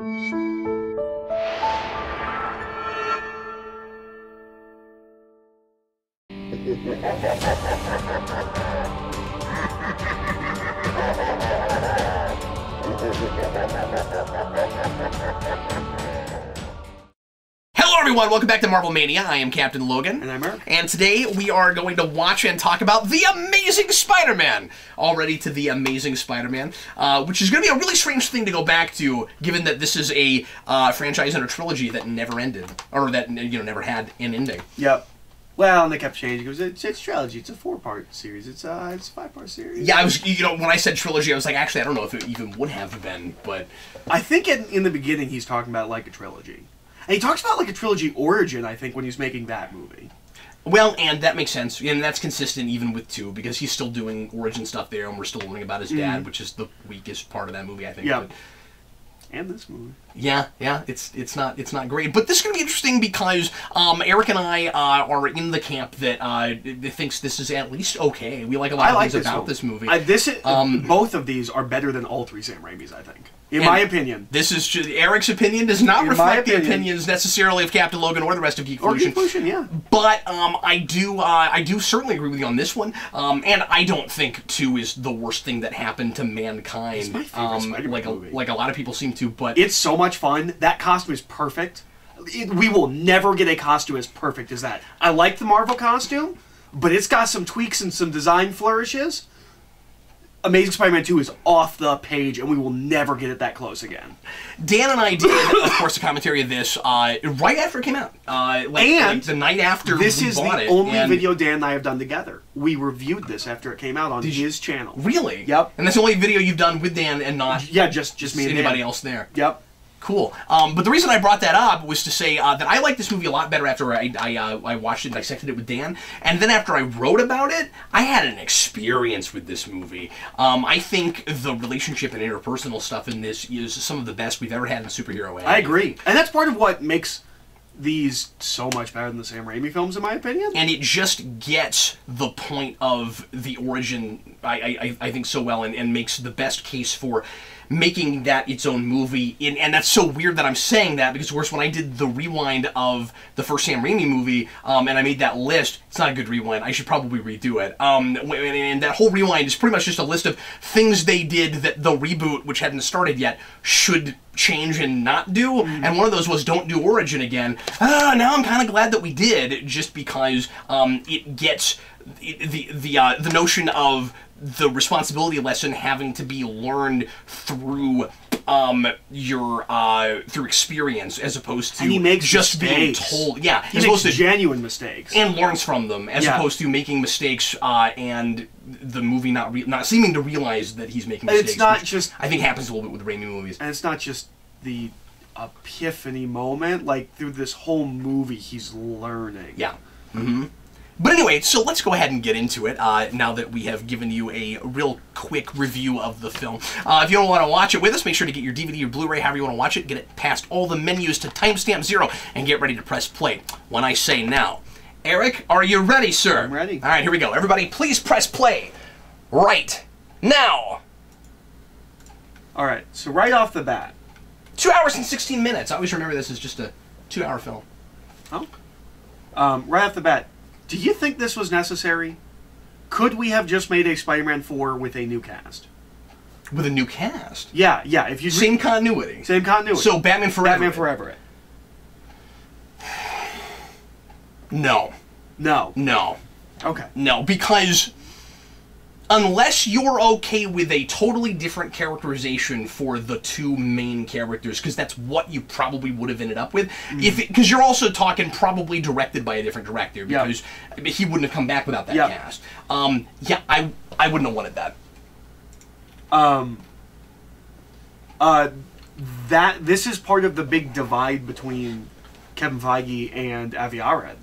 Hello everyone, welcome back to Marvel Mania. I am Captain Logan. And I'm Eric. And today we are going to watch and talk about The Amazing Spider-Man. Already to The Amazing Spider-Man, which is going to be a really strange thing to go back to, given that this is a franchise and a trilogy that never ended, or that, you know, never had an ending. Yep. Well, and they kept changing. It's trilogy. It's a 4-part series. It's a 5-part series. Yeah, I was, you know, when I said trilogy, I was like, actually, I don't know if it even would have been, but... I think in the beginning he's talking about like a trilogy. And he talks about like a trilogy origin, I think, when he's making that movie. Well, and that makes sense, and that's consistent even with 2, because he's still doing origin stuff there, and we're still learning about his dad, which is the weakest part of that movie, I think. Yeah. But, and this movie. Yeah, it's not great, but this is gonna be interesting because Eric and I are in the camp that thinks this is at least okay. We like a lot of things about this movie. Both of these are better than all 3 Sam Raimis, I think. In my opinion. This is just, Eric's opinion does not reflect the opinions necessarily of Captain Logan or the rest of Geekvolution. Or Geekvolution, yeah. But I do certainly agree with you on this one. And I don't think 2 is the worst thing that happened to mankind. It's my favorite Spider-Man movie. Like a lot of people seem to, but it's so much fun. That costume is perfect. We will never get a costume as perfect as that. I like the Marvel costume, but it's got some tweaks and some design flourishes. Amazing Spider-Man 2 is off the page, and we will never get it that close again. Dan and I did, of course, a commentary of this right after it came out. Like the night after we bought it. This is the only video Dan and I have done together. We reviewed this after it came out on his channel. Really? Yep. And that's the only video you've done with Dan and not just me and anybody Dan. else there. Yep. Cool. But the reason I brought that up was to say that I like this movie a lot better after I watched it and dissected it with Dan. And then after I wrote about it, I had an experience with this movie. I think the relationship and interpersonal stuff in this is some of the best we've ever had in superhero anime. I agree. And that's part of what makes these so much better than the Sam Raimi films, in my opinion. And it just gets the point of the origin, I think, so well, and makes the best case for making that its own movie. And that's so weird that I'm saying that, because of course when I did the rewind of the first Sam Raimi movie, and I made that list, it's not a good rewind, I should probably redo it. And that whole rewind is pretty much just a list of things they did that the reboot, which hadn't started yet, should change and not do, and one of those was don't do origin again. Now I'm kind of glad that we did, just because it gets the notion of the responsibility lesson having to be learned through through experience, as opposed to and he makes just mistakes. being told. Yeah, he makes genuine mistakes and learns from them, as opposed to making mistakes and the movie not seeming to realize that he's making mistakes. It's not just, I think happens a little bit with the Raimi movies. And it's not just the epiphany moment. Like through this whole movie, he's learning. Yeah. Mm-hmm. But anyway, so let's go ahead and get into it, now that we have given you a real quick review of the film. If you don't want to watch it with us, make sure to get your DVD or Blu-ray, however you want to watch it, get it past all the menus to timestamp 0, and get ready to press play when I say now. Eric, are you ready, sir? I'm ready. All right, here we go. Everybody, please press play right now. All right, so right off the bat. 2 hours and 16 minutes. I always remember this as just a 2-hour film. Oh. Right off the bat. Do you think this was necessary? Could we have just made a Spider-Man 4 with a new cast? With a new cast? Yeah. If you same continuity. Same continuity. So Batman Forever. Batman Forever. No. No. No. Okay. No, because unless you're okay with a totally different characterization for the 2 main characters, because that's what you probably would have ended up with, because you're also talking probably directed by a different director, because he wouldn't have come back without that cast. Yeah, I wouldn't have wanted that. This is part of the big divide between Kevin Feige and Avi Arad.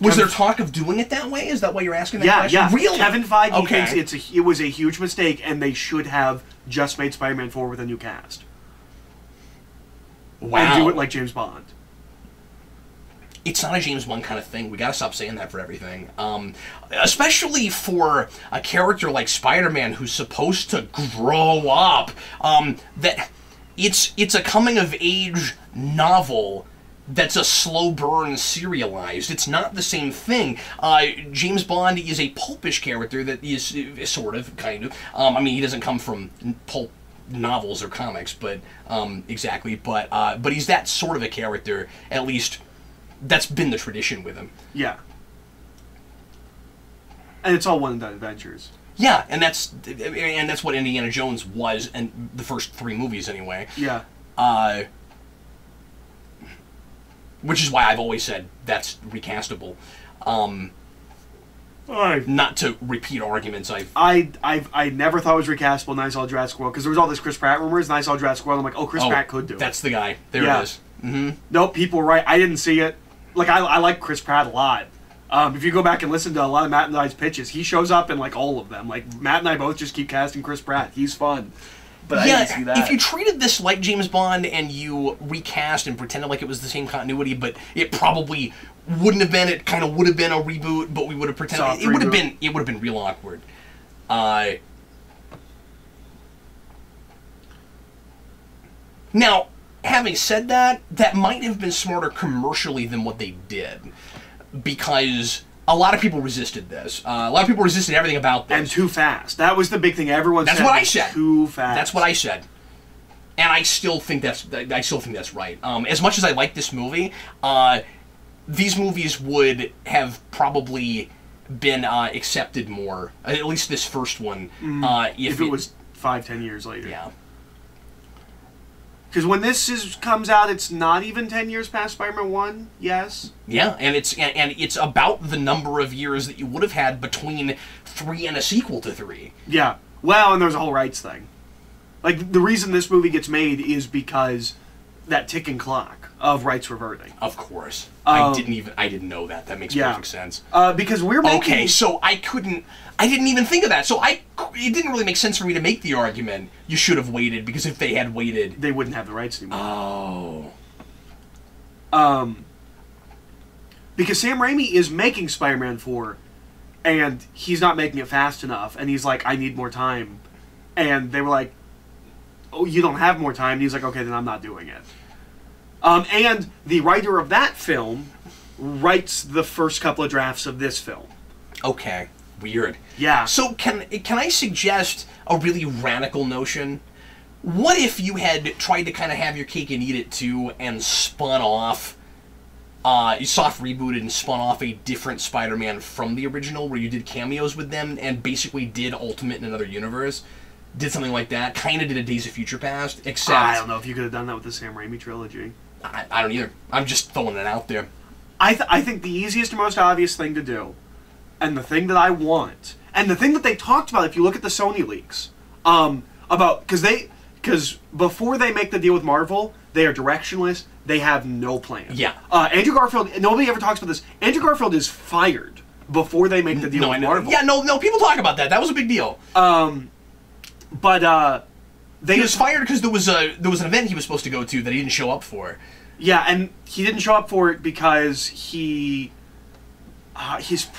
Was there talk of doing it that way? Is that why you're asking that question? Yeah. Really? Kevin Feige thinks it was a huge mistake, and they should have just made Spider-Man 4 with a new cast. Wow. And do it like James Bond. It's not a James Bond kind of thing. We gotta stop saying that for everything. Especially for a character like Spider-Man who's supposed to grow up. it's a coming of age novel that's a slow burn serialized. It's not the same thing. James Bond is a pulpish character that is sort of, kind of. I mean, he doesn't come from pulp novels or comics, but exactly. But he's that sort of a character. At least that's been the tradition with him. Yeah. And it's all one and done adventures. Yeah, and that's what Indiana Jones was, and the first 3 movies anyway. Yeah. Which is why I've always said that's recastable. Not to repeat arguments I never thought it was recastable, and I saw Jurassic World, because there was all this Chris Pratt rumors, and I saw Jurassic World, and I'm like, oh, Chris Pratt could do it. That's the guy. There it is. Mm-hmm. Nope, people were right. I didn't see it. Like, I like Chris Pratt a lot. If you go back and listen to a lot of Matt and I's pitches, he shows up in, like, all of them. Like, Matt and I both just keep casting Chris Pratt. He's fun. But I didn't see that. If you treated this like James Bond and you recast and pretended like it was the same continuity, but it probably wouldn't have been. It kind of would have been a reboot, but we would have pretended it would have been. It would have been real awkward. Now, having said that, that might have been smarter commercially than what they did, because a lot of people resisted this. A lot of people resisted everything about this. And too fast. That was the big thing. Everyone said. That's what I said. Too fast. That's what I said. And I still think that's right. As much as I like this movie, these movies would have probably been accepted more. At least this first one. If it was 5-10 years later. Yeah. Because when this comes out, it's not even 10 years past Spider-Man 1, yes? Yeah, and it's about the number of years that you would have had between 3 and a sequel to 3. Yeah. Well, and there's a whole rights thing. Like, the reason this movie gets made is because that ticking clock of rights reverting. Of course. I didn't know that. That makes perfect sense. Because we're making... Okay, so I didn't even think of that. So it didn't really make sense for me to make the argument, you should have waited, because if they had waited... They wouldn't have the rights anymore. Oh. Because Sam Raimi is making Spider-Man 4, and he's not making it fast enough, and he's like, I need more time. And they were like, oh, you don't have more time? And he's like, okay, then I'm not doing it. And the writer of that film writes the first couple of drafts of this film. Okay. Weird. Yeah. So can I suggest a really radical notion? What if you had tried to kind of have your cake and eat it too, and spun off, you soft rebooted and spun off a different Spider-Man from the original, where you did cameos with them and basically did Ultimate in another universe? Did something like that. Kind of did a Days of Future Past, except... I don't know if you could have done that with the Sam Raimi trilogy. I don't either. I'm just throwing it out there. I think the easiest and most obvious thing to do, and the thing that I want, and the thing that they talked about, if you look at the Sony leaks, about... Because before they make the deal with Marvel, they are directionless. They have no plan. Yeah. Andrew Garfield... Nobody ever talks about this. Andrew Garfield is fired before they make the deal with Marvel. Yeah, no, people talk about that. That was a big deal. But he was fired because there was an event he was supposed to go to that he didn't show up for. Yeah, and he didn't show up for it because his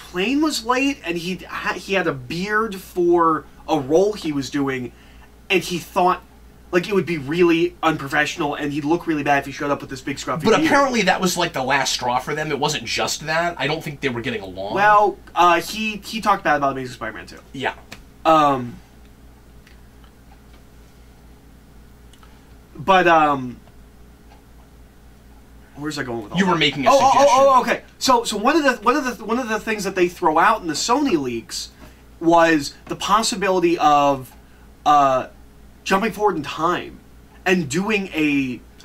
plane was late, and he had a beard for a role he was doing, and he thought like it would be really unprofessional, and he'd look really bad if he showed up with this big scruffy beard. But apparently that was like the last straw for them. It wasn't just that. I don't think they were getting along. Well, he talked bad about Amazing Spider-Man 2. Yeah. But where's I going with all You that? were making a suggestion. Okay. So one of the things that they throw out in the Sony leaks was the possibility of jumping forward in time and doing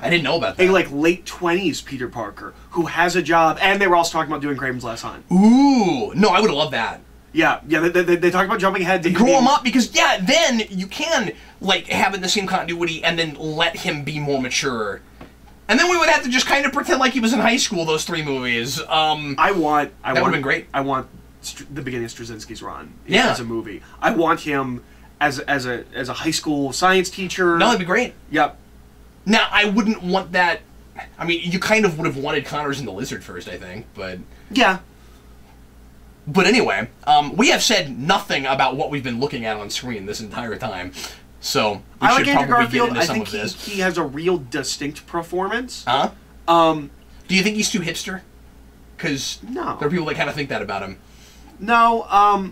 I didn't know about that. A like late 20s Peter Parker who has a job, and they were also talking about doing Kraven's Last Hunt. Ooh, no, I would have loved that. Yeah. They talked about jumping ahead to grow him up, because then you can like have it in the same continuity and then let him be more mature. And then we would have to just kind of pretend like he was in high school, those 3 movies. That would have been great. I want the beginning of Straczynski's run as a movie. I want him as a high school science teacher. No, that'd be great. Yep. Now, I wouldn't want that... I mean, you kind of would have wanted Connors and the Lizard first, I think, but... Yeah. But anyway, we have said nothing about what we've been looking at on screen this entire time. So we I should like Andrew probably get Garfield. into I some think of this. he has a real distinct performance. Huh? Do you think he's too hipster? Because No. there are people that kind of think that about him. No,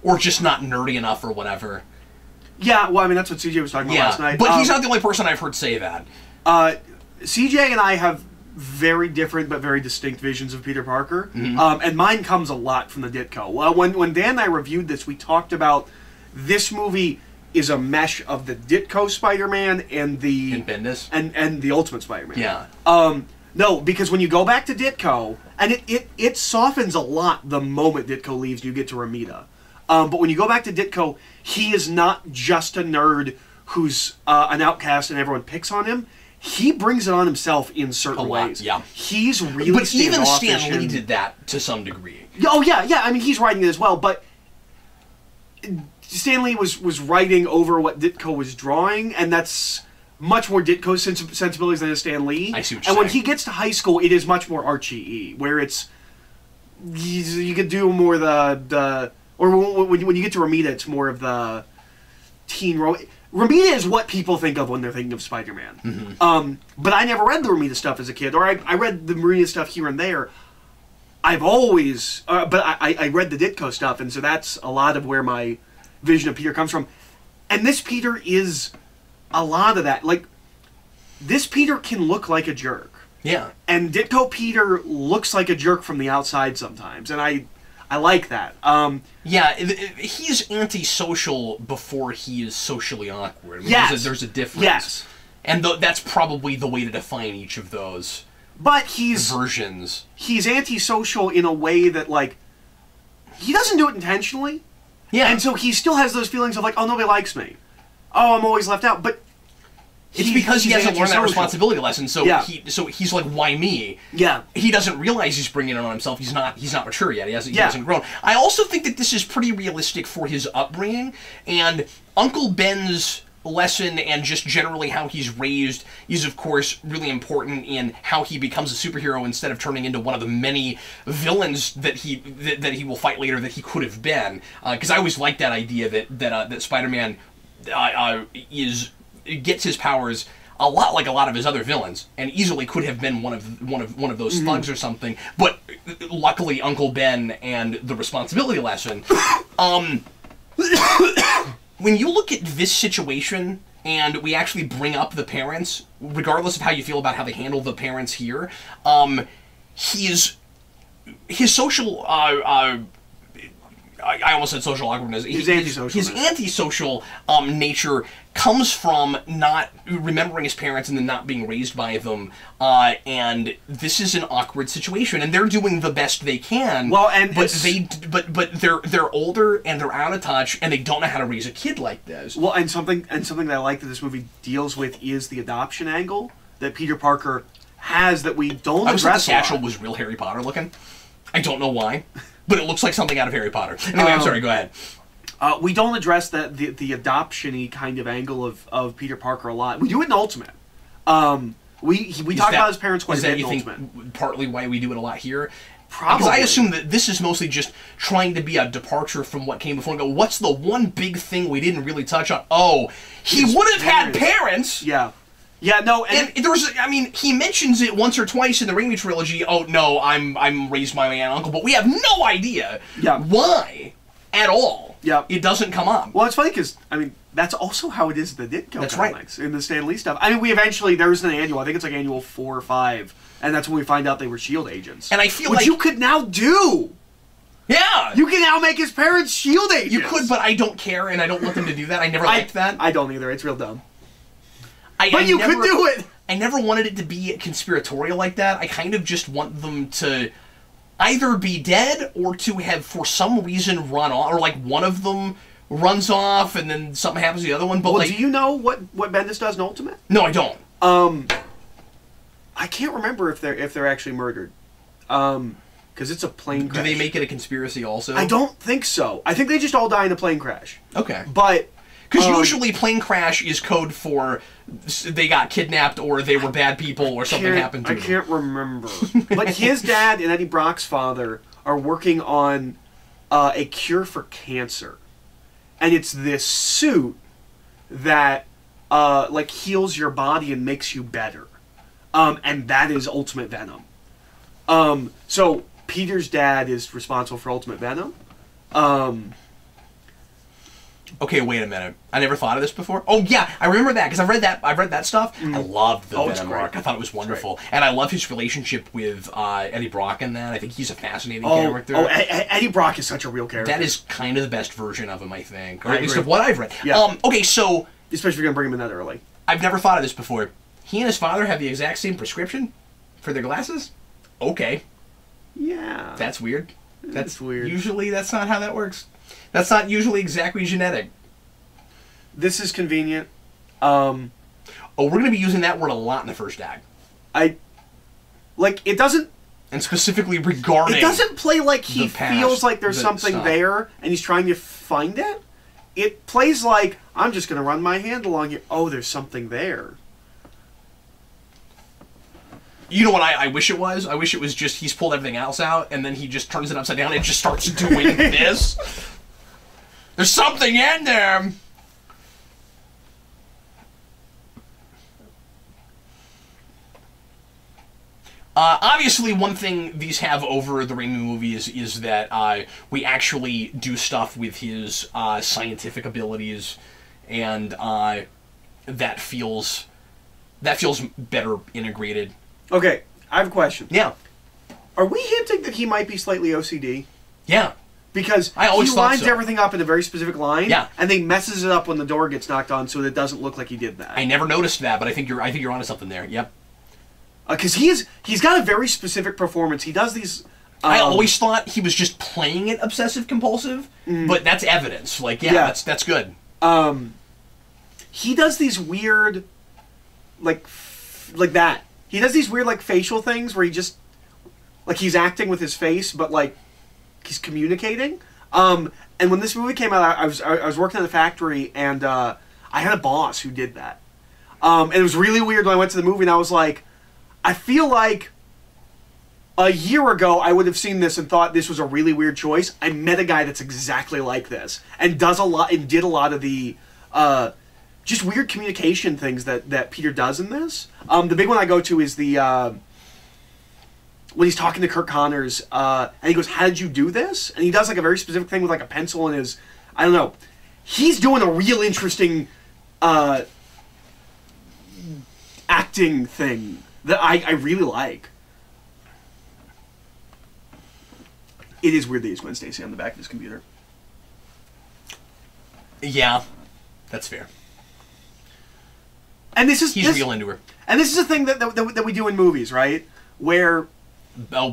Or just not nerdy enough or whatever. yeah, well, I mean, that's what CJ was talking about last night. But he's not the only person I've heard say that. CJ and I have very different but very distinct visions of Peter Parker. Mm-hmm. And mine comes a lot from the Ditko. When Dan and I reviewed this, we talked about this movie is a mesh of the Ditko Spider-Man and the... And Bendis? And the Ultimate Spider-Man. Yeah. No, because when you go back to Ditko, and it softens a lot the moment Ditko leaves and you get to Ramita. But when you go back to Ditko, he is not just a nerd who's an outcast and everyone picks on him. He brings it on himself in certain ways. Yeah. He's really But even standoffish Stan Lee and- did that to some degree. Oh, yeah. I mean, he's writing it as well, but Stan Lee was writing over what Ditko was drawing, and that's much more Ditko's sensibilities than is Stan Lee. I see what and you're when saying. he gets to high school, it is much more Archie-y, where it's... You could do more the or when you get to Ramita, it's more of the teen... Ramita is what people think of when they're thinking of Spider-Man. Mm-hmm. But I never read the Ramita stuff as a kid, or I read the Ramita stuff here and there. I've always... but I read the Ditko stuff, and so that's a lot of where my vision of Peter comes from. And this Peter is a lot of that. Like, this Peter can look like a jerk. Yeah. And Ditko Peter looks like a jerk from the outside sometimes, and I like that. Yeah, he's antisocial before he is socially awkward. I mean, Yes. There's a difference. Yes. And that's probably the way to define each of those But he's versions. he's antisocial in a way that, like, he doesn't do it intentionally. Yeah. And so he still has those feelings of, like, oh, nobody likes me. Oh, I'm always left out. But it's because he he's hasn't learned that antisocial. responsibility lesson, so Yeah. he's like, why me? Yeah. He doesn't realize he's bringing it on himself. He's not mature yet. He hasn't grown. I also think that this is pretty realistic for his upbringing, and Uncle Ben's lesson and just generally how he's raised is, of course, really important in how he becomes a superhero instead of turning into one of the many villains that he will fight later that he could have been. Because I always liked that idea that Spider-Man gets his powers a lot like a lot of his other villains, and easily could have been one of those thugs or something. But luckily, Uncle Ben and the responsibility lesson. When you look at this situation, and we actually bring up the parents, regardless of how you feel about how they handle the parents here, his social. I almost said social awkwardness. His antisocialness. His antisocial nature comes from not remembering his parents and then not being raised by them. And this is an awkward situation, and they're doing the best they can. Well, and but they're older and they're out of touch, and they don't know how to raise a kid like this. Well, and something that I like that this movie deals with is the adoption angle that Peter Parker has that we don't I was like the address a lot. satchel was real Harry Potter looking. I don't know why, but it looks like something out of Harry Potter. Anyway, I'm sorry. Go ahead. We don't address the adoption-y kind of angle of Peter Parker a lot. We do it in Ultimate. We talk about his parents quite a bit in Ultimate. Think partly why we do it a lot here? Probably. Because I assume that this is mostly just trying to be a departure from what came before and go, what's the one big thing we didn't really touch on? Oh, he would have had parents! Yeah. Yeah, no, and he mentions it once or twice in the Raimi trilogy. Oh no, I'm raised by my aunt and uncle, but we have no idea why at all. Yeah, it doesn't come up. Well, it's funny because that's also how it is in the Ditko comics, right. in the Stan Lee stuff. I mean, there's an annual. I think it's like annual 4 or 5, and that's when we find out they were S.H.I.E.L.D. agents. And I feel which you could now do. Yeah, you can now make his parents S.H.I.E.L.D. agents. You could, but I don't care, and I don't want them to do that. I never liked that. I don't either. It's real dumb. But you could do it! I never wanted it to be conspiratorial like that. I kind of just want them to either be dead or to have, for some reason, run off. Or, like, one of them runs off and then something happens to the other one. But, well, do you know what Bendis does in Ultimate? No, I don't. I can't remember if they're actually murdered. Because it's a plane crash. Do they make it a conspiracy also? I don't think so. I think they just all die in a plane crash. Okay. But... Because usually plane crash is code for they got kidnapped or they were bad people or something happened to them. I can't remember. But his dad and Eddie Brock's father are working on a cure for cancer. And it's this suit that like heals your body and makes you better. And that is Ultimate Venom. So Peter's dad is responsible for Ultimate Venom. Okay, wait a minute. I never thought of this before. Oh yeah, I remember that because I've read that stuff. I loved the Venom arc. I thought it was wonderful, and I love his relationship with Eddie Brock in that. I think he's a fascinating character. Eddie Brock is such a real character. That is kind of the best version of him, I think, or at least of what I've read. Yeah. Okay, so especially if you're gonna bring him in that early. I've never thought of this before. He and his father have the exact same prescription for their glasses. Okay. Yeah. That's weird. That's weird. Usually, that's not how that works. That's not usually exactly genetic. This is convenient. Oh, we're going to be using that word a lot in the first act. It doesn't... And specifically regarding... It doesn't play like he feels like there's something there and he's trying to find it. It plays like, I'm just going to run my hand along here. Oh, there's something there. You know what I wish it was? I wish it was just he's pulled everything else out and then he just turns it upside down and just starts doing this. There's something in there. Obviously, one thing these have over the Raimi movies is that we actually do stuff with his scientific abilities, and that feels better integrated. Okay, I have a question. Yeah. Are we hinting that he might be slightly OCD? Yeah. Because I always he lines thought so. everything up in a very specific line, yeah, and then messes it up when the door gets knocked on, so that it doesn't look like he did that. I never noticed that, but I think you're onto something there. Yep. Because he's got a very specific performance. He does these. I always thought he was just playing it obsessive compulsive, but that's evidence. Like, yeah. that's good. He does these weird, like that. He does these weird like facial things where he just like he's acting with his face, but like he's communicating. And when this movie came out, I was working at a factory, and I had a boss who did that. And it was really weird when I went to the movie, and I was like, I feel like a year ago I would have seen this and thought this was a really weird choice. I met a guy that's exactly like this and did a lot of the just weird communication things that Peter does in this. The big one I go to is the when he's talking to Kirk Connors and he goes, "How did you do this?" And he does like a very specific thing with like a pencil in his, I don't know. He's doing a real interesting acting thing that I really like. It is weird that he's Gwen Stacy on the back of his computer. Yeah, that's fair. And he's real into her. And this is a thing that we do in movies, right? Where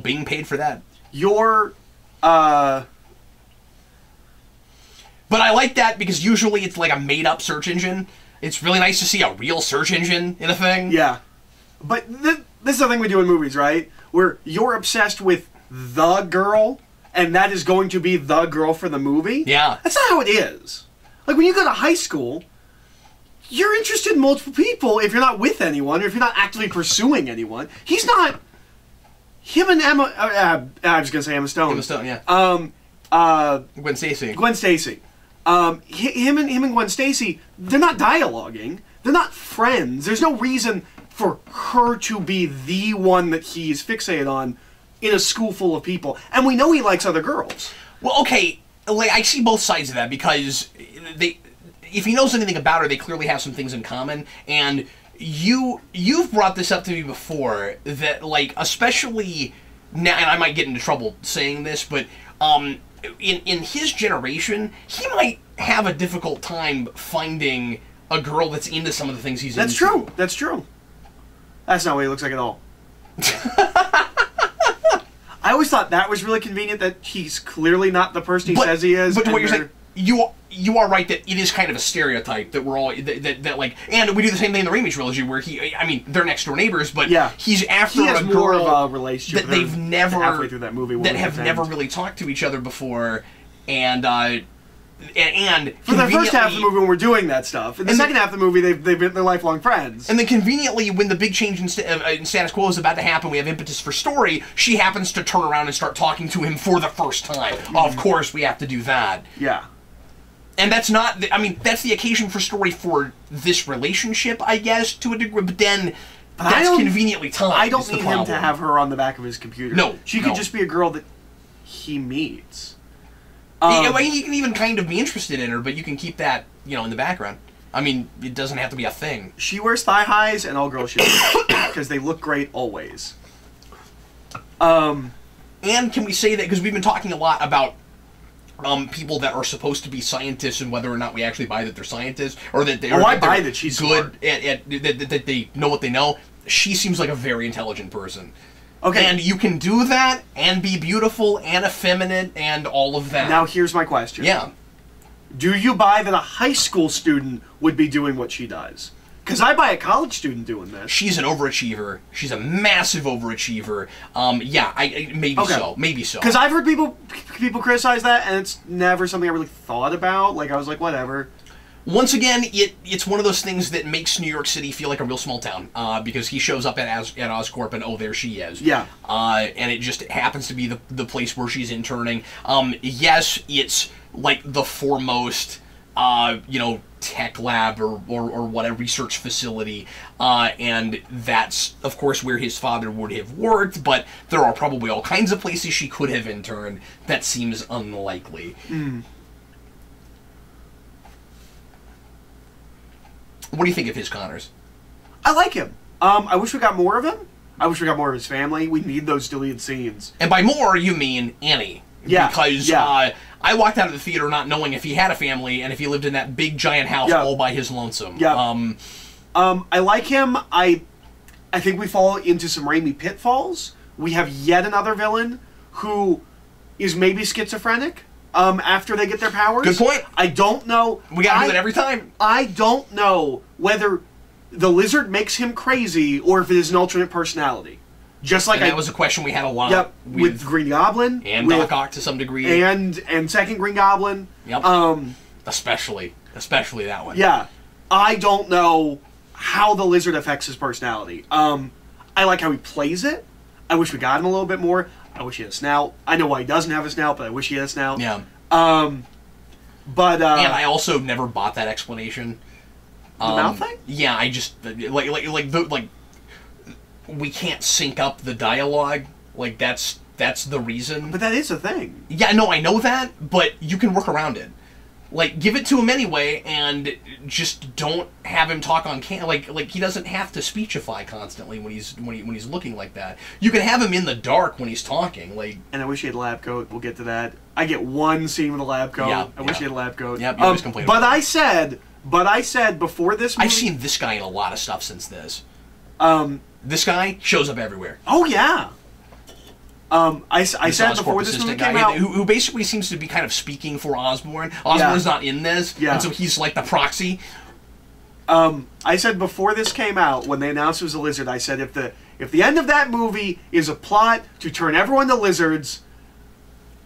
being paid for that. You're But I like that because usually it's like a made-up search engine. It's really nice to see a real search engine in a thing. Yeah. But this is the thing we do in movies, right? Where you're obsessed with the girl, and that is going to be the girl for the movie. Yeah. That's not how it is. Like, when you go to high school, you're interested in multiple people if you're not with anyone, or if you're not actively pursuing anyone. He's not... Him and Emma... I was going to say Emma Stone. Emma Stone, yeah. Gwen Stacy. Gwen Stacy. Him and Gwen Stacy, they're not dialoguing. They're not friends. There's no reason for her to be the one that he's fixated on in a school full of people. And we know he likes other girls. Well, okay, like, I see both sides of that, because if he knows anything about her, they clearly have some things in common, and you've brought this up to me before, that, like, especially now, and I might get into trouble saying this, but in his generation, he might have a difficult time finding a girl that's into some of the things he's into. That's true. That's true. That's not what he looks like at all. I always thought that was really convenient, that he's clearly not the person he says he is. But what you're saying, you are right that it is kind of a stereotype that we're all that like, and we do the same thing in the Raimi trilogy where they're next door neighbors, but yeah, he's after he has a more girl of a relationship that they've never halfway through that movie have never really talked to each other before, and for the first half of the movie when we're doing that stuff, in the second half of the movie they've been their lifelong friends. And then conveniently, when the big change in status quo is about to happen, we have impetus for story. She happens to turn around and start talking to him for the first time. Of course, we have to do that. Yeah. And that's not, I mean, that's the occasion for story for this relationship, I guess, to a degree, but then that's conveniently timed. I don't need him to have her on the back of his computer. No. She could just be a girl that he meets. You can even kind of be interested in her, but you can keep that, in the background. I mean, it doesn't have to be a thing. She wears thigh highs, and all girls should, because they look great always. And can we say that, because we've been talking a lot about people that are supposed to be scientists and whether or not we actually buy that they're scientists, or that they're I buy that she's good that they know what they know. She seems like a very intelligent person. Okay. And you can do that and be beautiful and effeminate and all of that. Now here's my question. Yeah. Do you buy that a high school student would be doing what she does? Because I buy a college student doing this. She's an overachiever. She's a massive overachiever. Maybe so. Because I've heard people criticize that, and it's never something I really thought about. Like, I was like, whatever. Once again, it's one of those things that makes New York City feel like a real small town. Because he shows up at Oscorp, and there she is. Yeah. And it just happens to be the place where she's interning. Yes, it's like the foremost, tech lab or whatever research facility, and that's of course where his father would have worked, but there are probably all kinds of places she could have interned. That seems unlikely. What do you think of his Connors? I like him. I wish we got more of him. I wish we got more of his family. We need those deleted scenes. And by more, you mean Annie. Yeah. Because I walked out of the theater not knowing if he had a family and if he lived in that big giant house all by his lonesome. Yeah. I like him. I think we fall into some Raimi pitfalls. We have yet another villain who is maybe schizophrenic after they get their powers. Good point. I don't know. We gotta do that every time. I don't know whether the lizard makes him crazy or if it is an alternate personality. Just like that was a question we had a lot. Yep, with Green Goblin and Doc Ock to some degree, and second Green Goblin. Yep. Especially that one. Yeah, I don't know how the lizard affects his personality. I like how he plays it. I wish we got him a little bit more. I wish he had a snout. I know why he doesn't have a snout, but I wish he had a snout. Yeah. But and I also never bought that explanation. The mouth thing? Yeah, I just like we can't sync up the dialogue. Like that's the reason. But that is a thing. Yeah, no, I know that, but you can work around it. Like, give it to him anyway, and just don't have him talk on like he doesn't have to speechify constantly when he's looking like that. You can have him in the dark when he's talking, like. And I wish he had a lab coat. We'll get to that. I get one scene with a lab coat. Yeah, I wish he had a lab coat. Yeah, you always complain about that. But I said before this movie, I've seen this guy in a lot of stuff since this. This guy shows up everywhere. Oh yeah. I said before this movie came out, who basically seems to be kind of speaking for Osborn. Osborn's not in this, and so he's like the proxy. I said before this came out, when they announced it was a lizard, I said if the end of that movie is a plot to turn everyone to lizards,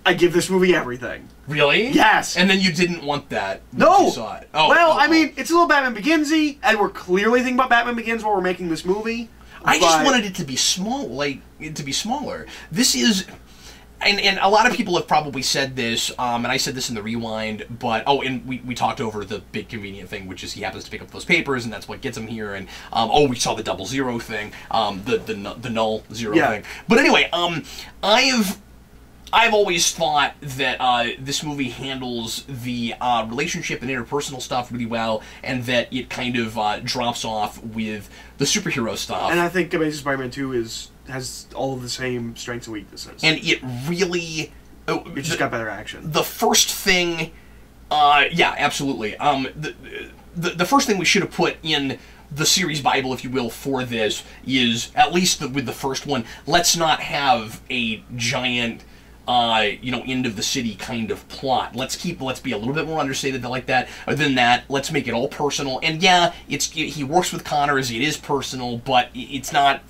I give this movie everything. Really? Yes. And then you didn't want that. No. You saw it. I mean, it's a little Batman Begins-y, and we're clearly thinking about Batman Begins while we're making this movie. I just wanted it to be smaller. This is, and a lot of people have probably said this, and I said this in the rewind, but, and we talked over the big convenient thing, which is he happens to pick up those papers, and that's what gets him here, and, we saw the 00 thing, the null zero thing. But anyway, I've always thought that this movie handles the relationship and interpersonal stuff really well, and that it kind of drops off with the superhero stuff. And I think Amazing Spider-Man 2 has all of the same strengths and weaknesses. And it really... it just got better action. The first thing... yeah, absolutely. The first thing we should have put in the series Bible, if you will, for this is, at least with the first one, let's not have a giant... end of the city kind of plot. Let's be a little bit more understated than that. Other than that, let's make it all personal. And yeah, he works with Connors. It is personal, but it's not.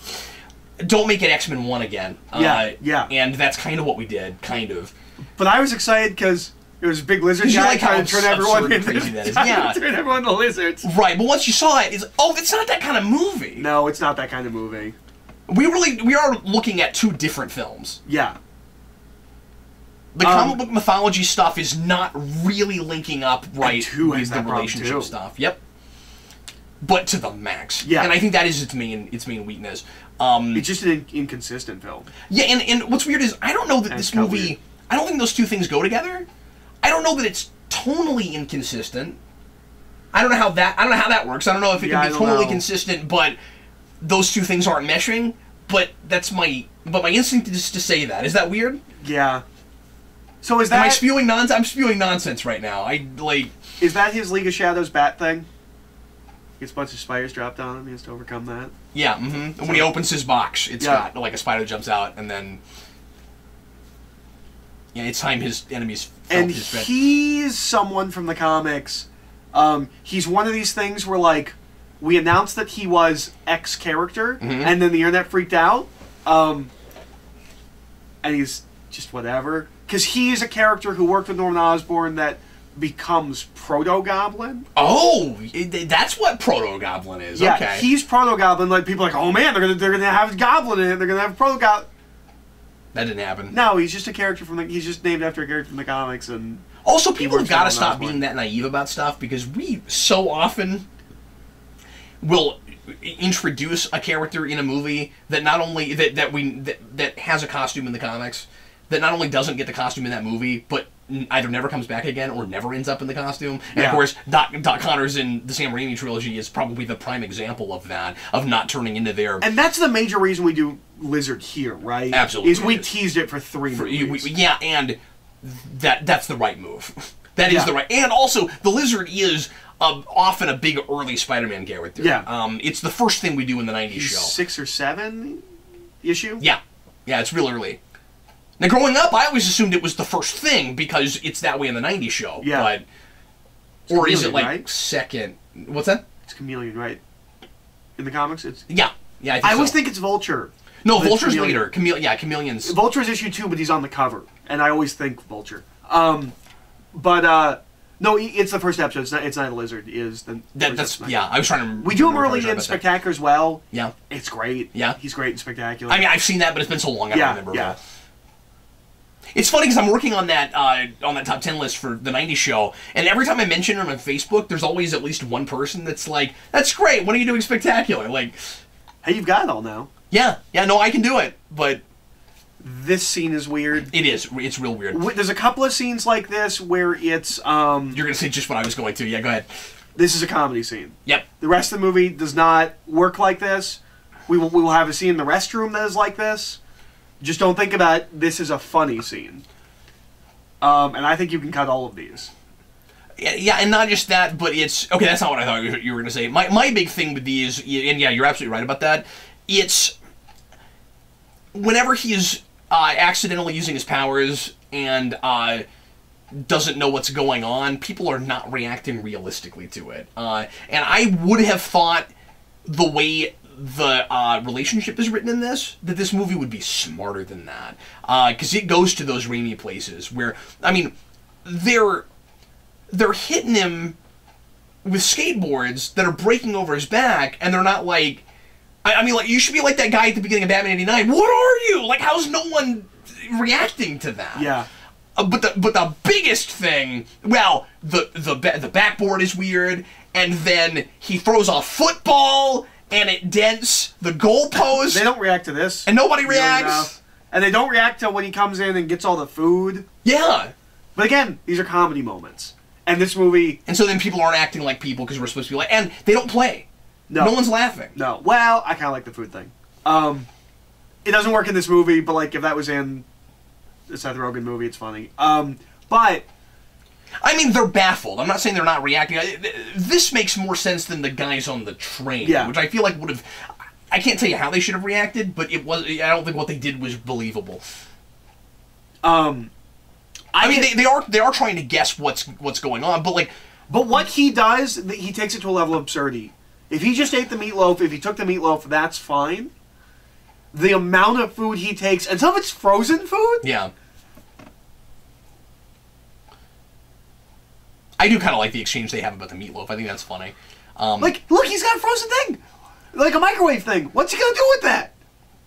Don't make it X-Men 1 again. Yeah. And that's kind of what we did, kind of. But I was excited because it was a big lizard guy trying to turn everyone into turn everyone into lizards. Right, but once you saw it, it's not that kind of movie. No, it's not that kind of movie. We are looking at two different films. Yeah. The comic book mythology stuff is not really linking up right with the relationship stuff. Yep. But to the max. Yeah. And I think that is its main weakness. It's just an inconsistent film. Yeah, and what's weird is I don't know that this movie... Weird. I don't think those two things go together. I don't know that it's tonally inconsistent. I don't know how that works. I don't know if it can be tonally consistent, but those two things aren't meshing. But my instinct is to say that. Is that weird? Yeah. So is that... Am I spewing nonsense? I'm spewing nonsense right now. Is that his League of Shadows bat thing? Gets a bunch of spiders dropped on him. He has to overcome that. Yeah. Mm-hmm. So, when he opens his box, it's got like a spider jumps out, and then it's time his enemies. And he's someone from the comics. He's one of these things where like we announced that he was X character, and then the internet freaked out. And he's just whatever. Because he's a character who worked with Norman Osborn that becomes Proto-Goblin. Oh, that's what Proto-Goblin is. Yeah, okay. He's Proto-Goblin. Like people are like, oh man, they're gonna have a Goblin in it. They're gonna have Proto-Goblin. That didn't happen. No, he's just a character from he's just named after a character from the comics. And also, people have got to stop being that naive about stuff because we so often will introduce a character in a movie that not only that has a costume in the comics, that not only doesn't get the costume in that movie, but either never comes back again or never ends up in the costume. And of course, Doc Connors in the Sam Raimi trilogy is probably the prime example of that, of not turning into their... And that's the major reason we do Lizard here, right? Absolutely. Is we teased it for 3 movies. Yeah, and that's the right move. That is the right... And also, the Lizard is... often a big early Spider-Man character. Yeah. It's the first thing we do in the 90s show. 6 or 7 issue? Yeah. Yeah, it's real early. Now, growing up, I always assumed it was the first thing because it's that way in the 90s show. Yeah. But, or is it like second? What's that? It's Chameleon, right? In the comics? It's... Yeah. Yeah, I always think it's Vulture. No, Vulture's later. Chameleon's... Vulture's issue 2, but he's on the cover. And I always think Vulture. No, it's the first episode. It's not a Lizard. That's I was trying to. We do him early in Spectacular as well. Yeah, it's great. Yeah, he's great in Spectacular. I mean, I've seen that, but it's been so long I don't remember. Yeah. It's funny because I'm working on that top 10 list for the 90s show, and every time I mention him on Facebook, there's always at least one person that's like, "That's great. When are you doing Spectacular?" Like, hey, you've got it all now. Yeah. No, I can do it, but. This scene is weird. It is. It's real weird. There's a couple of scenes like this where it's... You're going to say just what I was going to. Yeah, go ahead. This is a comedy scene. Yep. The rest of the movie does not work like this. We will have a scene in the restroom that is like this. Just don't think about this as a funny scene. And I think you can cut all of these. Yeah, and not just that, but it's... Okay, that's not what I thought you were going to say. My big thing with these, and yeah, you're absolutely right about that, it's... Whenever he's... accidentally using his powers and doesn't know what's going on, people are not reacting realistically to it. And I would have thought the way the relationship is written in this, that this movie would be smarter than that. Because it goes to those Raimi places where, I mean, they're hitting him with skateboards that are breaking over his back, and they're not like... I mean, like, you should be like that guy at the beginning of Batman '89. What are you? Like, how's no one reacting to that? Yeah. But the biggest thing, well, the backboard is weird, and then he throws a football and it dents the goalpost. They don't react to this, and nobody reacts. And they don't react to when he comes in and gets all the food. Yeah. But again, these are comedy moments, and this movie. And so then people aren't acting like people because we're supposed to be like, and they don't play. No one's laughing. No. Well, I kind of like the food thing. It doesn't work in this movie, but like if that was in the Seth Rogen movie, it's funny. But I mean, they're baffled. I'm not saying they're not reacting. This makes more sense than the guys on the train, which I feel like would have. I can't tell you how they should have reacted, but it was. I don't think what they did was believable. I mean, they are trying to guess what's going on, but like. But what he does, he takes it to a level of absurdity. If he just ate the meatloaf, if he took the meatloaf, that's fine. The amount of food he takes, and some of it's frozen food? Yeah. I do kind of like the exchange they have about the meatloaf. I think that's funny. Like, look, he's got a frozen thing! Like a microwave thing. What's he going to do with that?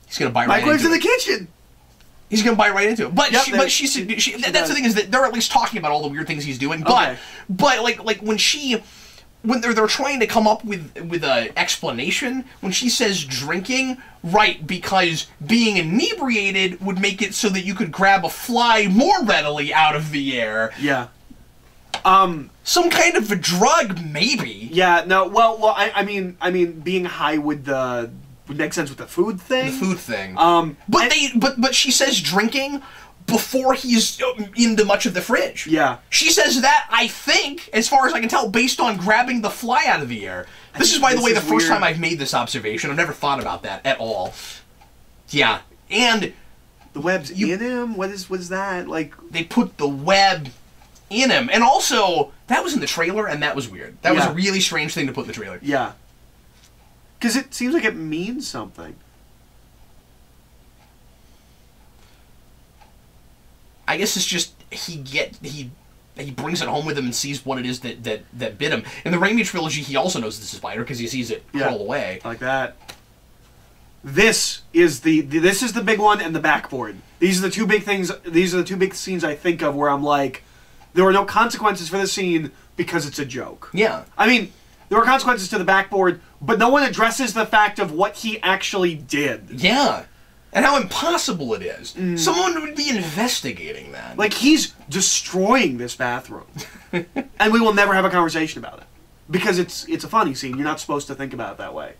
He's going to buy microwaves in the kitchen. He's gonna buy right into it. But Yep, that's the thing, is that they're at least talking about all the weird things he's doing. But like when they're trying to come up with an explanation, when she says drinking, right, because being inebriated would make it so that you could grab a fly more readily out of the air. Yeah. Some kind of a drug, maybe. Yeah. No. Well. I mean, being high would make sense with the food thing. The food thing. But she says drinking before he's into much of the fridge. Yeah. She says that, I think, as far as I can tell, based on grabbing the fly out of the air. This is, by the way, the first time I've made this observation. I've never thought about that at all. Yeah. And the web's in him? What is that? Like, they put the web in him. And also, that was in the trailer, and that was weird. That was a really strange thing to put in the trailer. Yeah. Because it seems like it means something. I guess it's just he brings it home with him and sees what it is that bit him. In the Raimi trilogy, he also knows this is spider because he sees it crawl away. Like that. This is the big one, and the backboard. These are the two big things. These are the two big scenes I think of where I'm like, there were no consequences for the scene because it's a joke. Yeah. I mean, there were consequences to the backboard, but no one addresses the fact of what he actually did. Yeah. And how impossible it is. Someone would be investigating that. Like, he's destroying this bathroom. And we will never have a conversation about it. Because it's a funny scene. You're not supposed to think about it that way.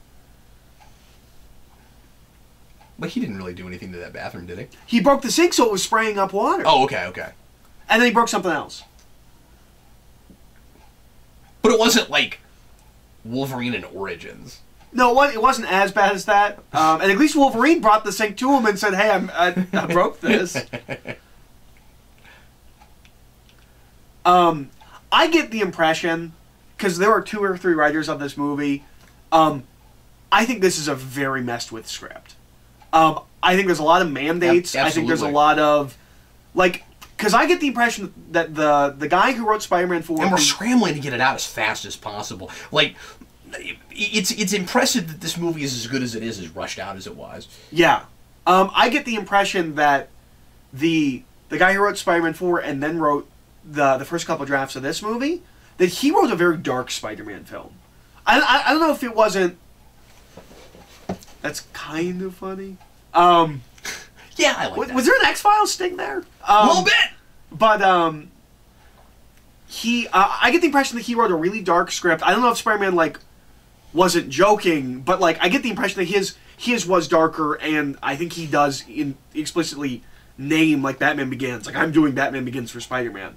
But he didn't really do anything to that bathroom, did he? He broke the sink so it was spraying up water. Oh, okay, okay. And then he broke something else. But it wasn't like Wolverine in Origins. No, it wasn't as bad as that. And at least Wolverine brought the sink to him and said, hey, I broke this. I get the impression, because there are 2 or 3 writers of this movie, I think this is a very messed with script. I think there's a lot of mandates. Yep, I think there's a lot of, like, because I get the impression that the guy who wrote Spider-Man 4... And we're scrambling to get it out as fast as possible. Like, it's impressive that this movie is as good as it is, as rushed out as it was. Yeah. I get the impression that the guy who wrote Spider-Man 4 and then wrote the first couple drafts of this movie, that he wrote a very dark Spider-Man film. I don't know if it wasn't... That's kind of funny. Yeah, I like that. Was there an X-Files sting there? A little bit! But, I get the impression that he wrote a really dark script. I don't know if Spider-Man, like, wasn't joking, but, like, I get the impression that his was darker, and I think he does explicitly name, like, Batman Begins. Like, I'm doing Batman Begins for Spider-Man.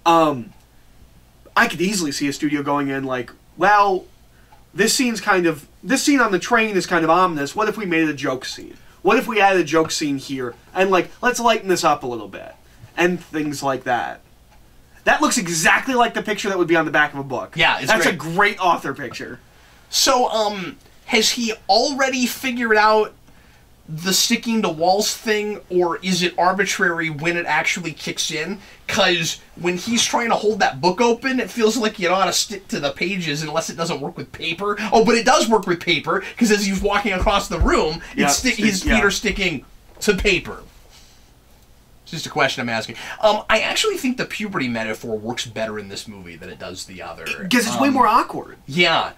I could easily see a studio going in, like, well, this scene on the train is kind of ominous. What if we made a joke scene? What if we added a joke scene here? And, like, let's lighten this up a little bit. And things like that. That looks exactly like the picture that would be on the back of a book. Yeah, it's That's great. a great author picture. So, has he already figured out the sticking to walls thing, or is it arbitrary when it actually kicks in? Because when he's trying to hold that book open, it feels like you ought to stick to the pages unless it doesn't work with paper. Oh, but it does work with paper, because as he's walking across the room, his feet are sticking to paper. It's just a question I'm asking. I actually think the puberty metaphor works better in this movie than it does the other. Because it's way more awkward. Yeah.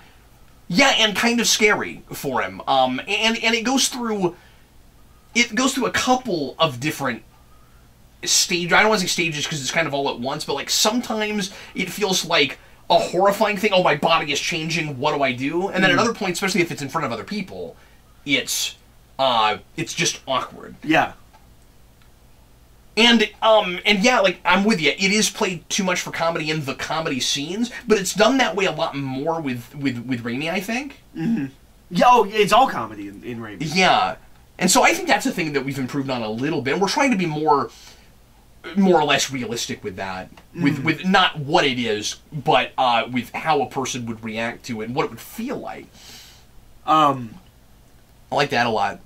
Yeah, and kind of scary for him. And it goes through... It goes through a couple of different stages. I don't want to say stages because it's kind of all at once, but, like, sometimes it feels like a horrifying thing. Oh, my body is changing. What do I do? And then at other points, especially if it's in front of other people, it's just awkward. Yeah. And yeah, like, I'm with you. It is played too much for comedy in the comedy scenes, but it's done that way a lot more with Raimi, I think. Mm-hmm. Yeah, oh, it's all comedy in Raimi. Yeah. And so I think that's a thing that we've improved on a little bit. We're trying to be more or less realistic with that. With not what it is, but with how a person would react to it and what it would feel like. I like that a lot.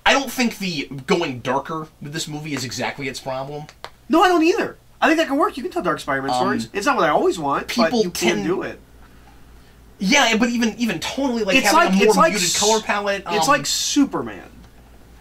I don't think the going darker with this movie is exactly its problem. No, I don't either. I think that can work. You can tell dark Spider-Man stories. It's not what I always want, but you can do it. Yeah, but even tonally, like, having a more muted color palette. It's like Superman.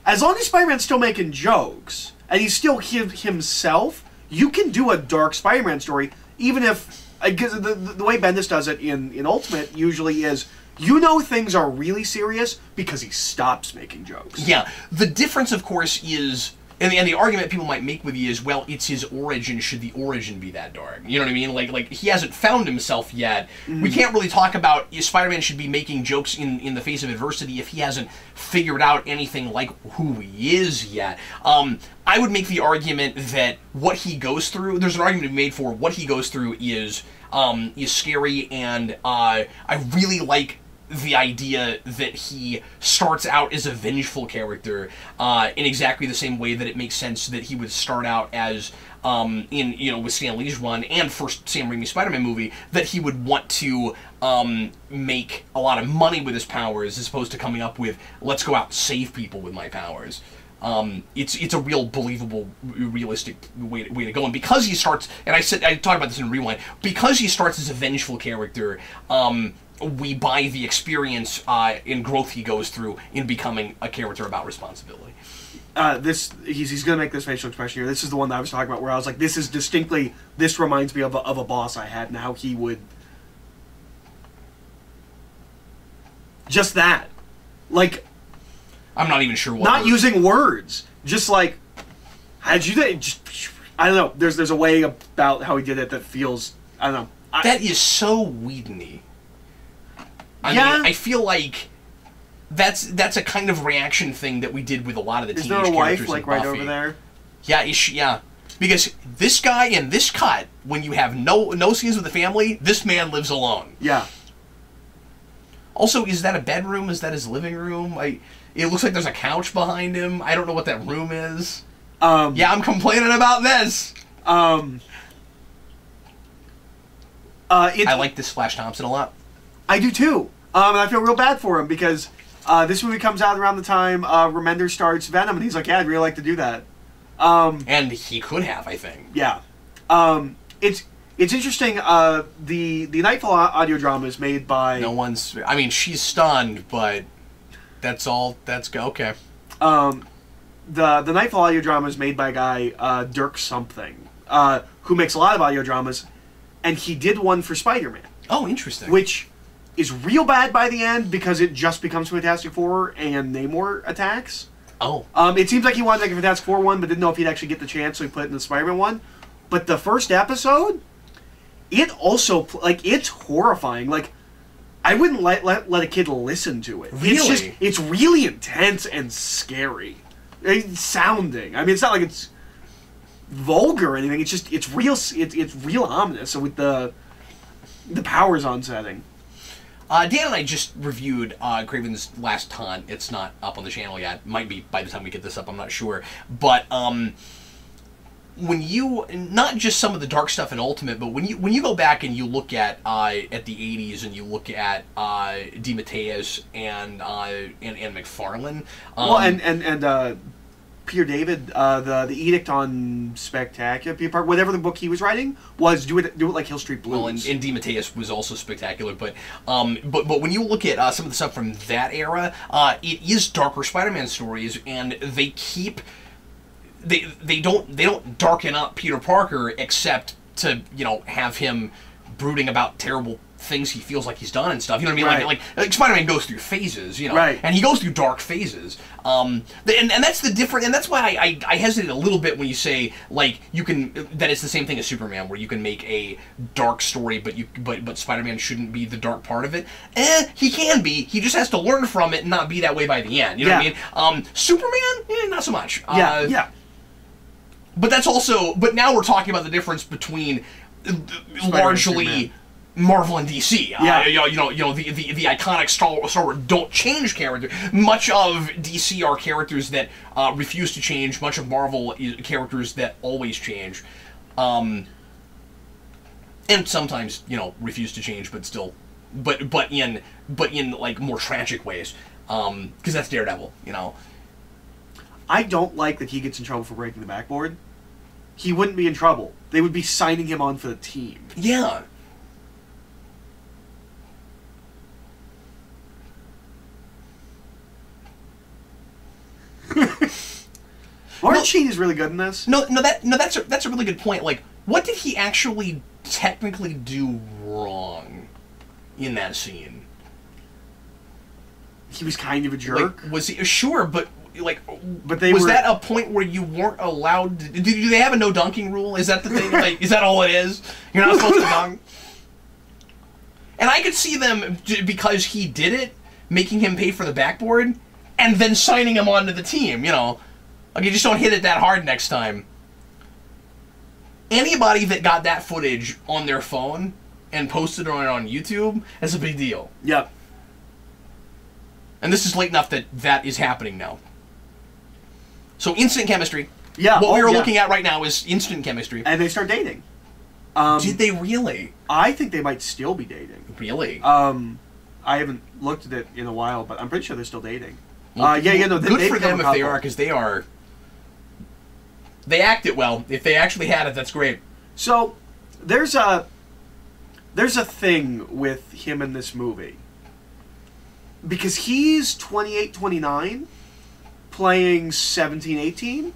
as long as Spider-Man's still making jokes, and he's still himself, you can do a dark Spider-Man story, even if... Because the way Bendis does it in Ultimate usually is, you know things are really serious because he stops making jokes. Yeah. The difference, of course, is... And the argument people might make with you is, well, it's his origin. Should the origin be that dark? You know what I mean? Like he hasn't found himself yet. We can't really talk about if Spider-Man should be making jokes in the face of adversity if he hasn't figured out anything like who he is yet. I would make the argument that what he goes through, there's an argument to be made for what he goes through is scary, and I really like the idea that he starts out as a vengeful character in exactly the same way that it makes sense that he would start out as with Stan Lee's run and first Sam Raimi's Spider-Man movie, that he would want to make a lot of money with his powers as opposed to coming up with, let's go out and save people with my powers. It's a real believable, realistic way to go. And because he starts, and I talked about this in Rewind, because he starts as a vengeful character, we buy the experience and growth he goes through in becoming a character about responsibility. He's going to make this facial expression here. This is the one that I was talking about, where I was like, this reminds me of a boss I had, and how he would... Just that. Like... I'm not even sure what... Not using words. Just like... How'd you... I don't know. There's a way about how he did it that feels... I don't know. That is so Whedon-y. I mean, I feel like that's a kind of reaction thing that we did with a lot of the teenage characters in Buffy. Is there a wife, like, right over there? Yeah, yeah. Because this guy in this cut, when you have no scenes with the family, this man lives alone. Yeah. Also, is that a bedroom? Is that his living room? It looks like there's a couch behind him. I don't know what that room is. Yeah, I'm complaining about this. I like this Flash Thompson a lot. I do too. And I feel real bad for him because this movie comes out around the time Remender starts Venom, and he's like, yeah, I'd really like to do that. And he could have, I think. Yeah. It's interesting. The Nightfall audio drama is made by... No one's... I mean, she's stunned, but that's all... That's... Okay. The Nightfall audio drama is made by a guy, Dirk something, who makes a lot of audio dramas, and he did one for Spider-Man. Oh, interesting. Which is real bad by the end because it just becomes Fantastic Four and Namor attacks. Oh. It seems like he wanted to make a Fantastic Four one, but didn't know if he'd actually get the chance, so he put it in the Spider-Man one. But the first episode, it also, like, it's horrifying. Like, I wouldn't let a kid listen to it. Really? It's really intense and scary. It's sounding. I mean, it's not like it's vulgar or anything. It's just, it's real ominous. So with the powers on setting. Dan and I just reviewed Craven's Last Hunt. It's not up on the channel yet. Might be by the time we get this up, I'm not sure. But when you, not just some of the dark stuff in Ultimate, but when you go back and you look at the 80s and you look at DeMatteis and McFarlane. Well, and Peter David, the Edict on Spectacular, whatever the book he was writing was, do it like Hill Street Blues. Well, and DeMatteis was also spectacular, but when you look at some of the stuff from that era, it is darker Spider-Man stories, and they keep they don't darken up Peter Parker except to have him brooding about terrible things he feels like he's done and stuff. You know what I mean? Right. Like Spider-Man goes through phases, Right. And he goes through dark phases. And that's the different, and that's why I hesitate a little bit when you say like that it's the same thing as Superman, where you can make a dark story, but Spider-Man shouldn't be the dark part of it. He can be. He just has to learn from it and not be that way by the end. You know what I mean? Superman, not so much. Yeah. But that's also. But now we're talking about the difference between largely Superman. Marvel and DC. Yeah. The iconic Star Wars don't change character. Much of DC are characters that refuse to change. Much of Marvel is characters that always change, and sometimes refuse to change, but still, but in like more tragic ways. Because that's Daredevil. I don't like that he gets in trouble for breaking the backboard. He wouldn't be in trouble. They would be signing him on for the team. Yeah. Sheen is really good in this. That's a really good point. Like, what did he actually technically do wrong in that scene? He was kind of a jerk. Like, was he sure? But like, was that a point where you weren't allowed to, do they have a no dunking rule? Is that the thing? Like, is that all it is? You're not supposed to dunk? And I could see them, because he did it, making him pay for the backboard, and then signing him onto the team, you know. Like, you just don't hit it that hard next time. Anybody that got that footage on their phone and posted it on YouTube, that's a big deal. Yep. And this is late enough that that is happening now. So instant chemistry. Yeah. What we are looking at right now is instant chemistry. And they start dating. Did they really? I think they might still be dating. Really? I haven't looked at it in a while, but I'm pretty sure they're still dating. Well, good for them if they couple. are, because they are. They act it well. If they actually had it, that's great. So there's a thing with him in this movie, because he's 28, 29, playing 17, 18,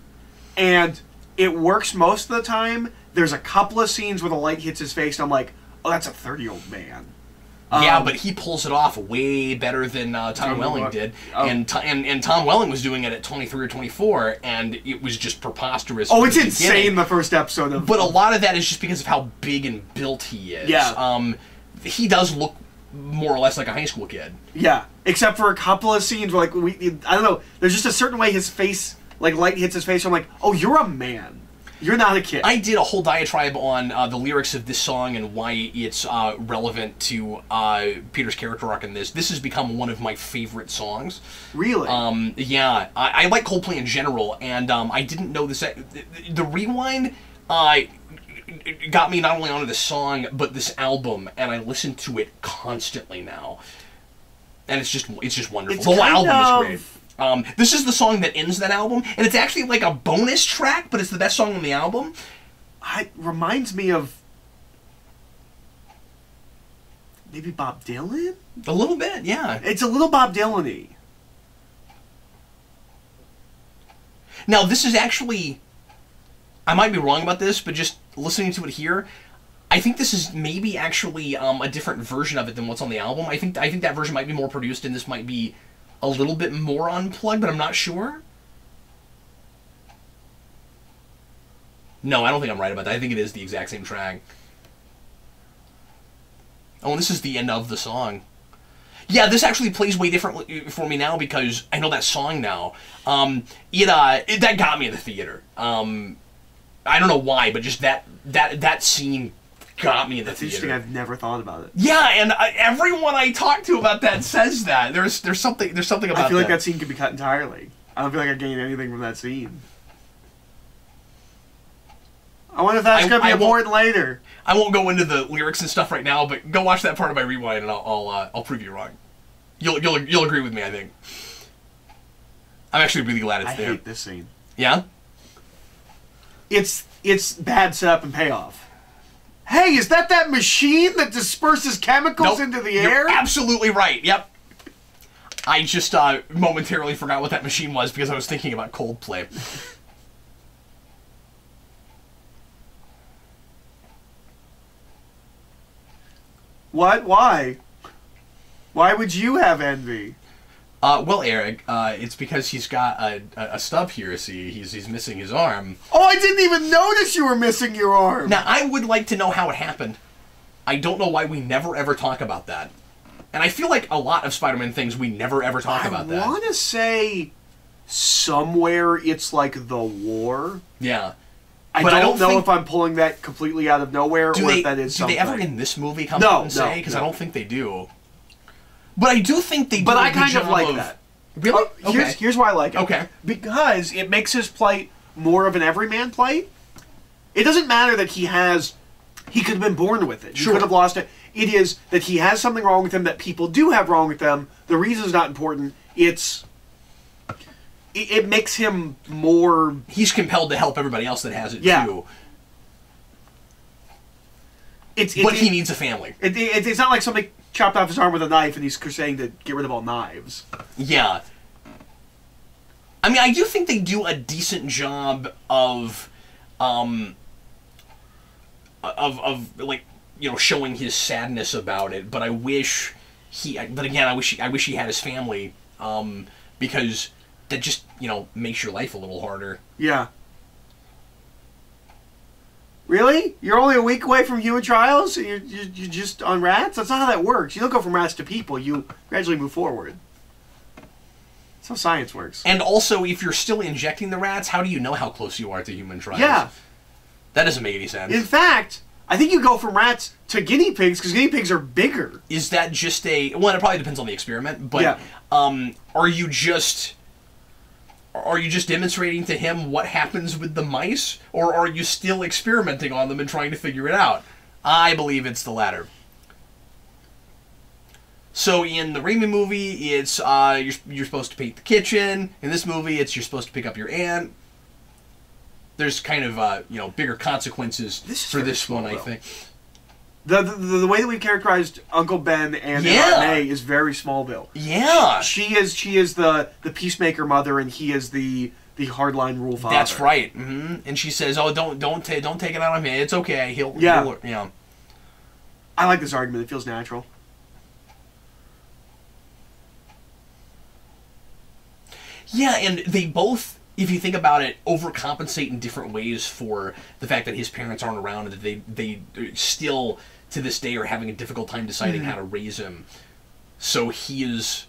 and it works most of the time. There's a couple of scenes where the light hits his face, and I'm like, oh, that's a 30-year-old man. Yeah, but he pulls it off way better than Tom Welling did. And Tom Welling was doing it at 23 or 24, and it was just preposterous. Oh, it's insane, the first episode of... But a lot of that is just because of how big and built he is. Yeah. He does look more or less like a high school kid. Yeah, except for a couple of scenes where, like, I don't know, there's just a certain way his face, like, light hits his face, so I'm like, oh, you're a man. You're not a kid. I did a whole diatribe on the lyrics of this song and why it's relevant to Peter's character arc in this. This has become one of my favorite songs. Really? Yeah. I like Coldplay in general, and I didn't know this. The Rewind got me not only onto the song, but this album, and I listen to it constantly now. And it's just wonderful. It's the whole kind album is great. This is the song that ends that album, and it's actually like a bonus track, but it's the best song on the album. It reminds me of maybe Bob Dylan? A little bit, yeah. It's a little Bob Dylan-y. Now, this is actually... I might be wrong about this, but just listening to it here, I think this is maybe actually a different version of it than what's on the album. I think that version might be more produced, and this might be a little bit more unplugged, but I'm not sure. No, I don't think I'm right about that. I think it is the exact same track. Oh, and this is the end of the song. Yeah, this actually plays way differently for me now because I know that song now. That got me in the theater. I don't know why, but just that scene got me in the That's theater. interesting. I've never thought about it. Yeah, and everyone I talk to about that says that. There's something about that. I feel like that scene could be cut entirely. I don't feel like I gained anything from that scene. I wonder if that's going to be important later. I won't go into the lyrics and stuff right now, but go watch that part of my rewind, and I'll prove you wrong. You'll agree with me, I think. I'm actually really glad it's there. I hate this scene. Yeah? It's bad setup and payoff. Hey, is that machine that disperses chemicals into the air? You're absolutely right. Yep. I just momentarily forgot what that machine was because I was thinking about Coldplay. What? Why? Why would you have envy? Well, Eric, it's because he's got a stub here. See, he's missing his arm. Oh, I didn't even notice you were missing your arm. Now, I would like to know how it happened. I don't know why we never ever talk about that. And I feel like a lot of Spider-Man things we never ever talk about that. I want to say somewhere it's like the war. Yeah. I don't know if I'm pulling that completely out of nowhere or if that is something. Do they ever in this movie come out and say? Because I don't think they do. But I do think they do. But I kind of like that. Really? Okay. Here's why I like it. Okay. Because it makes his plight more of an everyman plight. It doesn't matter that he could have been born with it. He could have lost it. It is that he has something wrong with him that people do have wrong with them. The reason is not important. It makes him more... He's compelled to help everybody else that has it, too. But he needs a family. It's not like somebody chopped off his arm with a knife and he's saying to get rid of all knives. Yeah. I mean, I do think they do a decent job of like, you know, showing his sadness about it. But I wish but again, I wish he had his family, because that just, you know, makes your life a little harder. Yeah. Really? You're only a week away from human trials? You're just on rats? That's not how that works. You don't go from rats to people. You gradually move forward. That's how science works. And also, if you're still injecting the rats, how do you know how close you are to human trials? Yeah. That doesn't make any sense. In fact, I think you go from rats to guinea pigs because guinea pigs are bigger. Is that just a... Well, it probably depends on the experiment, but yeah. Are you just demonstrating to him what happens with the mice, or are you still experimenting on them and trying to figure it out? I believe it's the latter. So in the Raimi movie, it's you're supposed to paint the kitchen. In this movie, it's you're supposed to pick up your aunt. There's kind of you know, bigger consequences for this one, I think. The way that we've characterized Uncle Ben and Aunt May is very Smallville. Yeah, she is the peacemaker mother, and he is the hardline rule father. That's right. Mm-hmm. And she says, "Oh, don't take it out on me. It's okay. He'll you know." I like this argument. It feels natural. Yeah, and they both, if you think about it, overcompensate in different ways for the fact that his parents aren't around and that they still, to this day, are having a difficult time deciding how to raise him. So he is...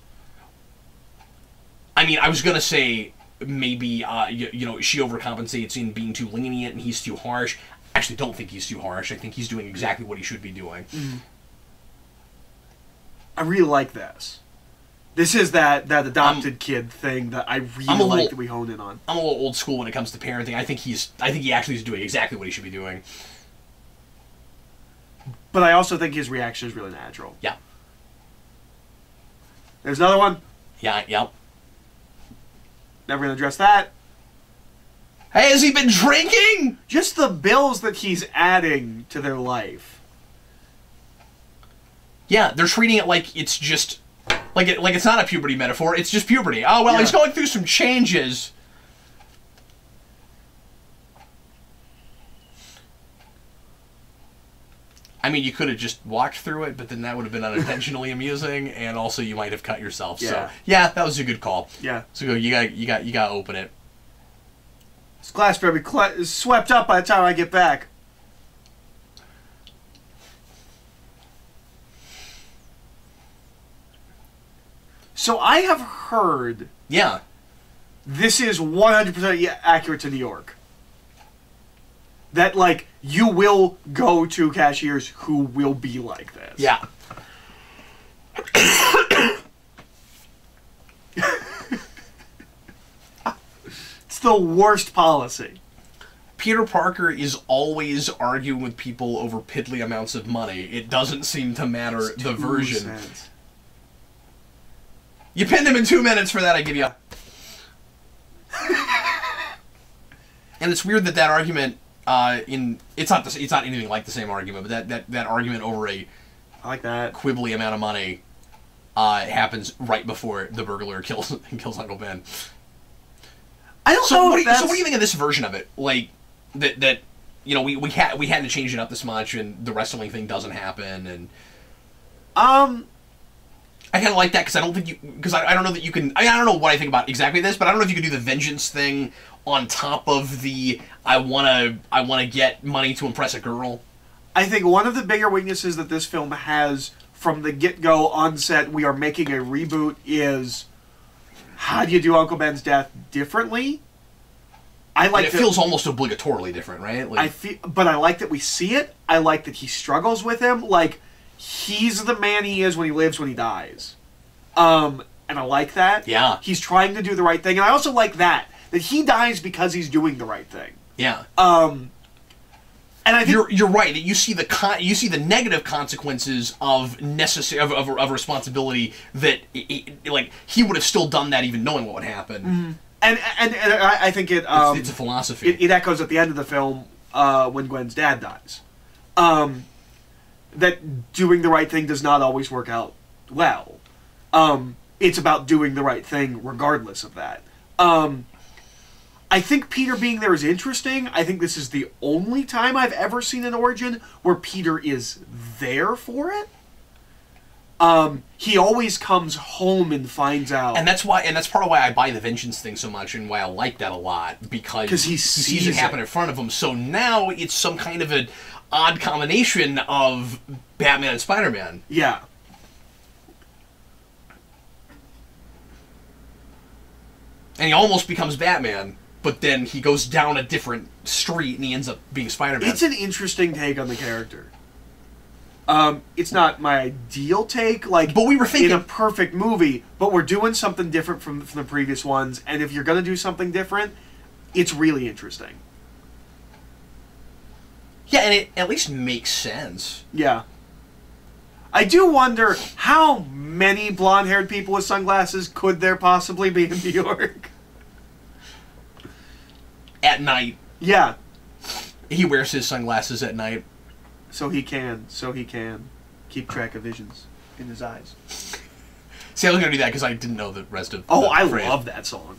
I mean, I was going to say maybe, you know, she overcompensates in being too lenient and he's too harsh. I actually don't think he's too harsh. I think he's doing exactly what he should be doing. I really like this. This is that adopted kid thing that I really like that we hone in on. I'm a little old school when it comes to parenting. I think he actually is doing exactly what he should be doing. But I also think his reaction is really natural. Yeah. There's another one. Yeah, yep. Never gonna address that. Hey, has he been drinking? Just the bills that he's adding to their life. Yeah, they're treating it like it's just... Like it's not a puberty metaphor, it's just puberty. Oh, well, he's going through some changes. I mean, you could have just walked through it, but then that would have been unintentionally amusing, and also you might have cut yourself. Yeah. So, yeah, that was a good call. Yeah. So you got to open it. This glass better be swept up by the time I get back. So I have heard... Yeah. This is 100% accurate to New York. That, like, you will go to cashiers who will be like this. Yeah. It's the worst policy. Peter Parker is always arguing with people over piddly amounts of money. It doesn't seem to matter the version. Cents. You pinned him in 2 minutes for that, I give you. And it's weird that argument it's not anything like the same argument, but that argument over a I like that quibbly amount of money happens right before the burglar kills Uncle Ben. I don't know. So what do you think of this version of it? Like that you know, we had to change it up this much, and the wrestling thing doesn't happen, and I kind of like that because I don't think I don't know that you can. I don't know what I think about exactly this, but I don't know if you can do the vengeance thing on top of the I wanna get money to impress a girl. I think one of the bigger weaknesses that this film has from the get-go onset, we are making a reboot, is how do you do Uncle Ben's death differently? It feels almost obligatorily different, right? Like, but I like that we see it. I like that he struggles with him. Like, he's the man he is when he lives, when he dies. And I like that. Yeah. He's trying to do the right thing. And I also like that he dies because he's doing the right thing. Yeah. And I think you're right that you see the negative consequences of of responsibility that like he would have still done that even knowing what would happen. Mm-hmm. And I think it's a philosophy. It echoes at the end of the film when Gwen's dad dies. That doing the right thing does not always work out well. It's about doing the right thing regardless of that. I think Peter being there is interesting. I think this is the only time I've ever seen an origin where Peter is there for it. He always comes home and finds out. And that's part of why I buy the vengeance thing so much and why I like that a lot, because he sees it happen in front of him. So now it's some kind of an odd combination of Batman and Spider-Man. Yeah. And he almost becomes Batman, but then he goes down a different street and he ends up being Spider-Man. It's an interesting take on the character. It's not my ideal take, like, but we were thinking in a perfect movie, but we're doing something different from the previous ones, and if you're going to do something different, it's really interesting. Yeah, and it at least makes sense. Yeah. I do wonder how many blonde-haired people with sunglasses could there possibly be in New York? At night. Yeah. He wears his sunglasses at night. So he can keep track of visions in his eyes. See, I was going to do that because I didn't know the rest of Oh, the I phrase. love that song.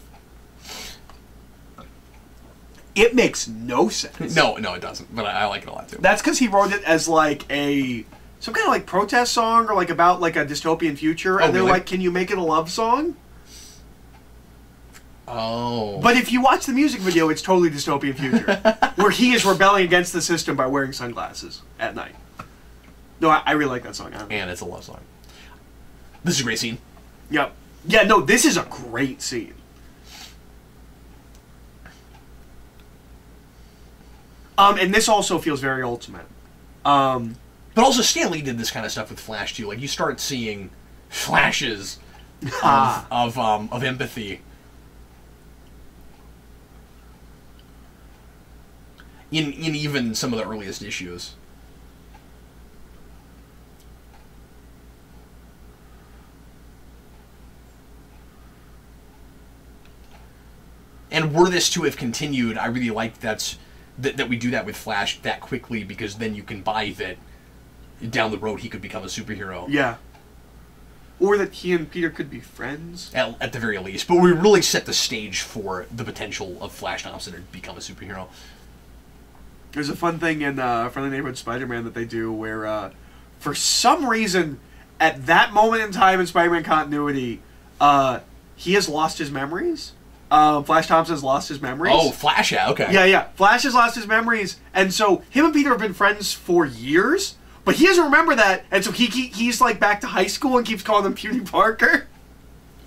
It makes no sense. No, it doesn't. But I like it a lot, too. That's because he wrote it as, like, some kind of, like, protest song or, like, about, like, a dystopian future. And they're really? like, can you make it a love song? Oh. But if you watch the music video, it's totally dystopian future. Where he is rebelling against the system by wearing sunglasses at night. No, I really like that song. And it's a love song. This is a great scene. Yep. Yeah, no, this is a great scene. And this also feels very Ultimate. But also Stan Lee did this kind of stuff with Flash, too. Like, you start seeing flashes of empathy. In even some of the earliest issues. And were this to have continued, I really like that we do that with Flash that quickly, because then you can buy that down the road he could become a superhero. Yeah. Or that he and Peter could be friends. At the very least. But we really set the stage for the potential of Flash Thompson to become a superhero. There's a fun thing in Friendly Neighborhood Spider-Man that they do where, for some reason, at that moment in time in Spider-Man continuity, he has lost his memories. Flash Thompson has lost his memories. Oh, Flash, yeah, okay. Yeah. Flash has lost his memories, and so him and Peter have been friends for years, but he doesn't remember that, and so he's like back to high school and keeps calling him Puny Parker.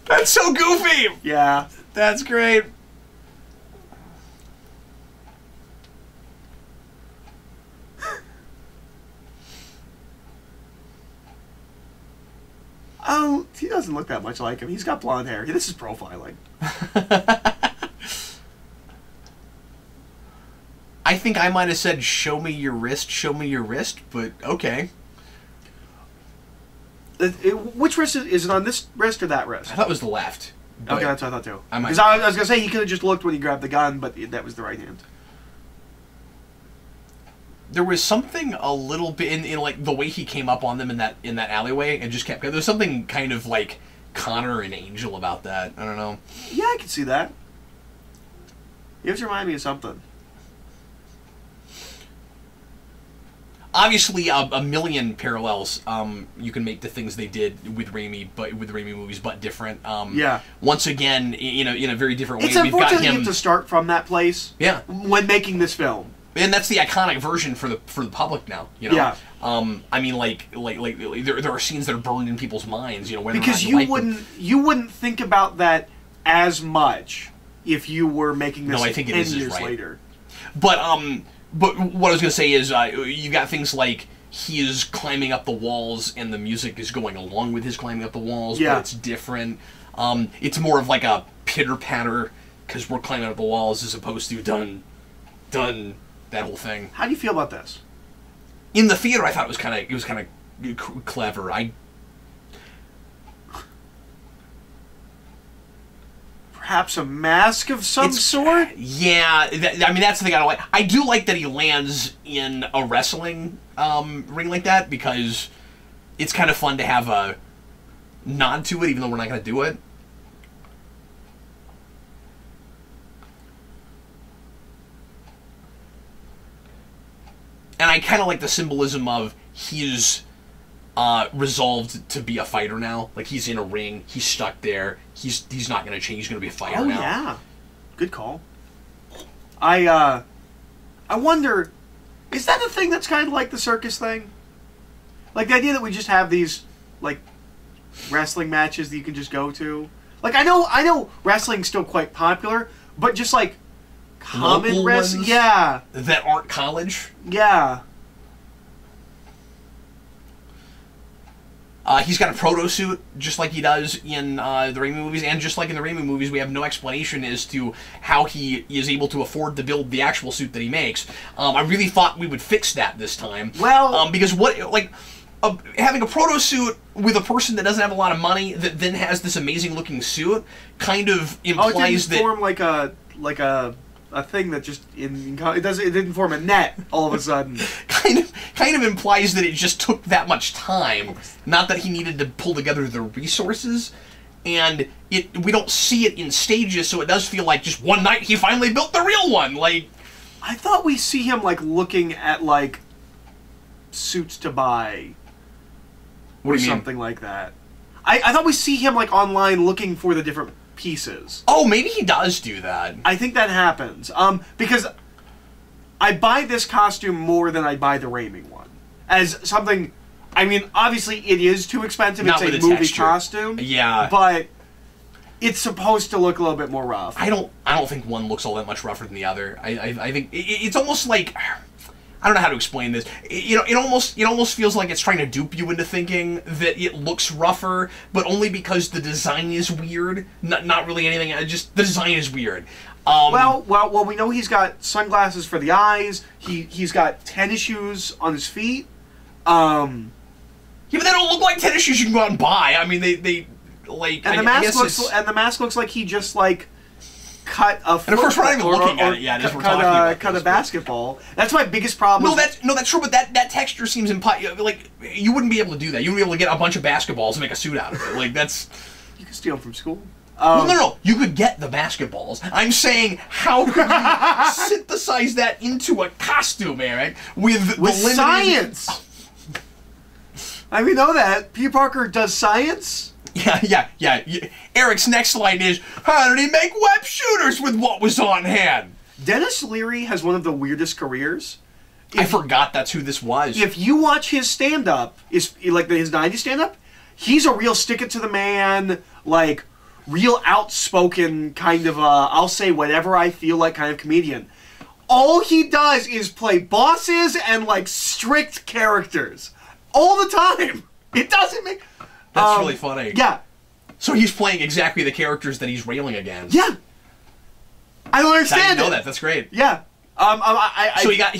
That's so goofy! Yeah. That's great. Oh, he doesn't look that much like him. He's got blonde hair. This is profiling. I think I might have said, show me your wrist, but okay. Which wrist is it on, this wrist or that wrist? I thought it was the left. Okay, that's what I thought too. I might- Because I was going to say he could have just looked when he grabbed the gun, but that was the right hand. There was something a little bit in like the way he came up on them in that alleyway and just kept. There was something kind of like Connor and Angel about that. I don't know. Yeah, I can see that. You have to remind me of something. Obviously, a million parallels you can make to things they did with Raimi, but with the Raimi movies, but different. Yeah. Once again, in a very different way, It's we've got unfortunate you him have to start from that place. Yeah. When making this film. And that's the iconic version for the public now, you know. Yeah. I mean, like there are scenes that are burned in people's minds, you know, whether Because or not you wouldn't think about that as much if you were making this No, I think it 10 is years right. later. But what I was gonna say is you got things like he is climbing up the walls and the music is going along with his climbing up the walls, Yeah. but it's different. It's more of like a pitter patter because we're climbing up the walls as opposed to done that whole thing. How do you feel about this? In the theater, I thought it was kind of clever. Perhaps a mask of some sort? Yeah, I mean that's the thing I don't like. I do like that he lands in a wrestling ring like that because it's kind of fun to have a nod to it, even though we're not going to do it. And I kind of like the symbolism of he's resolved to be a fighter now. Like, he's in a ring, he's stuck there, he's not going to change, he's going to be a fighter now. Oh, yeah. Good call. I wonder, is that a thing that's kind of like the circus thing? Like, the idea that we just have these, like, wrestling matches that you can just go to? Like, I know wrestling's still quite popular, but just, like, common wrestling? Yeah. That aren't college? Yeah. He's got a proto suit, just like he does in the Raimi movies, and just like in the Raimi movies, we have no explanation as to how he is able to afford to build the actual suit that he makes. I really thought we would fix that this time. Well... because having a proto suit with a person that doesn't have a lot of money that then has this amazing looking suit kind of implies it didn't form like a thing that just it didn't form a net all of a sudden. kind of implies that it just took that much time, not that he needed to pull together the resources, and we don't see it in stages, so it does feel like just one night he finally built the real one. Like, I thought we see him like looking at like suits to buy. What do you mean? Something like that. I thought we see him like online looking for the different pieces. Oh, maybe he does do that. I think that happens. Because I buy this costume more than I buy the Raimi one. As something, I mean, obviously it is too expensive. Not it's with a the movie texture. costume. Yeah. But it's supposed to look a little bit more rough. I don't think one looks all that much rougher than the other. I think it's almost like, I don't know how to explain this. It almost feels like it's trying to dupe you into thinking that it looks rougher, but only because the design is weird. Not really anything. Just the design is weird. Well, we know he's got sunglasses for the eyes. He's got tennis shoes on his feet. Yeah, but they don't look like tennis shoes you can go out and buy. I mean, they like. And the mask looks like he just like cut a. And of course, we're not even looking at it yet as we're talking about cut a basketball. That's my biggest problem. No, that's true. But that texture seems like you wouldn't be able to do that. You wouldn't be able to get a bunch of basketballs and make a suit out of it. Like, that's. You can steal them from school. No. You could get the basketballs. I'm saying, how could you synthesize that into a costume, Eric? With limited science. I mean, know that Peter Parker does science. Yeah. Eric's next line is, how did he make web shooters with what was on hand? Dennis Leary has one of the weirdest careers. I forgot that's who this was. If you watch his stand-up, his 90s stand-up, he's a real stick-it-to-the-man, like, real outspoken kind of I'll say whatever I feel like kind of comedian. All he does is play bosses and, like, strict characters. All the time. It doesn't make... That's really funny. Yeah. So he's playing exactly the characters that he's railing against. Yeah. I don't understand I didn't know that. That's great. Yeah. So he got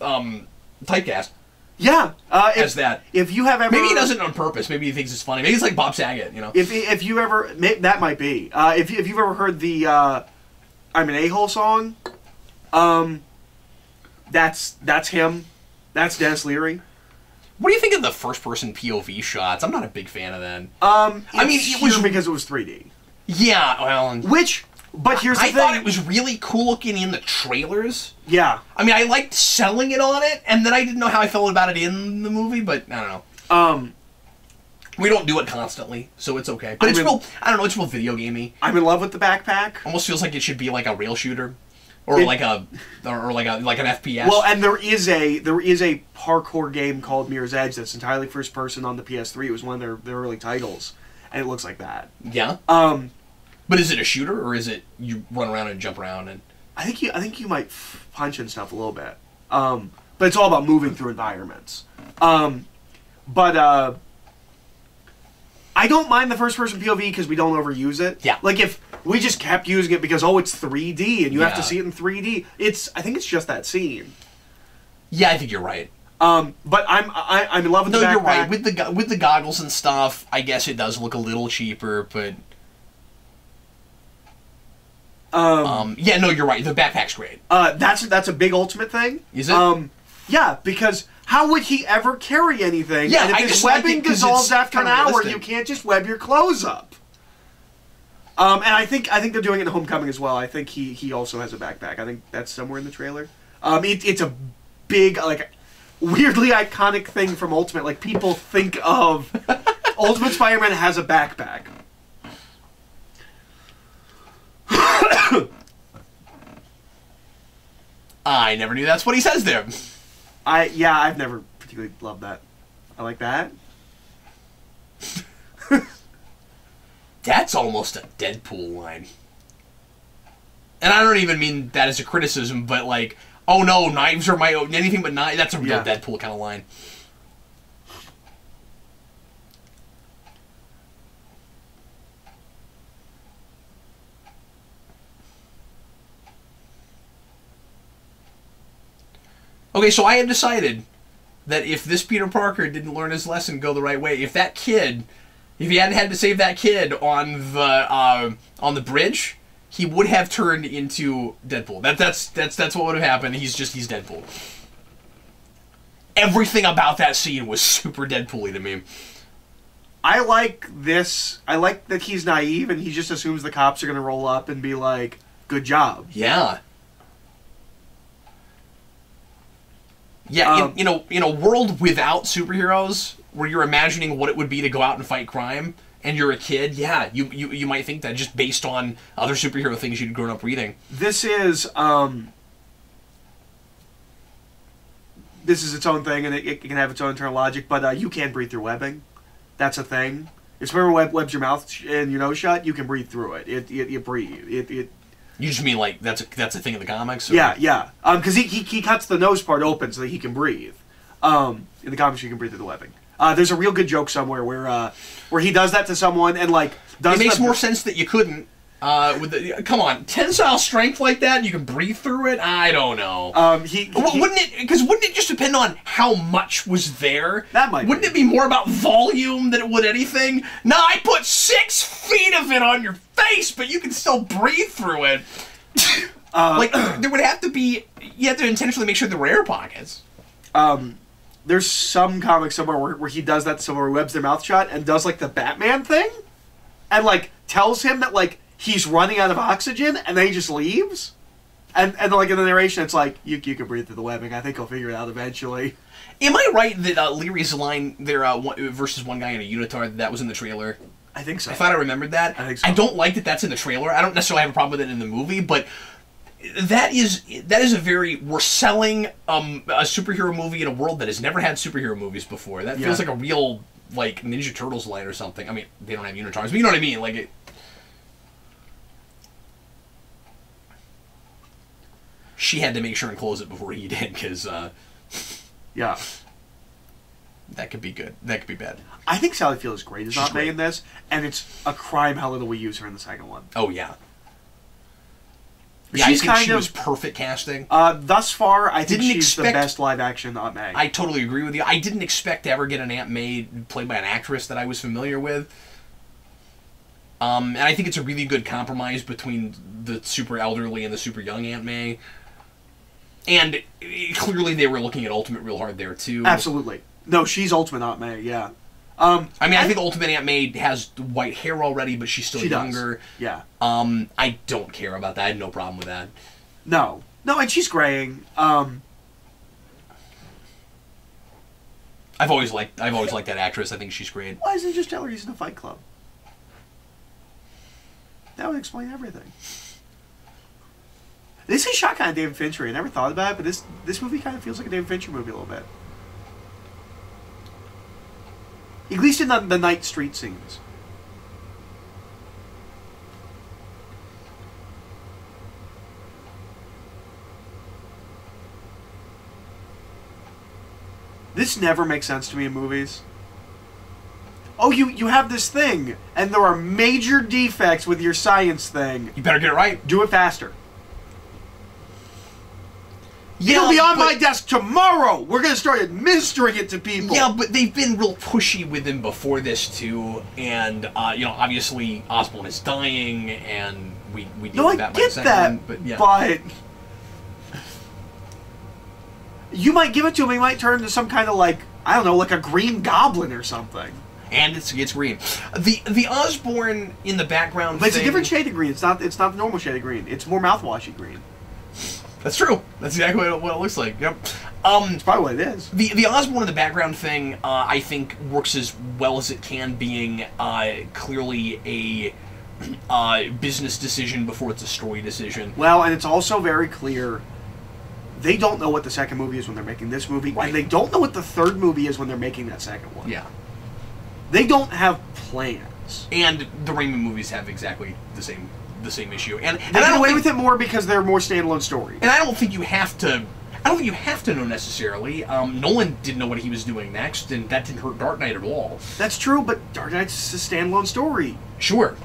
typecast. Yeah. As that. If you have ever... Maybe he does it on purpose. Maybe he thinks it's funny. Maybe it's like Bob Saget, you know? If you ever... That might be. If you've ever heard the I'm an A-hole song, that's him. That's Dennis Leary. What do you think of the first-person POV shots? I'm not a big fan of that. I mean, it was because it was 3D. Yeah, well... But here's the thing. I thought it was really cool looking in the trailers. Yeah. I mean, I liked selling it on it, and then I didn't know how I felt about it in the movie, but I don't know. We don't do it constantly, so it's okay. But it's real, I don't know, it's real video gamey. I'm in love with the backpack. Almost feels like it should be like a rail shooter. Or like an FPS. Well, and there is a parkour game called Mirror's Edge that's entirely first person on the PS3. It was one of their early titles, and it looks like that. Yeah. But is it a shooter, or is it you run around and jump around and? I think you might punch and stuff a little bit. But it's all about moving through environments. But I don't mind the first-person POV because we don't overuse it. Yeah. Like, if we just kept using it because, it's 3D and you have to see it in 3D, I think it's just that scene. Yeah, I think you're right. But I'm in love with the backpack. No, you're right. With the goggles and stuff, I guess it does look a little cheaper, but... yeah, no, you're right. The backpack's great. That's a big Ultimate thing. Is it? Yeah, because... How would he ever carry anything? Yeah, and if his webbing dissolves after an hour, you can't just web your clothes up. And I think they're doing it in Homecoming as well. I think he also has a backpack. I think that's somewhere in the trailer. It's a big, like, weirdly iconic thing from Ultimate. Like, people think of Ultimate Spider-Man has a backpack. I never knew that's what he says there. I've never particularly loved that. I like that. That's almost a Deadpool line. And I don't even mean that as a criticism, but like, oh no, knives are my own, anything but knives. That's a real Deadpool kind of line. Okay, so I have decided that if this Peter Parker didn't learn his lesson, go the right way, if that kid, if he hadn't had to save that kid on the bridge, he would have turned into Deadpool. That's what would have happened. He's Deadpool. Everything about that scene was super Deadpool-y to me. I like this. I like that he's naive and he just assumes the cops are going to roll up and be like, good job. Yeah. Yeah, in a world without superheroes, where you're imagining what it would be to go out and fight crime, and you're a kid, yeah, you might think that just based on other superhero things you'd grown up reading. This is its own thing, and it can have its own internal logic, but you can breathe through webbing. That's a thing. If whoever webs your mouth and your nose shut, you can breathe through it. You breathe. You just mean like that's a thing in the comics? Or? Yeah. Because he cuts the nose part open so that he can breathe. In the comics, you can breathe through the webbing. There's a real good joke somewhere where he does that to someone and like does. It makes more sense that you couldn't. Come on, tensile strength like that, and you can breathe through it. I don't know. Wouldn't it just depend on how much was there? That might. Wouldn't it be more about volume than it would anything? No, I put 6 feet of it on your face, but you can still breathe through it. Like there would have to be. You have to intentionally make sure there were air pockets. There's some comic somewhere where he does that somewhere, where he webs their mouth shut and does like the Batman thing, and like tells him that like he's running out of oxygen, and then he just leaves. And like in the narration, it's like you can breathe through the webbing. I think he'll figure it out eventually. Am I right that Leary's line there versus one guy in a unitard that was in the trailer? I think so. I thought I remembered that. I think so. I don't like that that's in the trailer. I don't necessarily have a problem with it in the movie, but that is a very, we're selling a superhero movie in a world that has never had superhero movies before. That feels like a real like Ninja Turtles line or something. I mean, they don't have unitards, but you know what I mean. Like it. She had to make sure and close it before he did, because yeah, that could be good. That could be bad. I think Sally Field is great as Aunt May in this, and it's a crime how little we use her in the second one. Oh yeah. Yeah, I think she was perfect casting. Thus far, I think she's the best live-action Aunt May. I totally agree with you. I didn't expect to ever get an Aunt May played by an actress that I was familiar with. And I think it's a really good compromise between the super elderly and the super young Aunt May. And clearly they were looking at Ultimate real hard there, too. Absolutely. No, she's Ultimate Aunt May, yeah. I think Ultimate Aunt May has white hair already, but she's still younger. Does. Yeah. I don't care about that. I had no problem with that. No, and she's graying. I've always liked that actress. I think she's great. Why doesn't just tell her he's in a Fight Club? That would explain everything. This is shot kind of David Fincher. I never thought about it, but this movie kind of feels like a David Fincher movie a little bit. At least in the night street scenes. This never makes sense to me in movies. Oh, you have this thing, and there are major defects with your science thing. You better get it right. Do it faster. Yeah, it'll be on my desk tomorrow. We're going to start administering it to people. Yeah, but they've been real pushy with him before this, too. And, obviously Osborn is dying, and we deal with that by the second. But you might give it to him. He might turn into some kind of, like, I don't know, like a green goblin or something. And it's green. The Osborn in the background But it's a different shade of green. It's not the normal shade of green. It's more mouthwashy green. That's true. That's exactly what it looks like. Yep. It's probably what it is. The Osborn in the background thing, I think, works as well as it can, being clearly a business decision before it's a story decision. Well, and it's also very clear they don't know what the second movie is when they're making this movie, right. and they don't know what the third movie is when they're making that second one. Yeah. They don't have plans. And the Raimi movies have exactly the same issue. And they get away with it more because they're more standalone stories. And I don't think you have to. I don't think you have to know necessarily. Nolan didn't know what he was doing next, and that didn't hurt Dark Knight at all. That's true, but Dark Knight's a standalone story. Sure.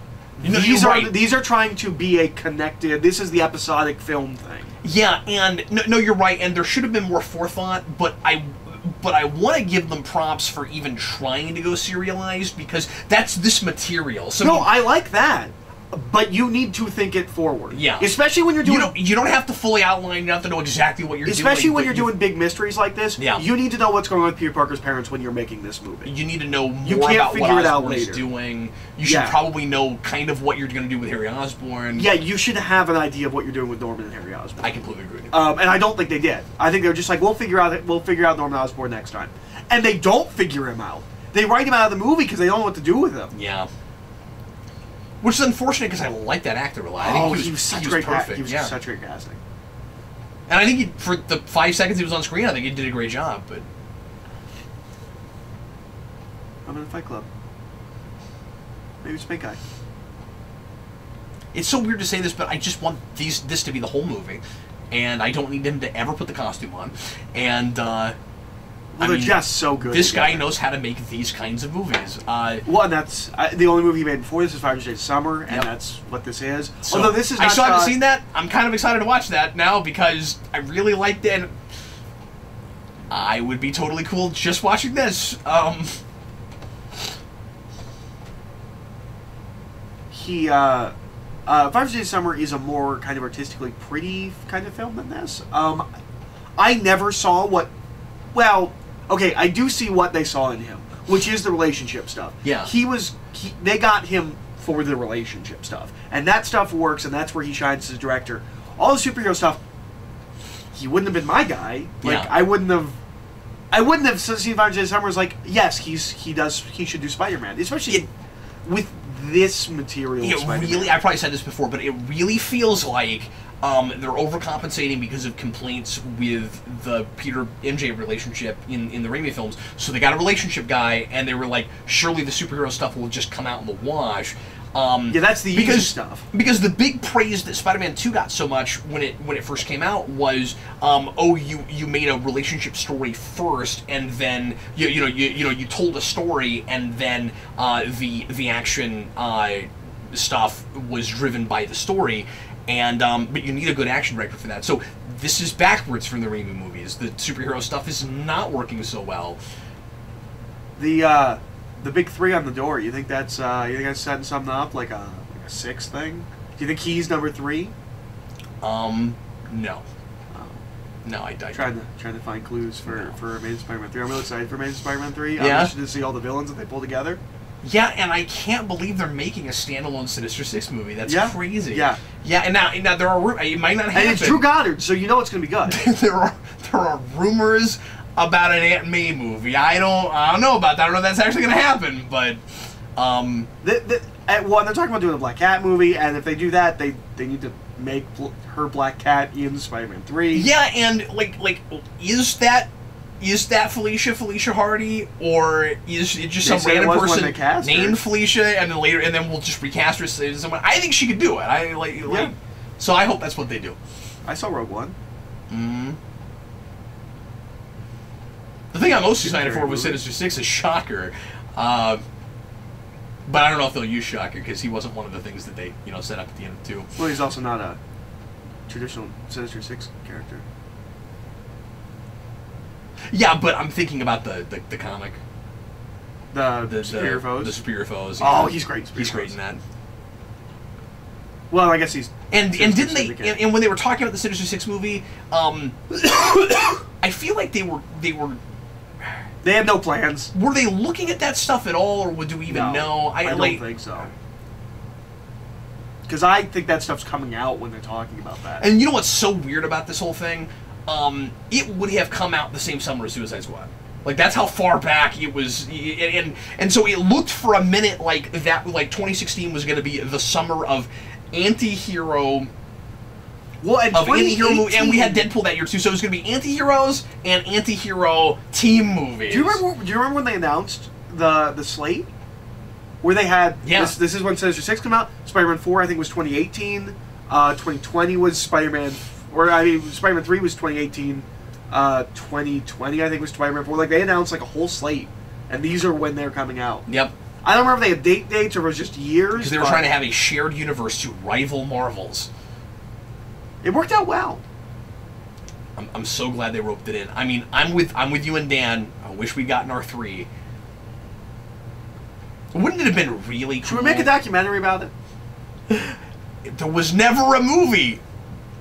These are trying to be a connected. This is the episodic film thing. Yeah, and no, you're right. And there should have been more forethought, but I want to give them props for even trying to go serialized, because that's this material. So no, I like that. But you need to think it forward. Yeah. Especially when you're doing... You don't have to fully outline, you don't have to know exactly what you're doing. Especially when you're doing big mysteries like this. Yeah. You need to know what's going on with Peter Parker's parents when you're making this movie. You need to know more about what Osborn's doing. You should probably know kind of what you're going to do with Harry Osborn. Yeah, you should have an idea of what you're doing with Norman and Harry Osborn. I completely agree. And I don't think they did. I think they're just like, we'll figure out Norman Osborn next time. And they don't figure him out. They write him out of the movie because they don't know what to do with him. Yeah. Which is unfortunate because I like that actor a lot. I think he was such great perfect. He was such great casting. And I think for the 5 seconds he was on screen, I think he did a great job. But I'm in a Fight Club. Maybe it's Pink Eye. It's so weird to say this, but I just want this to be the whole movie, and I don't need him to ever put the costume on. And they're just so good. This guy knows how to make these kinds of movies. Well, and that's the only movie he made before this is 500 Days of Summer, and that's what this is. So, although this is not I still haven't seen that. I'm kind of excited to watch that now because I really liked it. And I would be totally cool just watching this. 500 Days of Summer is a more kind of artistically pretty kind of film than this. I never saw what... Well, okay, I do see what they saw in him, which is the relationship stuff. Yeah. They got him for the relationship stuff. And that stuff works, and that's where he shines as a director. All the superhero stuff, he wouldn't have been my guy. Like, I wouldn't have seen 500 Days of Summer as like, yes, he should do Spider-Man. Especially with this material. Really, I probably said this before, but it really feels like they're overcompensating because of complaints with the Peter MJ relationship in the Raimi films. So they got a relationship guy, and they were like, surely the superhero stuff will just come out in the wash. That's the easy stuff. Because the big praise that Spider-Man 2 got so much when it first came out was, you made a relationship story first, and then you told a story, and then the action stuff was driven by the story. And but you need a good action director for that. So this is backwards from the Raimi movies. The superhero stuff is not working so well. The big 3 on the door. You think that's setting something up like a 6 thing? Do you think he's number 3? No. No, I trying to find clues for Amazing Spider-Man 3. I'm really excited for Amazing Spider-Man 3. I'm Yeah. interested to see all the villains that they pull together. Yeah, and I can't believe they're making a standalone Sinister Six movie. That's crazy. Yeah. Yeah, and now there are it might not happen. And it's Drew Goddard, so you know it's going to be good. there are rumors about an Aunt May movie. I don't know about that. I don't know if that's actually going to happen, but they're talking about doing a Black Cat movie, and if they do that, they need to make her Black Cat in Spider-Man 3. Yeah, and like is that Felicia Hardy, or is it just some random person named Felicia, and then we'll just recast her as someone? I think she could do it. So I hope that's what they do. I saw Rogue One. The thing I'm most excited for was Sinister Six is Shocker, but I don't know if they'll use Shocker because he wasn't one of the things that they set up at the end of 2. Well, he's also not a traditional Sinister Six character. Yeah, but I'm thinking about the comic. The Superior Foes? The Superior Foes. Oh, he's great. He's great in that. Well, I guess he's... And didn't they... And when they were talking about the Sinister Six movie, I feel like they were... They had no plans. Were they looking at that stuff at all, or do we even know? I don't think so. Because I think that stuff's coming out when they're talking about that. And you know what's so weird about this whole thing? it would have come out the same summer as Suicide Squad. Like, that's how far back it was, and so it looked for a minute like that, like 2016 was going to be the summer of anti-hero. Well, and of anti-hero movie, and we had Deadpool that year too, so it was going to be anti-heroes and anti-hero team movies. Do you remember when they announced the slate? Where they had this is when Sinister Six came out. Spider-Man 4 I think was 2018. 2020 was Spider-Man, Spider-Man 3 was 2018. 2020 I think was Spider-Man 4. Like, they announced like a whole slate, and these are when they're coming out. Yep. I don't remember if they had dates or if it was just years. Because they were trying to have a shared universe to rival Marvel's. It worked out well. I'm so glad they roped it in. I mean, I'm with you and Dan. I wish we'd gotten our 3. Wouldn't it have been really cool? Should we make a documentary about it? There was never a movie.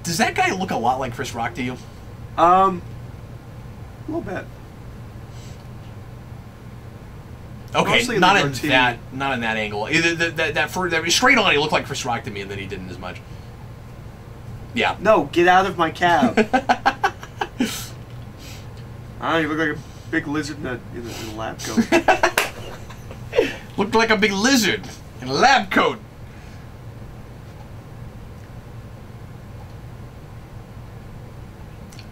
Does that guy look a lot like Chris Rock to you? A little bit. Okay, not in that angle. That straight on, he looked like Chris Rock to me, and then he didn't as much. Yeah. No, get out of my cab. You look like a big lizard in a lab coat. Looked like a big lizard in a lab coat.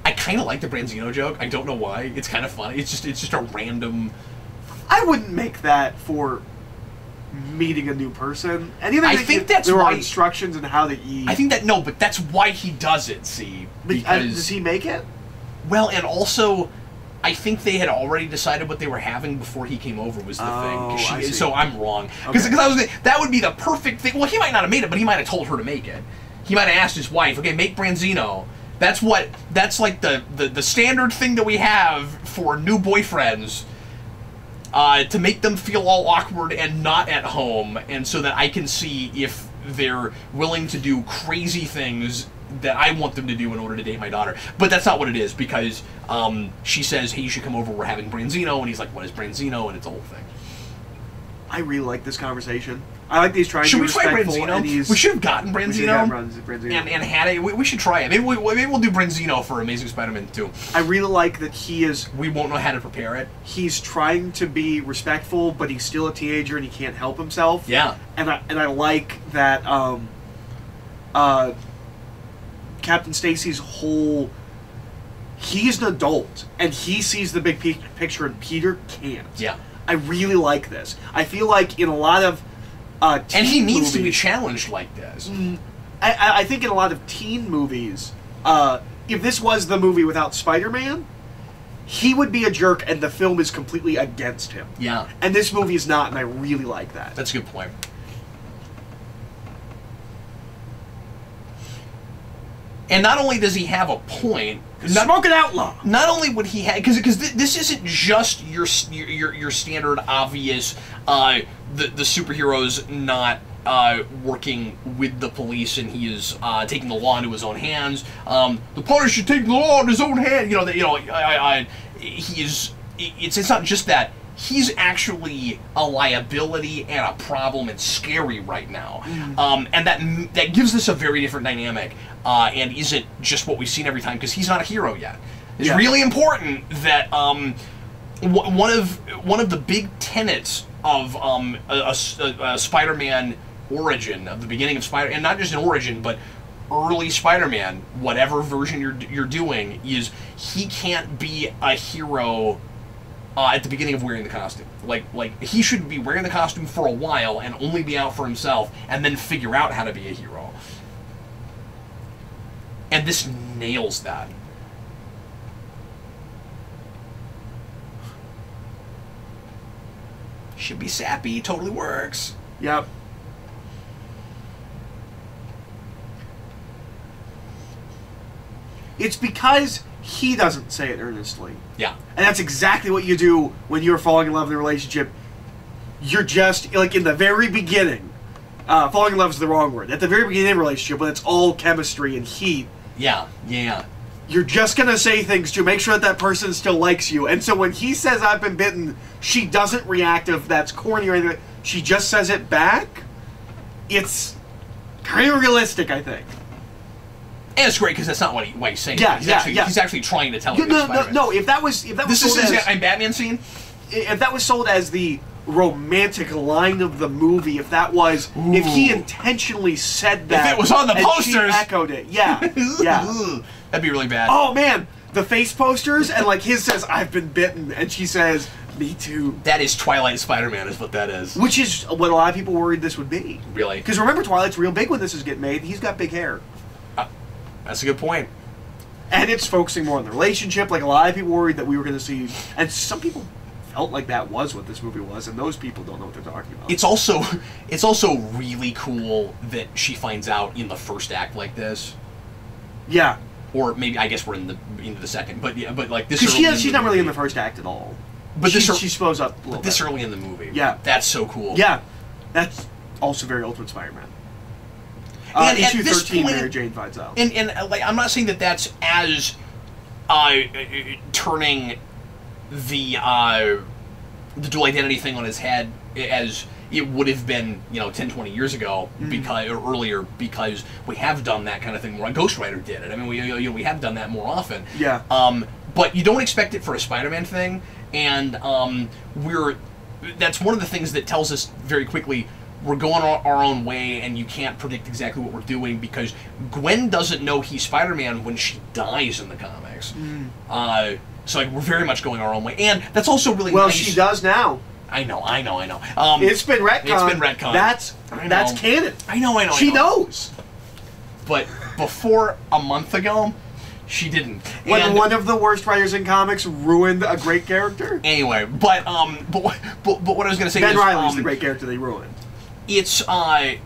I kind of like the Branzino joke. I don't know why. It's kind of funny. It's just a random. I wouldn't make that for meeting a new person. I think that's there why are instructions on how to eat. I think that but that's why he does it. See, because does he make it? Well, and also, I think they had already decided what they were having before he came over was the thing. I see. So I'm wrong because that would be the perfect thing. Well, he might not have made it, but he might have told her to make it. He might have asked his wife, "Okay, make Branzino." That's like the standard thing that we have for new boyfriends. To make them feel all awkward and not at home, and so that I can see if they're willing to do crazy things that I want them to do in order to date my daughter. But that's not what it is, because she says, "Hey, you should come over, we're having Branzino," and he's like, "What is Branzino?" And it's a whole thing. I really like this conversation. I like these trying to be respectful. Should we try Branzino? We should have gotten Branzino. And had it. We should try it. Maybe we'll do Branzino for Amazing Spider-Man 2. I really like that he is... We won't know how to prepare it. He's trying to be respectful, but he's still a teenager and he can't help himself. Yeah. And I like that Captain Stacy's whole... He's an adult, and he sees the big picture, and Peter can't. Yeah. I really like this. I feel like in a lot of teen and he needs movies, to be challenged like this. I think in a lot of teen movies, if this was the movie without Spider-Man, he would be a jerk and the film is completely against him. Yeah. And this movie is not, and I really like that. That's a good point. And not only does he have a point, Smoking outlaw. Not only would he have, because this isn't just your standard obvious the superhero's not working with the police and he is taking the law into his own hands. The Punisher should take the law in his own hand. He is. It's not just that. He's actually a liability and a problem and scary right now. And that gives this a very different dynamic and isn't just what we've seen every time, because he's not a hero yet. It's really important that one of the big tenets of a Spider-Man origin, of the beginning of Spider, and not just an origin, but early Spider-Man, whatever version you're doing, is he can't be a hero at the beginning of wearing the costume. Like he should be wearing the costume for a while and only be out for himself, and then figure out how to be a hero. And this nails that. Should be sappy, totally works. Yep. It's because he doesn't say it earnestly. Yeah. And that's exactly what you do when you're falling in love in a relationship. You're just, like, in the very beginning, falling in love is the wrong word. At the very beginning of a relationship, when it's all chemistry and heat. Yeah, yeah. You're just going to say things to make sure that person still likes you. And so when he says, "I've been bitten," she doesn't react if that's corny or anything. She just says it back. It's kind of realistic, I think. And it's great because that's not what he's saying. Yeah, He's actually trying to tell you. No. If that was this sold is as, a Batman scene. If that was sold as the romantic line of the movie, if he intentionally said that, if it was on the and posters, she echoed it, yeah, that'd be really bad. Oh man, the face posters, and like his says, "I've been bitten," and she says, "Me too." That is Twilight Spider-Man, is what that is. Which is what a lot of people worried this would be. Really? Because remember, Twilight's real big when this is getting made. He's got big hair. That's a good point. And it's focusing more on the relationship. Like a lot of people worried that we were going to see, and some people felt like that was what this movie was, and those people don't know what they're talking about. It's also really cool that she finds out in the first act like this. Yeah. Or maybe I guess we're into the second, but yeah, but like this. Because she's not really in the first act at all. But she shows up a little bit. This early in the movie. Yeah. That's so cool. Yeah. That's also very Ultimate Spider-Man. Issue 13, Mary Jane finds out. And like I'm not saying that that's as turning the dual identity thing on its head as it would have been, 10, 20 years ago, or earlier, because we have done that kind of thing more. Ghost Rider did it. I mean, we have done that more often. Yeah. But you don't expect it for a Spider-Man thing, and that's one of the things that tells us very quickly we're going our own way, and you can't predict exactly what we're doing, because Gwen doesn't know he's Spider-Man when she dies in the comics. So like we're very much going our own way, and that's also really well. Nice. She does now. I know. It's been retconned. That's canon. I know. She knows. But before a month ago, she didn't. When one of the worst writers in comics ruined a great character. Anyway, but what I was going to say Ben is Reilly's the great character they ruined. It's that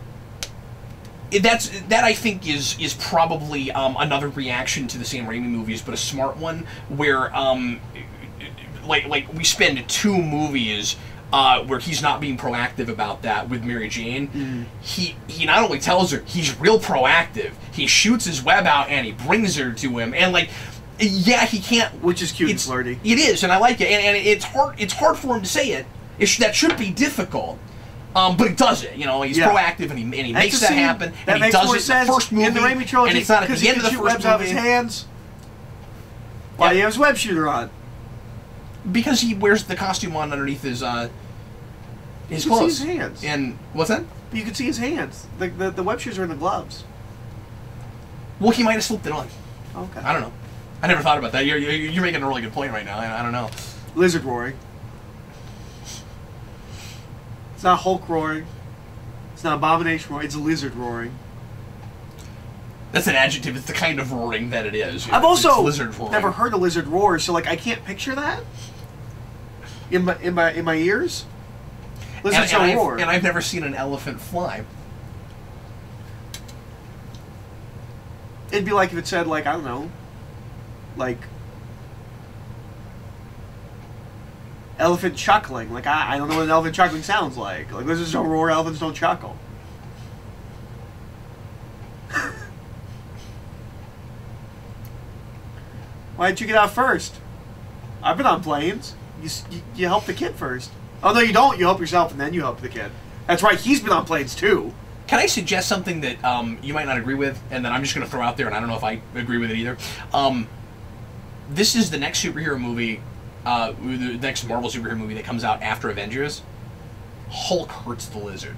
I think is probably another reaction to the Sam Raimi movies, but a smart one, where like we spend 2 movies where he's not being proactive about that with Mary Jane. He not only tells her, he's real proactive. He shoots his web out and he brings her to him, and like, yeah, he can't. Which is cute and flirty. It is, and I like it, and it's hard. It's hard for him to say it. That should be difficult. But he does it, he's proactive, and he makes that happen, and he does it in the first movie, in the Raimi trilogy, and it's not at the end of the first webs movie. Out of his hands. Why do you have his web shooter on? Because he wears the costume on underneath his clothes. You can see his hands. And what's that? You can see his hands. The web shooters are in the gloves. Well, he might have slipped it on. Okay. I don't know. I never thought about that. You're making a really good point right now. I don't know. Lizard roaring. It's not Hulk roaring. It's not Abomination roaring. It's a lizard roaring. That's an adjective. It's the kind of roaring that it is. I've also lizard roaring. never heard a lizard roar, so like I can't picture that in my ears. Lizards don't roar. And I've never seen an elephant fly. It'd be like if it said, like, I don't know, like elephant chuckling. Like, I don't know what an elephant chuckling sounds like. Like, lizards don't roar, elephants don't chuckle. Why didn't you get out first? I've been on planes. You help the kid first. Oh, no, you don't. You help yourself, and then you help the kid. That's right. He's been on planes, too. Can I suggest something that you might not agree with, and then I'm just going to throw out there, and I don't know if I agree with it either. This is the next superhero movie, the next Marvel superhero movie that comes out after Avengers. Hulk hurts the lizard.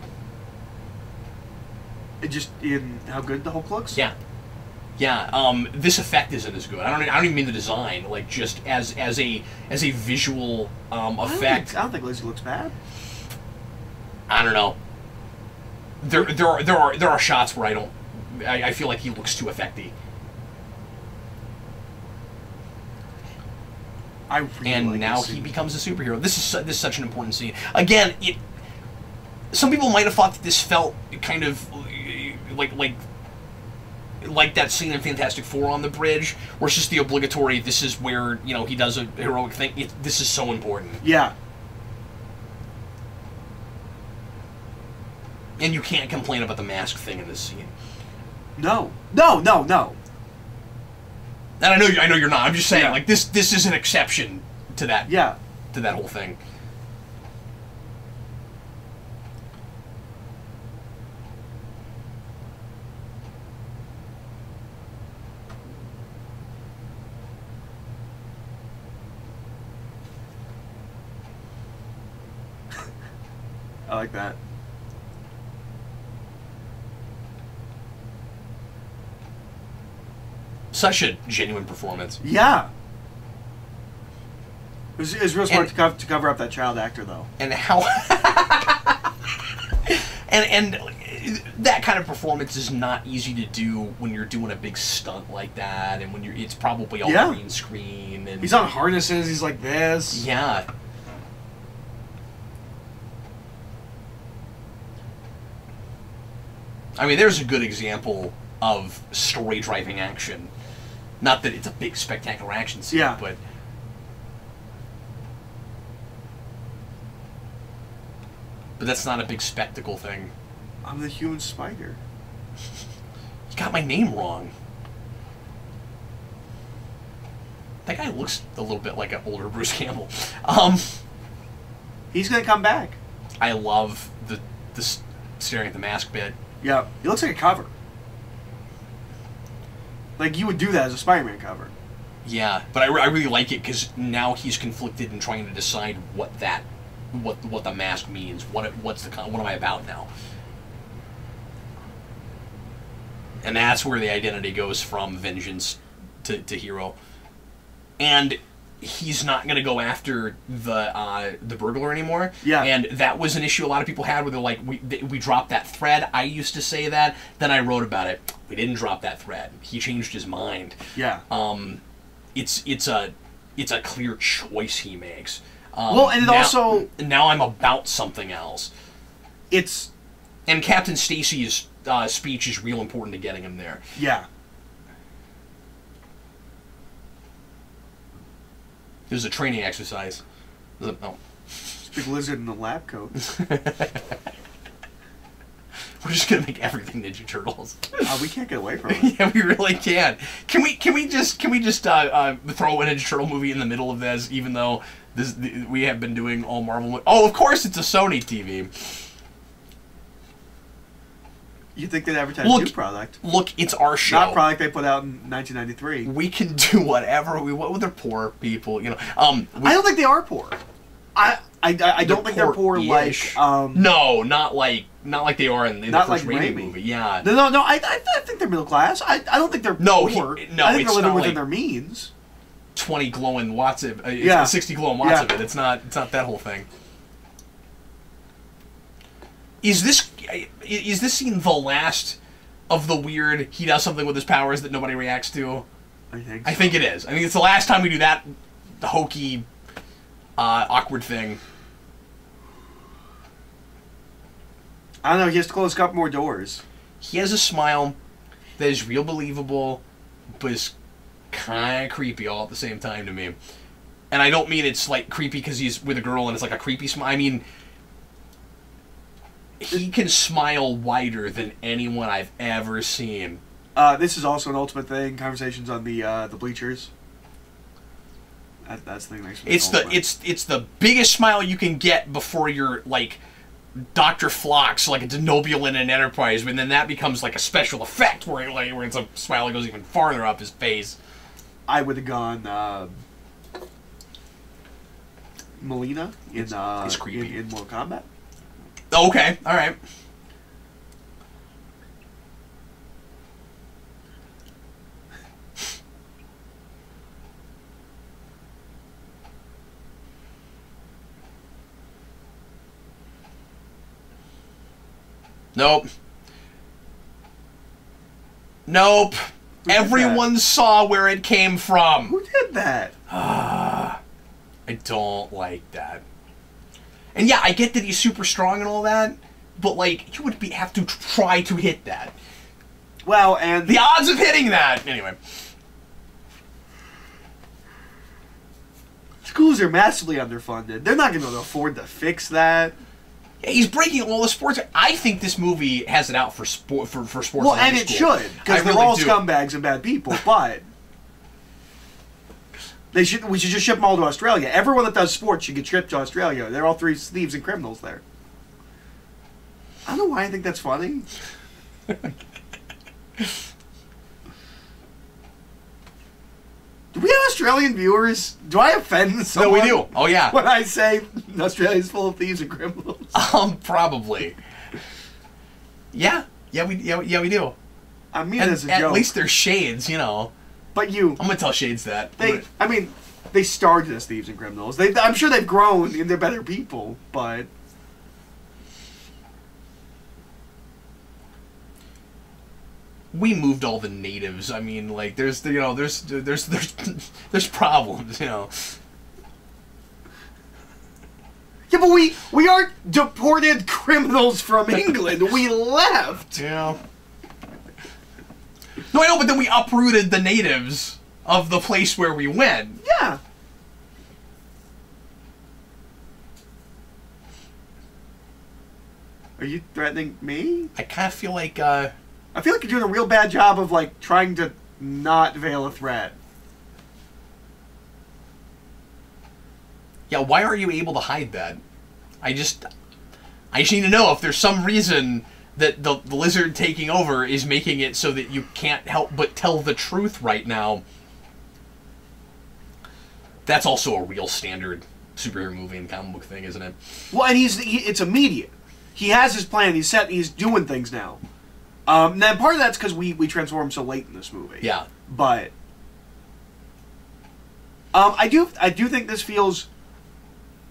It just in how good the Hulk looks? Yeah. Yeah, this effect isn't as good. I don't even mean the design, like just as a visual effect. I don't think Lizard looks bad. I don't know. There are shots where I feel like he looks too effecty. And like now he becomes a superhero. This is such an important scene. Again, some people might have thought that this felt kind of like that scene in Fantastic Four on the bridge, where it's just the obligatory, this is where, he does a heroic thing. This is so important. Yeah. And you can't complain about the mask thing in this scene. No. And I know you're not. I'm just saying, like, this is an exception to that. Yeah. To that whole thing. I like that. Such a genuine performance. Yeah. It was real smart to cover up that child actor, though. And how... and that kind of performance is not easy to do when you're doing a big stunt like that, and when it's probably all green screen. And he's on harnesses. He's like this. Yeah. I mean, there's a good example of story-driving action. Not that it's a big, spectacular action scene, but that's not a big spectacle thing. I'm the human spider. You got my name wrong. That guy looks a little bit like an older Bruce Campbell. He's gonna come back. I love the staring at the mask bit. Yeah, he looks like a cover. Like, you would do that as a Spider-Man cover. Yeah, but I really like it because now he's conflicted in trying to decide what the mask means. What am I about now? And that's where the identity goes from vengeance to hero. And he's not going to go after the burglar anymore. Yeah. And that was an issue a lot of people had where they're like, we dropped that thread. I used to say that. Then I wrote about it. We didn't drop that thread. He changed his mind. Yeah. It's a clear choice he makes. Well, and now I'm about something else. And Captain Stacy's speech is real important to getting him there. Yeah. It was a training exercise. Oh. Big lizard in the lab coat. We're just gonna make everything Ninja Turtles. We can't get away from it. Yeah, we really can. Can we just throw a Ninja Turtle movie in the middle of this, even though we have been doing all Marvel? Oh, of course it's a Sony TV. You think they'd advertise new product? Look, it's our show. Not product they put out in 1993. We can do whatever we want. They're poor people, you know. I don't think they are poor. I don't think they're poor like. No, not like they are in the first Raimi movie. Yeah. No. I think they're middle class. I don't think they're poor. I think they're living within their means. 20 glowing watts of 60 glowing watts of it. It's not that whole thing. Is this scene the last of the weird he does something with his powers that nobody reacts to? I think so. I think it is. I think it's the last time we do that hokey, awkward thing. I don't know, he has to close a couple more doors. He has a smile that is real believable, but is kind of creepy all at the same time to me. And I don't mean it's like creepy because he's with a girl and it's like a creepy smile. I mean, he can smile wider than anyone I've ever seen. This is also an Ultimate thing. Conversations on the bleachers. That's the thing that makes me it's the biggest smile you can get before you're like Dr. Phlox, like a Denobulan in Enterprise, and then that becomes like a special effect where it's a smile that goes even farther up his face. I would have gone Melina in Mortal Kombat. Okay, all right. Nope. Everyone saw where it came from. Who did that? I don't like that. And yeah, I get that he's super strong and all that, but like, you would have to try to hit that. Well, and the odds of hitting that, anyway. Schools are massively underfunded. They're not going to afford to fix that. Yeah, he's breaking all the sports. I think this movie has it out for sports. Well, and it should, because they're all scumbags and bad people. But we should just ship them all to Australia. Everyone that does sports should get shipped to Australia. They're all three thieves and criminals there. I don't know why I think that's funny. Do we have Australian viewers? Do I offend someone? No, we do. Oh, yeah. When I say Australia's full of thieves and criminals. Probably. Yeah, we do. I mean, And as a at joke. least they're shades, you know. But you... I'm gonna tell Shades that. I mean, they started as thieves and criminals. I'm sure they've grown and they're better people, but... We moved all the natives. I mean, like, there's problems, you know. Yeah, but we aren't deported criminals from England. We left. Yeah. No, I know, but then we uprooted the natives of the place where we went. Yeah. Are you threatening me? I kind of feel like, I feel like you're doing a real bad job of, like, trying to not veil a threat. yeah, why aren't you able to hide that? I just need to know if there's some reason that the lizard taking over is making it so that you can't help but tell the truth right now. That's also a real standard superhero movie and comic book thing, isn't it? Well, and it's immediate. He has his plan. He's set. He's doing things now. Now part of that's because we transform so late in this movie. Yeah. But I do think this feels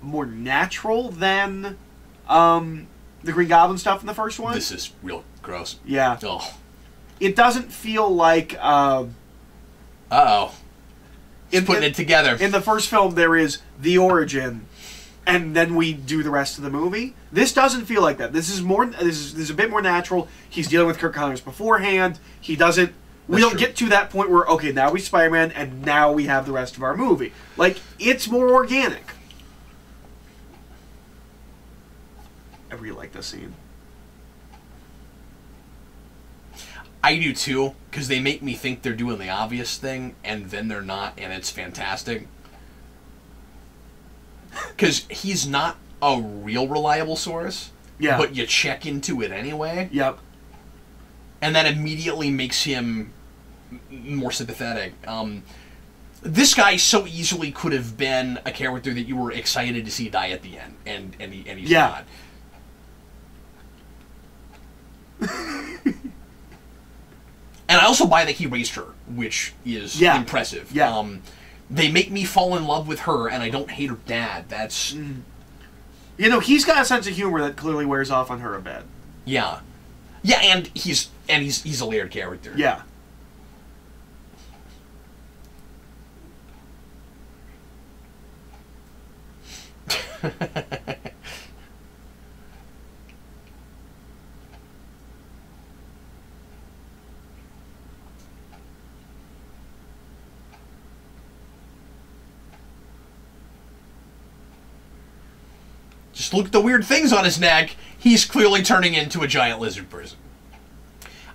more natural than the Green Goblin stuff in the first one. This is real gross. Yeah. Oh. It doesn't feel like. Uh-oh. He's putting it together. In the first film, there is the origin, and then we do the rest of the movie. This doesn't feel like that. This is more. This is a bit more natural. He's dealing with Kirk Connors beforehand. He doesn't. We don't get to that point where, okay, now we Spider-Man, and now we have the rest of our movie. Like, it's more organic. I really like this scene. I do too, because they make me think they're doing the obvious thing, and then they're not, and it's fantastic. Because he's not a real reliable source, Yeah. but you check into it anyway, Yep. and that immediately makes him more sympathetic. This guy so easily could have been a character that you were excited to see die at the end, and he's Yeah. not. And I also buy that he raised her, which is impressive. Yeah. They make me fall in love with her, and I don't hate her dad. That's... You know, he's got a sense of humor that clearly wears off on her a bit. Yeah. Yeah, and he's a layered character. Yeah. Just look at the weird things on his neck. He's clearly turning into a giant lizard person.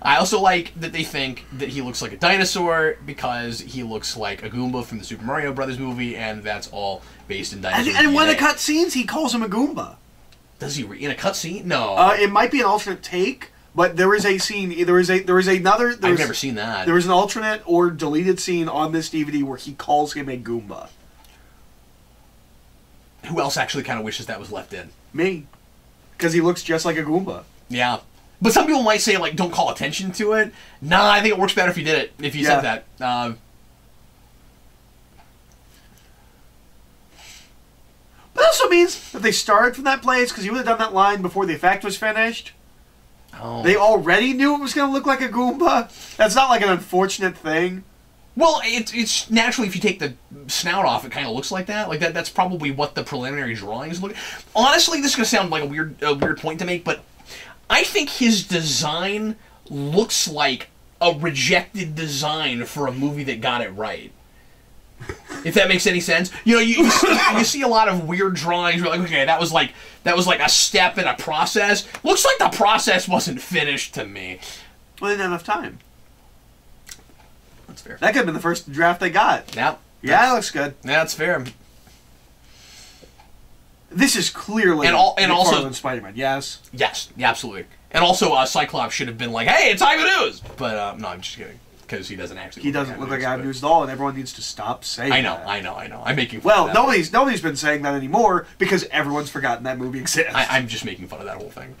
I also like that they think that he looks like a dinosaur because he looks like a Goomba from the Super Mario Brothers movie, and that's all based in dinosaur And in one of DNA. the cut scenes, he calls him a Goomba. Does he in a cutscene? No. It might be an alternate take, but there is a scene. I've never seen that. There is an alternate or deleted scene on this DVD where he calls him a Goomba. Who else actually kind of wishes that was left in? Me, because he looks just like a Goomba. Yeah. But some people might say, like, don't call attention to it. Nah, I think it works better if you did it, if you said that. But it also means that they started from that place, because you would have done that line before the effect was finished. Oh. They already knew it was going to look like a Goomba. That's not like an unfortunate thing. Well, it's naturally, if you take the snout off, it kind of looks like that. Like, that's probably what the preliminary drawings look. Honestly, this is going to sound like a weird point to make, but I think his design looks like a rejected design for a movie that got it right. If that makes any sense. You know, you see a lot of weird drawings where, like, okay, that was like a step in a process. Looks like the process wasn't finished to me. Well, they didn't have enough time. That's fair. That could have been the first draft they got. Yeah. Yeah, it looks good. That's fair. This is clearly also Spider-Man. Yes. Yes, yeah, absolutely. And also, Cyclops should have been like, "Hey, it's Ivan Ooze!" But no, I'm just kidding. because he doesn't actually. He doesn't look like Ivan Ooze at all, and everyone needs to stop saying that. I know. I'm making fun well, of that. nobody's been saying that anymore because everyone's forgotten that movie exists. I'm just making fun of that whole thing.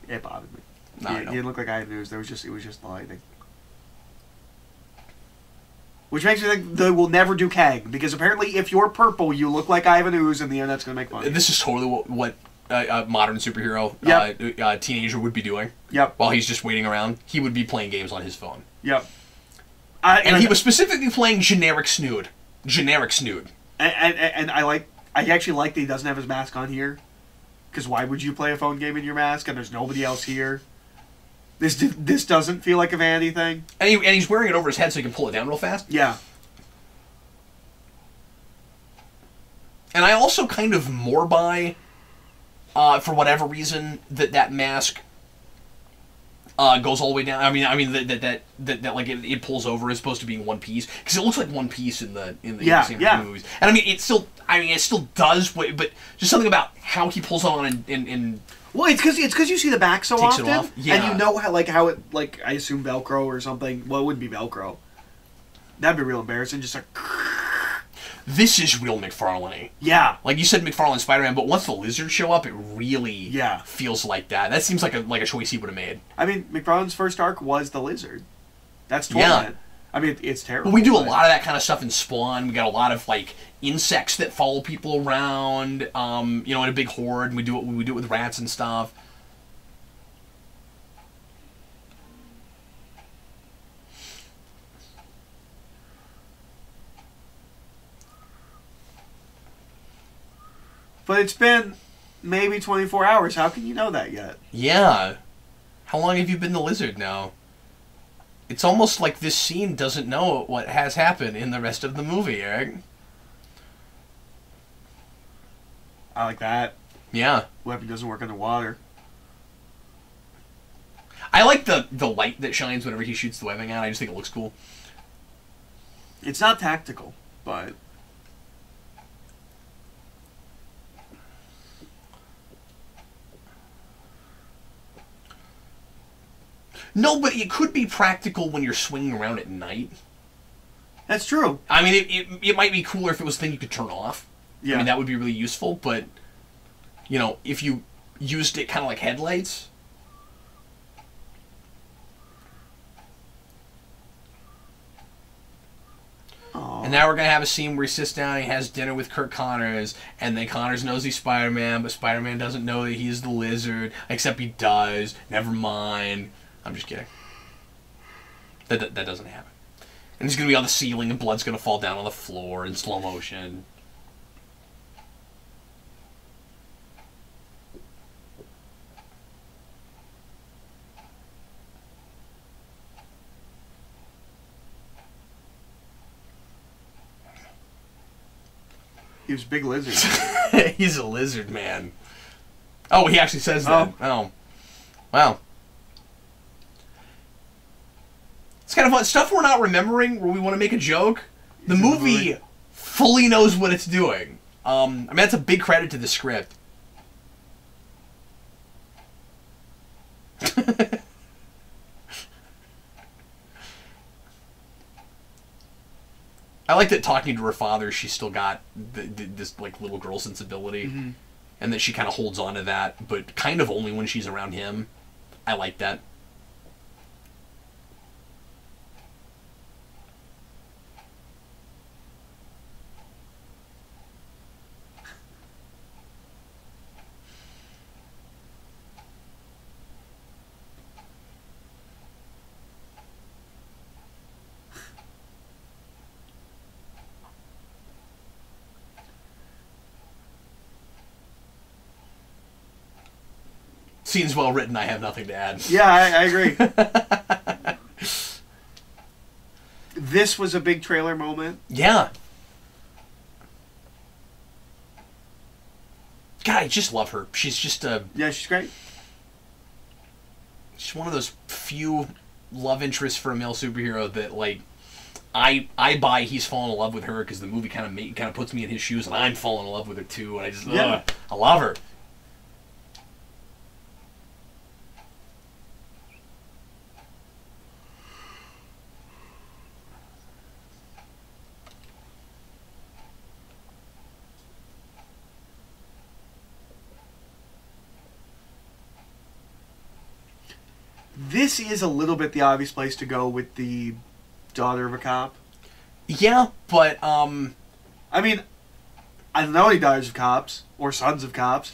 It bothered me. No, he I know. didn't look like Ivan Ooze. It was just the lighting. Which makes me think they will never do Kang, because apparently if you're purple, you look like Ivan Ooze, and the internet's going to make fun of you. This is totally what a modern superhero teenager would be doing. Yep. While he's just waiting around, he would be playing games on his phone. Yep. And he was specifically playing generic Snood. And I actually like that he doesn't have his mask on here, because why would you play a phone game in your mask and there's nobody else here? This doesn't feel like a vanity thing. And he's wearing it over his head so he can pull it down real fast. Yeah. And I also kind of more buy, for whatever reason, that mask goes all the way down. I mean that like it pulls over as opposed to being one piece, because it looks like one piece in the movies. And I mean it still does, but just something about how he pulls it on and well, it's because you see the back so takes often, it off. Yeah. and you know how it I assume Velcro or something. Well, it wouldn't be Velcro. That'd be real embarrassing. Just like this is real McFarlane-y. Yeah. Like you said, McFarlane Spider-Man, but once the lizards show up, it really feels like that. That seems like a choice he would have made. I mean, McFarlane's first arc was the lizard. That's Torment. I mean, it's terrible. But we do a lot of that kind of stuff in Spawn. We got a lot of like insects that follow people around, in a big horde. We do it with rats and stuff. But it's been maybe 24 hours. How can you know that yet? Yeah. How long have you been the lizard now? It's almost like this scene doesn't know what has happened in the rest of the movie, Eric. I like that. Yeah. Weapon doesn't work underwater. I like the light that shines whenever he shoots the webbing out. I just think it looks cool. It's not tactical, but... No, but it could be practical when you're swinging around at night. That's true. I mean, it might be cooler if it was a thing you could turn off. Yeah. I mean, that would be really useful, but, if you used it kind of like headlights... Aww. And now we're going to have a scene where he sits down and he has dinner with Kirk Connors, and then Connors knows he's Spider-Man, but Spider-Man doesn't know that he's the lizard, except he does. Never mind. I'm just kidding. That doesn't happen. And he's going to be on the ceiling, and blood's going to fall down on the floor in slow motion. He was a big lizard. He's a lizard man. Oh, he actually says that. Oh. Wow. It's kind of fun. Stuff we're not remembering where we want to make a joke. The movie fully knows what it's doing. I mean, that's a big credit to the script. I like that talking to her father, she's still got this like little girl sensibility, and that she kind of holds on to that, but kind of only when she's around him. I like that. Scene's well written, I have nothing to add. Yeah, I agree. This was a big trailer moment. Yeah. God, I just love her. She's just a... Yeah, she's great. She's one of those few love interests for a male superhero that, like, I buy he's falling in love with her because the movie kind of puts me in his shoes, and I'm falling in love with her too, and I just... I love her. this is a little bit the obvious place to go with the daughter of a cop. Yeah, but I mean, I don't know any daughters of cops or sons of cops.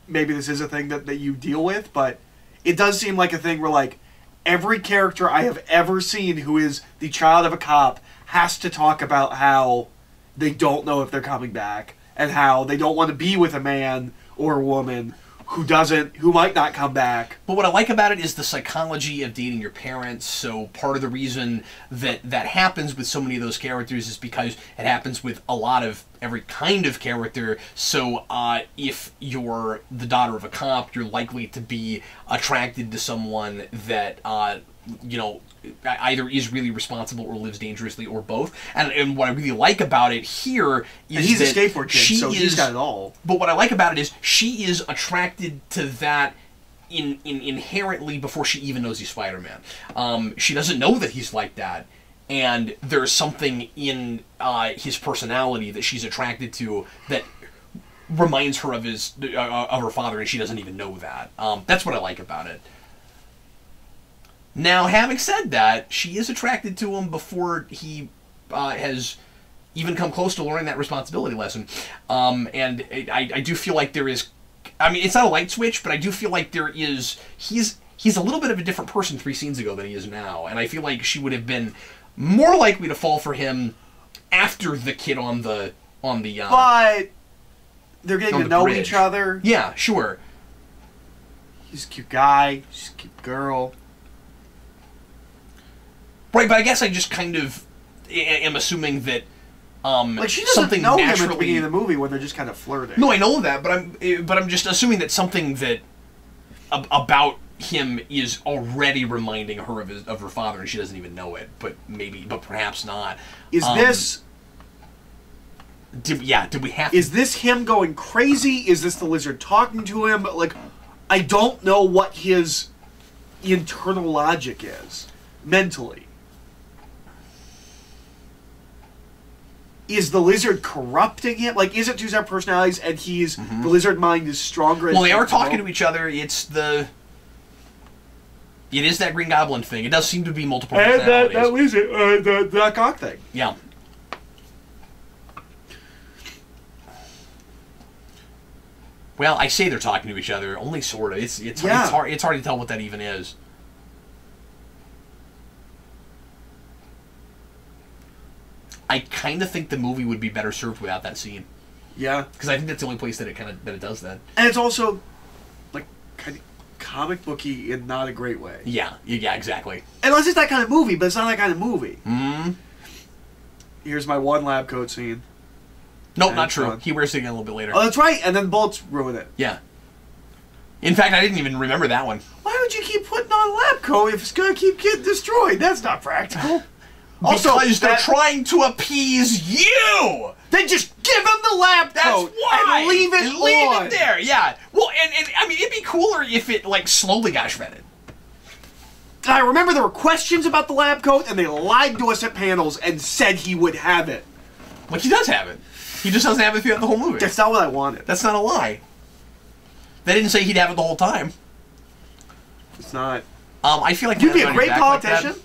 Maybe this is a thing that you deal with, but it does seem like a thing where, like, every character I have ever seen who is the child of a cop has to talk about how they don't know if they're coming back and how they don't want to be with a man or a woman who might not come back. But what I like about it is the psychology of dating your parents. So part of the reason that happens with so many of those characters is because it happens with a lot of every kind of character. So if you're the daughter of a cop, you're likely to be attracted to someone that either is really responsible or lives dangerously, or both. And what I really like about it here is and he's that a skateboard kid, so he's got it all. But what I like about it is she is attracted to that inherently before she even knows he's Spider-Man. She doesn't know that he's like that, and there's something in his personality that she's attracted to that reminds her of her father, and she doesn't even know that. That's what I like about it. Now, having said that, she is attracted to him before he has even come close to learning that responsibility lesson. And I do feel like there is... I mean, it's not a light switch, but I do feel like there is... He's a little bit of a different person 3 scenes ago than he is now. And I feel like she would have been more likely to fall for him after the kid on the but they're getting to know each other. Yeah, sure. He's a cute guy. She's a cute girl. Right, but I guess I just kind of am assuming that like she doesn't know him at the beginning of the movie when they're just kind of flirting. No, I know that, but I'm just assuming that something that about him is already reminding her of her father, and she doesn't even know it. But perhaps not. Is this? Did we have? Is this him going crazy? Is this the lizard talking to him? Like, I don't know what his internal logic is mentally. Is the lizard corrupting him? Like, is it two separate personalities and he's... Mm-hmm. The lizard mind is stronger? Well, they are talking to each other. It is that Green Goblin thing. It does seem to be multiple personalities. And that lizard, the cock thing. Yeah. Well, I say they're talking to each other, only sort of. It's hard to tell what that even is. I kind of think the movie would be better served without that scene. Yeah, because I think that's the only place that it does that. And it's also like kind of comic booky in not a great way. Yeah, exactly. Unless it's that kind of movie, but it's not that kind of movie. Hmm. Here's my one lab coat scene. Nope, not true. He wears it again a little bit later. Oh, that's right. And then bullets ruin it. Yeah. In fact, I didn't even remember that one. Why would you keep putting on a lab coat if it's going to keep getting destroyed? That's not practical. Also, because they're trying to appease you. Then just give him the lab coat. That's why. And leave it Leave it there. Yeah. Well, and I mean, it'd be cooler if it like slowly got shredded. I remember there were questions about the lab coat, and they lied to us at panels and said he would have it. Like, he does have it. He just doesn't have it throughout the whole movie. That's not what I wanted. That's not a lie. They didn't say he'd have it the whole time. It's not. I feel like you'd be a great politician. Like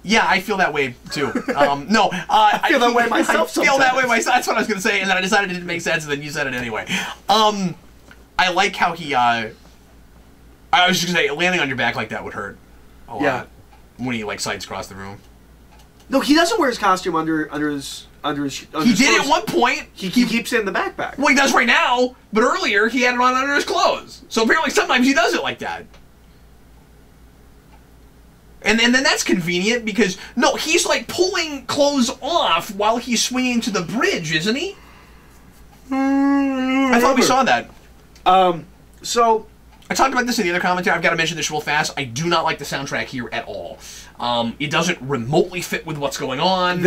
yeah, I feel that way too. No, I feel that way myself. I feel that way myself. That's what I was going to say, and then I decided it didn't make sense, and then you said it anyway. I like how he. I was just going to say, landing on your back like that would hurt a lot when he like sides across the room. No, he doesn't wear his costume under his. He did at one point. He keeps it in the backpack. Well, he does right now, but earlier he had it on under his clothes. So apparently sometimes he does it like that. And then that's convenient because, no, he's like pulling clothes off while he's swinging to the bridge, isn't he? I thought we saw that. So... I talked about this in the other commentary. I've got to mention this real fast. I do not like the soundtrack here at all. It doesn't remotely fit with what's going on.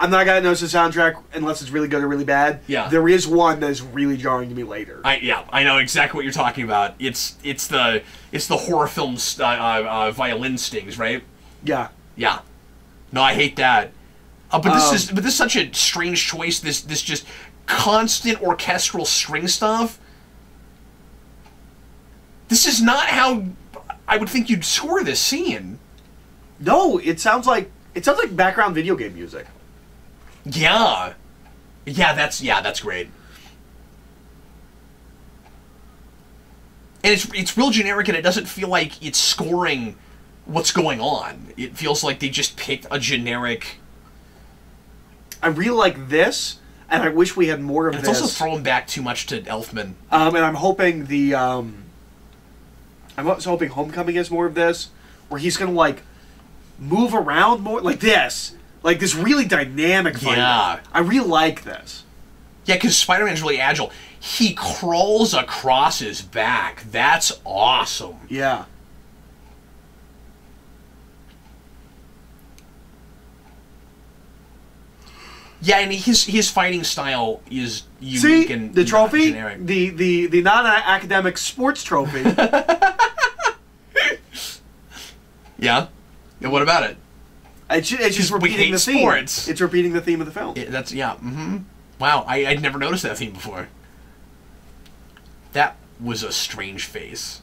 I'm not gonna notice the soundtrack unless it's really good or really bad. Yeah. There is one that is really jarring to me later. I know exactly what you're talking about. It's the horror film's violin stings, right? Yeah. Yeah. No, I hate that. But this is such a strange choice. This just constant orchestral string stuff. This is not how I would think you'd score this scene. No, it sounds like background video game music. Yeah. That's great. And it's real generic, and it doesn't feel like it's scoring what's going on. It feels like they just picked a generic... I really like this, and I wish we had more of and this. It's also throwing back too much to Elfman. And I'm hoping I'm also hoping Homecoming has more of this, where he's gonna like move around more, like this really dynamic fight. Yeah. I really like this. Yeah, because Spider-Man's really agile. He crawls across his back. That's awesome. Yeah. Yeah, and his fighting style is unique. See, and the trophy, generic. the non-academic sports trophy. Yeah. And what about it? It's just repeating the theme. Sports. It's repeating the theme of the film. Wow, I'd never noticed that theme before. That was a strange face.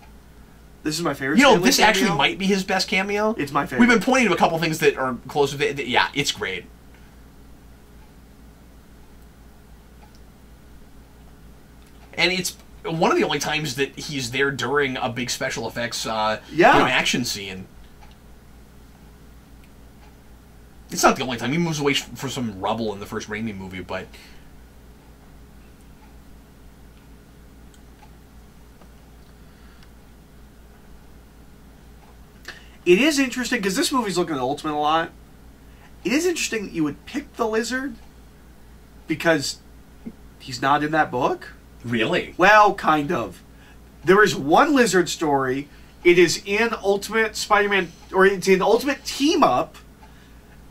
This is my favorite. You know, Stanley this cameo. actually might be his best cameo. It's my favorite. We've been pointing to a couple things that are close with it. Yeah, it's great. And it's one of the only times that he's there during a big special effects action scene. It's not the only time. He moves away for some rubble in the first Raimi movie, but... It is interesting, because this movie's looking at Ultimate a lot. It is interesting that you would pick the Lizard, because he's not in that book. Really? Well, kind of. There is one Lizard story. It is in Ultimate Spider-Man, or it's in Ultimate Team Up,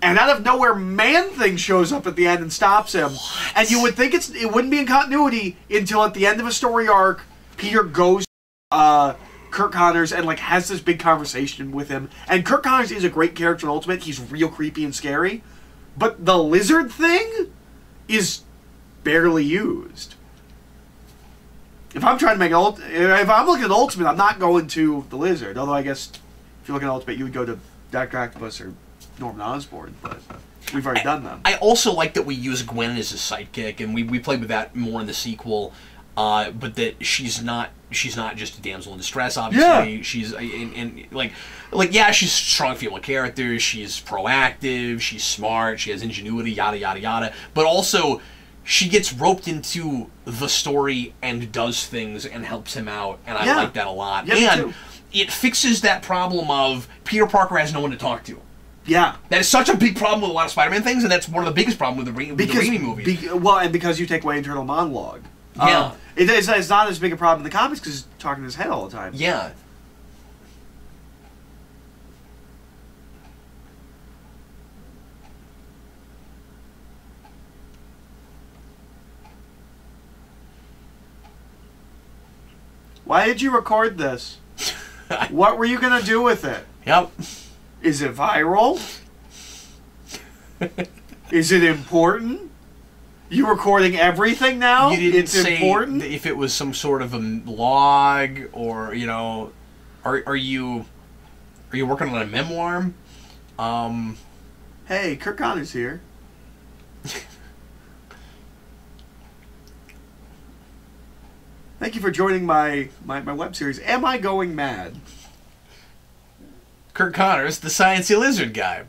and out of nowhere, Man-Thing shows up at the end and stops him. What? And you would think it wouldn't be in continuity until at the end of a story arc, Peter goes Kirk Connors and like has this big conversation with him. And Kirk Connors is a great character in Ultimate. He's real creepy and scary. But the Lizard thing is barely used. If I'm trying to make if I'm looking at Ultimate, I'm not going to the Lizard. Although I guess if you're looking at Ultimate, you would go to Dr. Octopus or Norman Osborn, but we've already done them. I also like that we use Gwen as a sidekick, and we played with that more in the sequel. But that she's not just a damsel in distress. Obviously, she's yeah, she's a strong female character. She's proactive. She's smart. She has ingenuity. Yada yada yada. But also, she gets roped into the story and does things and helps him out, and I like that a lot. Yeah, and it fixes that problem of Peter Parker has no one to talk to. Yeah. That is such a big problem with a lot of Spider-Man things, and that's one of the biggest problems with the Raimi movies. And because you take away internal monologue. Yeah. It's not as big a problem in the comics because he's talking in his head all the time. Yeah. Why did you record this? What were you going to do with it? Yep. Is it viral? Is it important? You recording everything now? You didn't it's say important? If it was some sort of a log, or are you working on a memoir? Hey, Kirk Connors here. Thank you for joining my web series. Am I Going Mad? Kirk Connors, the Sciencey Lizard guy.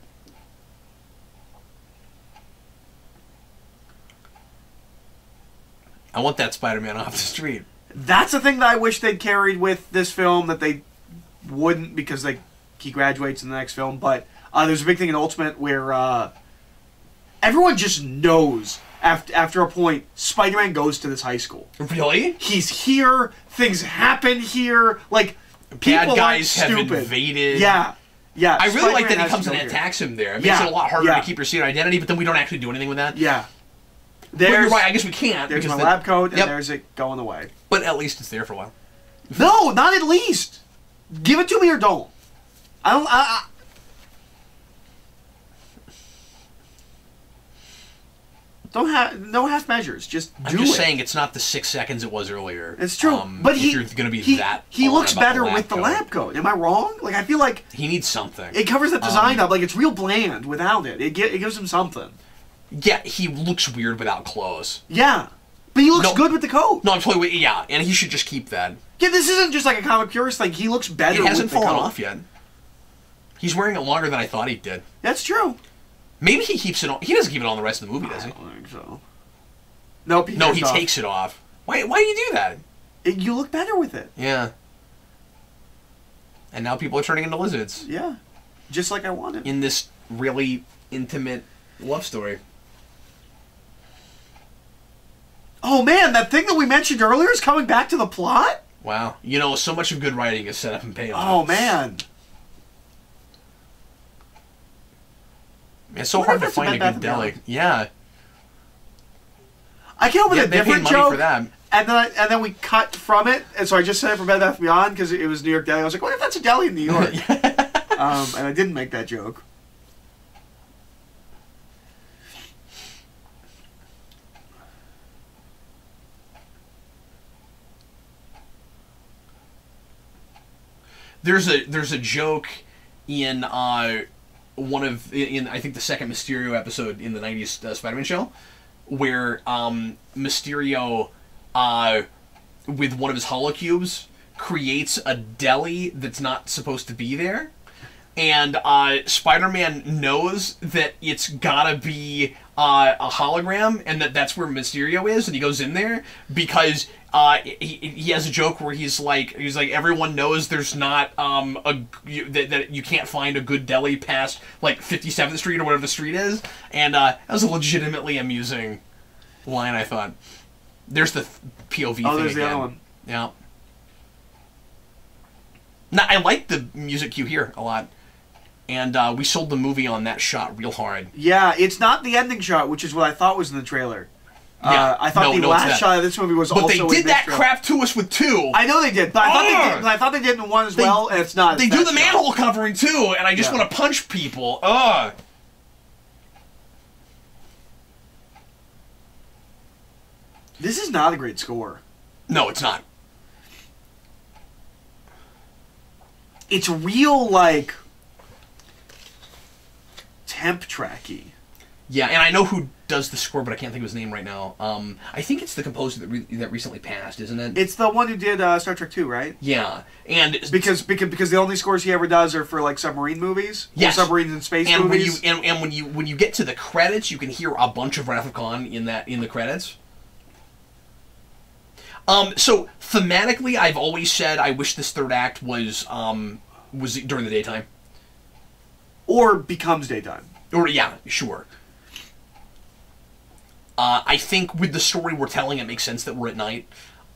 I want that Spider-Man off the street. That's the thing that I wish they'd carried with this film that they wouldn't, because he graduates in the next film. But there's a big thing in Ultimate where everyone just knows after a point Spider-Man goes to this high school. Really? He's here. Things happen here. Like, bad guys have invaded. Yeah. Yeah. I really Spider-Man like that he has comes to and go attacks him there. It makes it a lot harder to keep your secret identity, but then we don't actually do anything with that. Yeah. Well, you're right. I guess we can't. There's my lab coat, and there's it going away. But at least it's there for a while. No, not at least. Give it to me or don't. I don't. no half measures. Just do it. I'm just saying it's not the 6 seconds it was earlier. It's true, but if you're going to be he looks better with the coat. lab coat. Am I wrong? Like I feel like he needs something. It covers the design up. Like it's real bland without it. It gives him something. Yeah, he looks weird without clothes. Yeah, but he looks good with the coat. No, I'm totally and he should just keep that. Yeah, this isn't just like a comic purist thing. He looks better. It hasn't with the fallen coat. off yet. He's wearing it longer than I thought he did. That's true. Maybe he keeps it on. He doesn't keep it on the rest of the movie, does he? I don't think so. Nope. No, he takes it off. Why do you do that? You look better with it. Yeah. And now people are turning into lizards. Yeah. Just like I wanted. In this really intimate love story. Oh man, that thing that we mentioned earlier is coming back to the plot? Wow. You know, so much of good writing is set up and paid off. Oh man. It's so hard to find a good deli. Yeah. I came up with a different joke, for that. and then we cut from it, and so I just said it for Bed Bath & Beyond because it was New York Deli. I was like, what if that's a deli in New York? And I didn't make that joke. There's a joke in one of I think the second Mysterio episode in the '90s Spider-Man show, where Mysterio with one of his holocubes creates a deli that's not supposed to be there, and Spider-Man knows that it's gotta be a hologram, and that's where Mysterio is, and he goes in there because he has a joke where he's like everyone knows there's not that you can't find a good deli past like 57th Street or whatever the street is, and that was a legitimately amusing line, I thought. There's the POV thing there's again. The other one. Yeah. Now, I like the music cue here a lot. And we sold the movie on that shot real hard. Yeah, it's not the ending shot, which is what I thought was in the trailer. Yeah, I thought the last shot of this movie was also in this But they did that trailer. crap to us with 2. I know they did, but I thought they did in 1 as well, and it's not. They do the manhole covering too, and I just want to punch people. Ugh. This is not a great score. No, it's not. It's real, like, temp tracky. Yeah, and I know who does the score, but I can't think of his name right now. I think it's the composer that recently passed, isn't it? It's the one who did Star Trek 2, right? Yeah, and because the only scores he ever does are for like submarine movies, yes, or submarines and space and movies. When you get to the credits, you can hear a bunch of Wrath of Khan in the credits. So thematically, I've always said I wish this third act was during the daytime, or becomes daytime. Or yeah, sure. I think with the story we're telling, it makes sense that we're at night.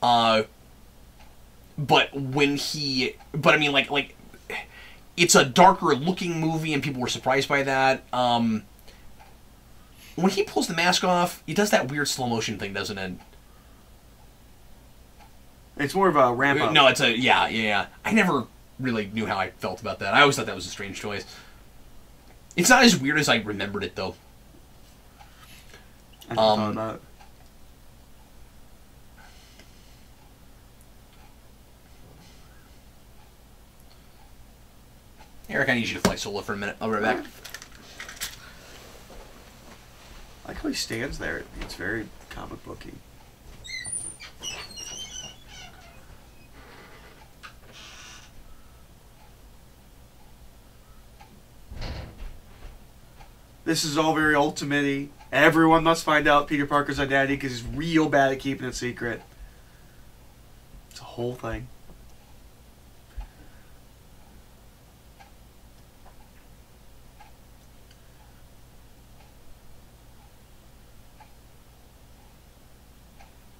But I mean, like, it's a darker looking movie, and people were surprised by that. When he pulls the mask off, he does that weird slow motion thing, doesn't it? It's more of a ramp up. No, it's a yeah. I never really knew how I felt about that. I always thought that was a strange choice. It's not as weird as I remembered it, though. I thought about it. Eric, I need you to fly solo for a minute. I'll be right back. I like how he stands there. It's very comic booky. This is all very ultimate-y. Everyone must find out Peter Parker's identity because he's real bad at keeping it secret. It's a whole thing.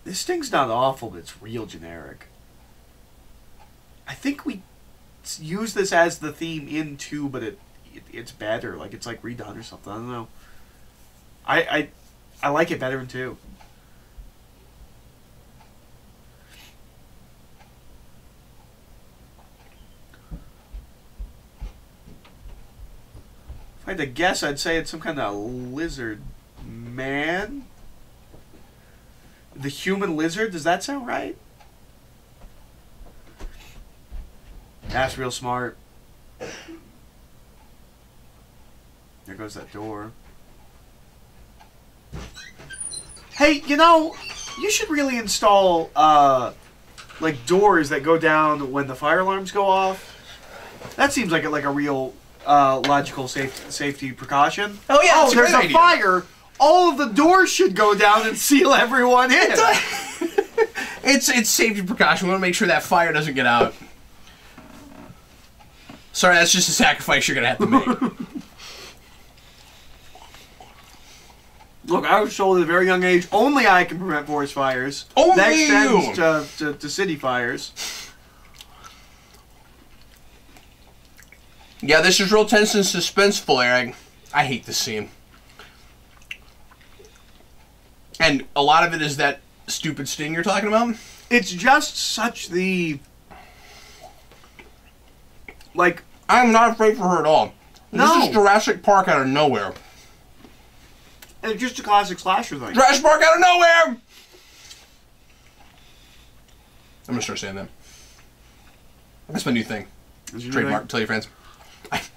This thing's not awful, but it's real generic. I think we use this as the theme in 2, but it's better. Like, it's like redone or something. I don't know. I like it better in 2. If I had to guess, I'd say it's some kind of lizard man. The human lizard? Does that sound right? That's real smart. There goes that door. Hey, you know, you should really install, like, doors that go down when the fire alarms go off. That seems like a real, logical safety precaution. Oh, yeah, Oh, there's a fire. All of the doors should go down and seal everyone in. It's safety precaution. We want to make sure that fire doesn't get out. Sorry, that's just a sacrifice you're going to have to make. Look, I was told at a very young age, only I can prevent forest fires. Only that extends to city fires. Yeah, this is real tense and suspenseful, Eric. I hate this scene. And a lot of it is that stupid sting you're talking about? It's just such the... Like... I'm not afraid for her at all. No. This is Jurassic Park out of nowhere. And it's just a classic slasher thing. Jurassic Park out of nowhere! I'm gonna start saying that. That's my new thing. Trademark. Tell your friends.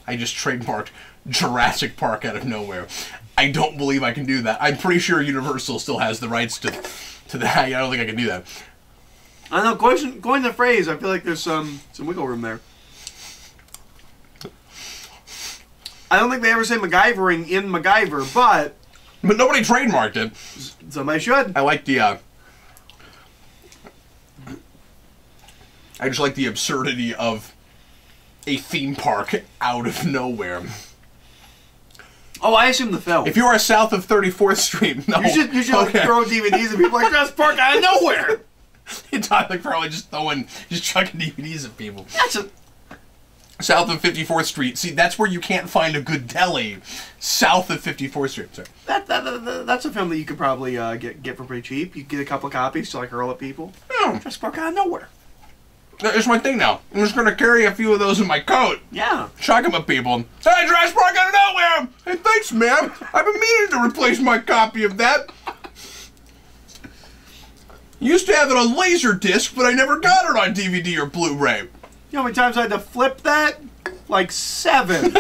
I just trademarked Jurassic Park out of nowhere. I don't believe I can do that. I'm pretty sure Universal still has the rights to that. I don't think I can do that. I know, going the phrase, I feel like there's some wiggle room there. I don't think they ever say MacGyvering in MacGyver, but nobody trademarked it. Somebody should. I like the, I just like the absurdity of a theme park out of nowhere. Oh, I assume the film. If you are south of 34th Street, no. You should okay. Throw DVDs at people like Jurassic Park out of nowhere. Tyler probably just chucking DVDs at people. That's a... South of 54th Street. See, that's where you can't find a good deli. South of 54th Street. Sorry. That's a film that you could probably get for pretty cheap. You could get a couple of copies to like hurl at people. Jurassic Park out of nowhere. That's my thing now. I'm just going to carry a few of those in my coat. Yeah. Chuck them at people. Hey, Jurassic Park out of nowhere! Hey, thanks, ma'am. I've been meaning to replace my copy of that. Used to have it on Laserdisc, but I never got it on DVD or Blu-ray. You know how many times I had to flip that? Like 7.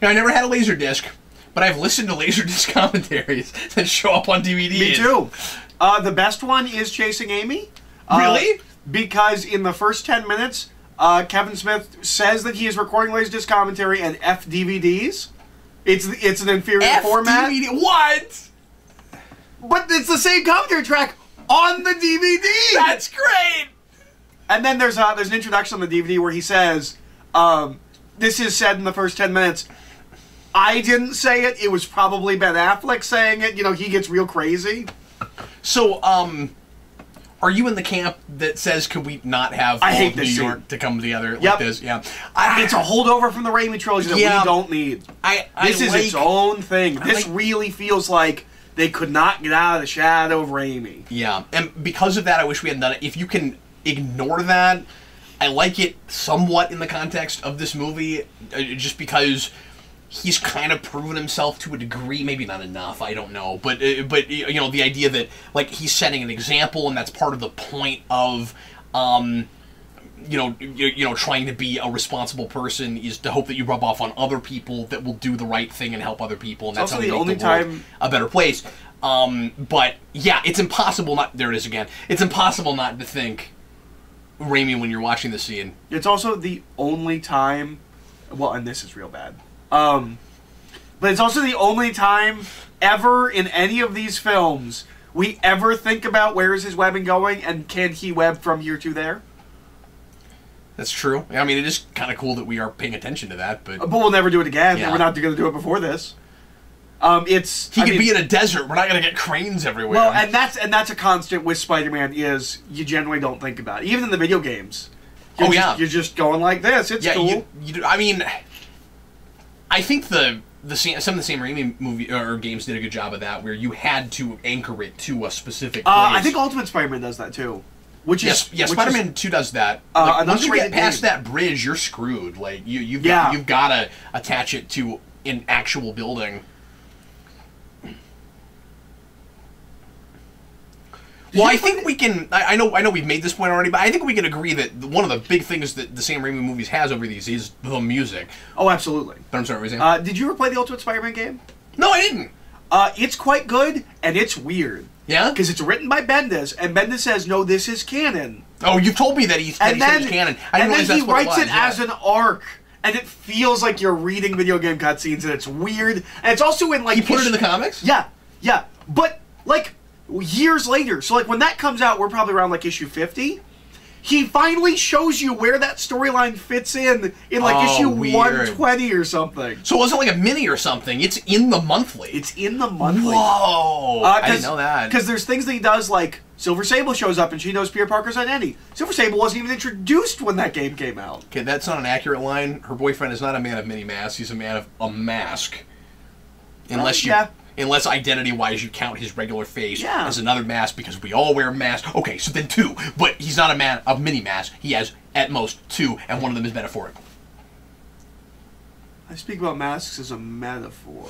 Now, I never had a Laserdisc, but I've listened to Laserdisc commentaries that show up on DVDs. Me too. The best one is Chasing Amy. Really? Because in the first 10 minutes, Kevin Smith says that he is recording Laserdisc commentary and DVDs. It's an inferior format. What? But it's the same commentary track on the DVD. That's great. And then there's an introduction on the DVD where he says, "This is said in the first 10 minutes." I didn't say it. It was probably Ben Affleck saying it. You know, he gets real crazy. So, are you in the camp that says, could we not have all of New York to come together like this? Yeah. It's a holdover from the Raimi trilogy that we don't need. This is its own thing. This really feels like they could not get out of the shadow of Raimi. Yeah. And because of that, I wish we hadn't done it. If you can ignore that, I like it somewhat in the context of this movie, just because he's kind of proven himself to a degree, maybe not enough, I don't know, but you know, the idea that like he's setting an example, and that's part of the point of you know, trying to be a responsible person is to hope that you rub off on other people that will do the right thing and help other people, and that's how we make the world a better place. But yeah, it's impossible not. There it is again. It's impossible not to think Raimi when you're watching the scene. It's also the only time. Well, and this is real bad. But it's also the only time ever in any of these films we ever think about where is his webbing going and can he web from here to there. That's true. I mean, it is kind of cool that we are paying attention to that, but we'll never do it again. Yeah. And we're not going to do it before this. He could be in a desert. We're not going to get cranes everywhere. Well, and that's a constant with Spider-Man is you generally don't think about it. Even in the video games. You're just going like this. It's cool. I mean, I think some of the same Raimi movie or games did a good job of that, where you had to anchor it to a specific place. I think Ultimate Spider-Man does that too. Spider-Man 2 does that. Like, once you get past that bridge, you're screwed. Like you've got to attach it to an actual building. Well, I think we can. I know we've made this point already, but I think we can agree that one of the big things that the Sam Raimi movies has over these is the music. Oh, absolutely. But I'm sorry, what were you saying? Did you ever play the Ultimate Spider-Man game? No, I didn't. It's quite good, and it's weird. Yeah? Because it's written by Bendis, and Bendis says, no, this is canon. Oh, you've told me that he said it's canon. I didn't realize that's what it was. And then he writes it as an arc, and it feels like you're reading video game cutscenes, and it's weird. And it's also in, like... He put it in the comics? Yeah, yeah. But, like, years later, so, like, when that comes out, we're probably around, like, issue 50... He finally shows you where that storyline fits in like, issue weird. 120 or something. So it wasn't like a mini or something. It's in the monthly. It's in the monthly. Whoa! I didn't know that. Because there's things that he does, like Silver Sable shows up and she knows Peter Parker's identity. Silver Sable wasn't even introduced when that game came out. Okay, that's not an accurate line. Her boyfriend is not a man of many masks. He's a man of a mask. Unless you... Yeah. Unless identity-wise you count his regular face Yeah. as another mask because we all wear masks. Okay, so then 2. But he's not a man of many masks. He has, at most, 2, and one of them is metaphorical. I speak about masks as a metaphor.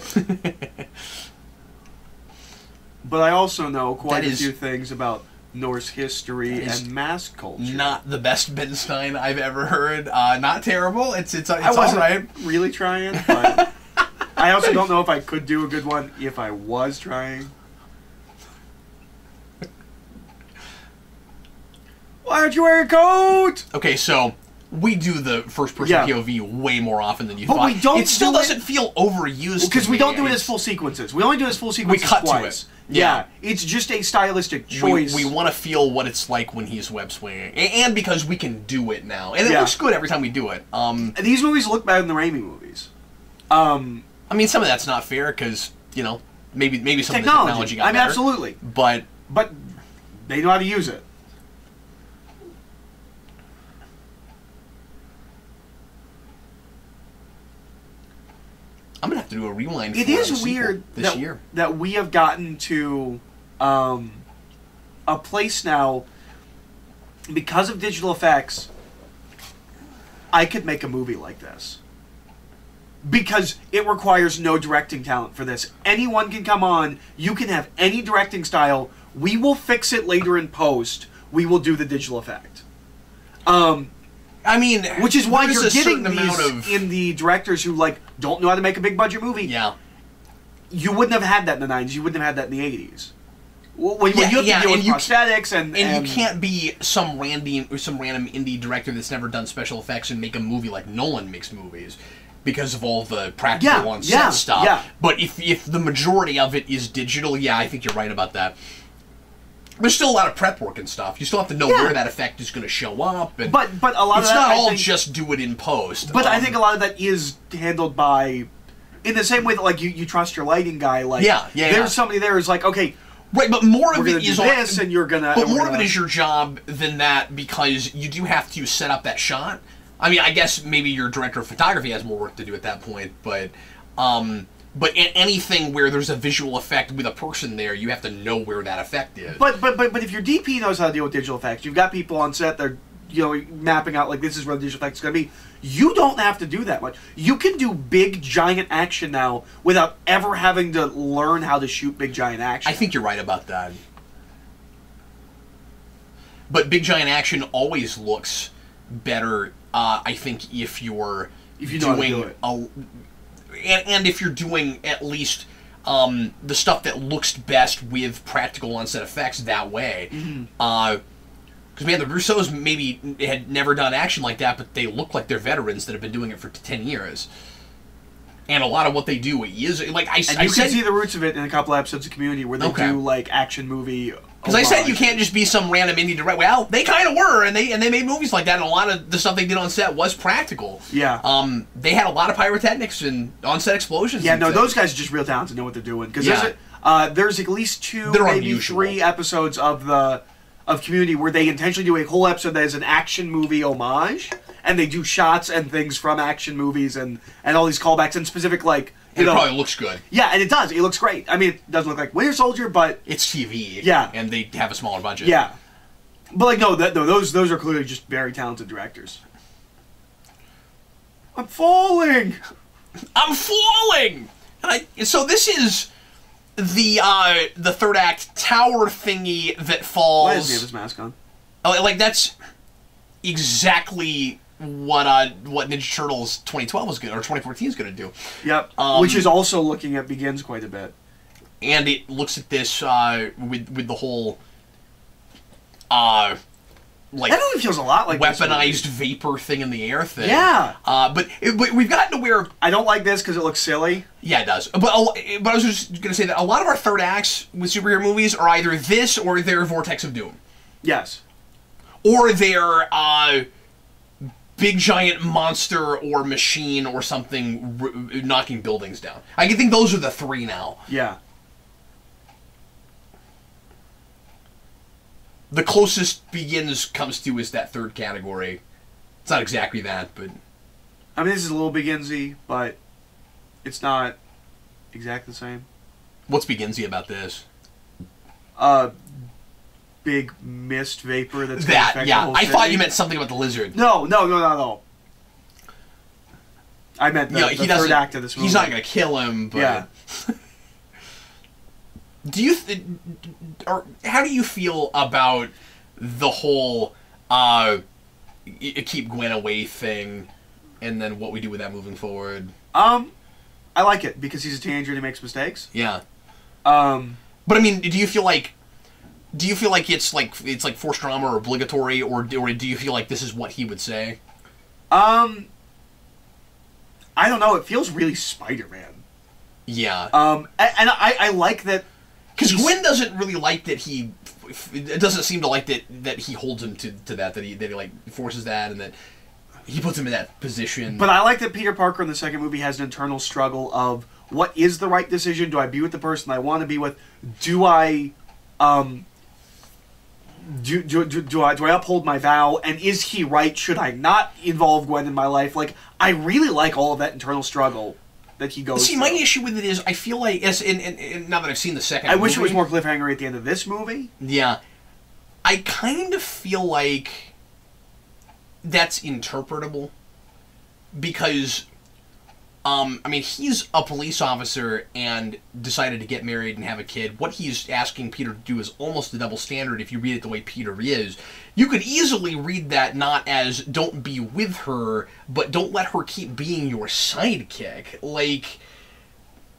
But I also know quite a few things about Norse history and mask culture. Not the best Ben Stein I've ever heard. Not terrible. It's I wasn't all right. really trying, but... I also don't know if I could do a good one if I was trying. Why aren't you wearing a coat? Okay, so we do the first-person POV way more often than you but thought. We don't. It still doesn't feel overused because we don't do it as full sequences. We only do it as full sequences. We cut twice. to it. Yeah, it's just a stylistic choice. We want to feel what it's like when he's web swinging, and because we can do it now, and it looks good every time we do it. These movies look better than the Raimi movies. I mean, some of that's not fair because, you know, maybe some of the technology got better. Absolutely. But they know how to use it. I'm going to have to do a rewind It is weird this year. That we have gotten to a place now, because of digital effects, I could make a movie like this. Because it requires no directing talent for this. Anyone can come on. You can have any directing style. We will fix it later in post. We will do the digital effect. I mean, which is why you're getting these in the directors who like don't know how to make a big budget movie. Yeah. You wouldn't have had that in the 90s. You wouldn't have had that in the 80s. When you have to deal with prosthetics and you can't be some random indie director that's never done special effects and make a movie like Nolan makes movies. Because of all the practical on-set stuff. Yeah. But if the majority of it is digital, yeah, I think you're right about that. There's still a lot of prep work and stuff. You still have to know where that effect is going to show up. And but a lot of that... It's not all just do it in post. But I think a lot of that is handled by... In the same way that like you trust your lighting guy. Like, there's somebody there who's like, okay... Right, but more of it is this, and you're gonna... But more of it is your job than that because you do have to set up that shot. I mean, I guess maybe your director of photography has more work to do at that point, but anything where there's a visual effect with a person there, you have to know where that effect is. But if your DP knows how to deal with digital effects, you've got people on set that are mapping out like this is where the digital effect is going to be. You don't have to do that much. You can do big giant action now without ever having to learn how to shoot big giant action. I think you're right about that. But big giant action always looks better. I think if you're doing and if you're doing at least the stuff that looks best with practical on-set effects that way, because man, the Russos maybe had never done action like that, but they look like they're veterans that have been doing it for 10 years. And a lot of what they do is like you can see the roots of it in a couple episodes of Community where they do like action movie. Because I said you can't just be some random indie director. Well, they kind of were, and they made movies like that, and a lot of the stuff they did on set was practical. Yeah. They had a lot of pyrotechnics and on-set explosions. Yeah, no, those guys are just real talented, know what they're doing. Because there's at least 2, maybe 3 episodes of Community where they intentionally do a whole episode that is an action movie homage, and they do shots and things from action movies and all these callbacks and specific like. It probably looks good. Yeah, and it does. It looks great. I mean, it doesn't look like Winter Soldier, but it's TV. Yeah, and they have a smaller budget. Yeah, but like those are clearly just very talented directors. I'm falling. I'm falling! So this is the third act tower thingy that falls. Why does he have his mask on? Oh, like, that's exactly what Ninja Turtles 2012 was good, or 2014 is going to do. Yep. Which is also looking at Begins quite a bit. And it looks at this with the whole like that movie feels a lot like weaponized vapor thing in the air thing. Yeah. But we've gotten to where I don't like this because it looks silly. Yeah, it does. But I was just going to say that a lot of our third acts with superhero movies are either this or they're Vortex of Doom. Yes. Or they're big giant monster or machine or something knocking buildings down. I can think those are the three now. Yeah. The closest Begins comes to is that third category. It's not exactly that, but... I mean, this is a little Beginsy, but it's not exactly the same. What's Beginsy about this? Big mist vapor that's that, going to affect yeah. the whole I city. thought you meant something about the lizard. No. I meant the third act of this movie. He's not going to kill him, but... Yeah. Or how do you feel about the whole keep Gwen away thing, and then what we do with that moving forward? I like it because he's a teenager and he makes mistakes. Yeah. But I mean, do you feel like it's like forced drama or obligatory, or do you feel like this is what he would say? I don't know. It feels really Spider-Man. Yeah. And I like that. Because Gwen doesn't really like that he... It doesn't seem to like that he holds him to that he like forces that, and that he puts him in that position. But I like that Peter Parker in the second movie has an internal struggle of what is the right decision? Do I be with the person I want to be with? Do I do I uphold my vow? And is he right? Should I not involve Gwen in my life? Like, I really like all of that internal struggle that he goes through. My issue with it is, I feel like, and now that I've seen the second I movie... wish it was more cliffhanger at the end of this movie. Yeah. I kind of feel like that's interpretable. Because, I mean, he's a police officer and decided to get married and have a kid. What he's asking Peter to do is almost a double standard if you read it the way Peter is. You could easily read that not as don't be with her, but don't let her keep being your sidekick. Like,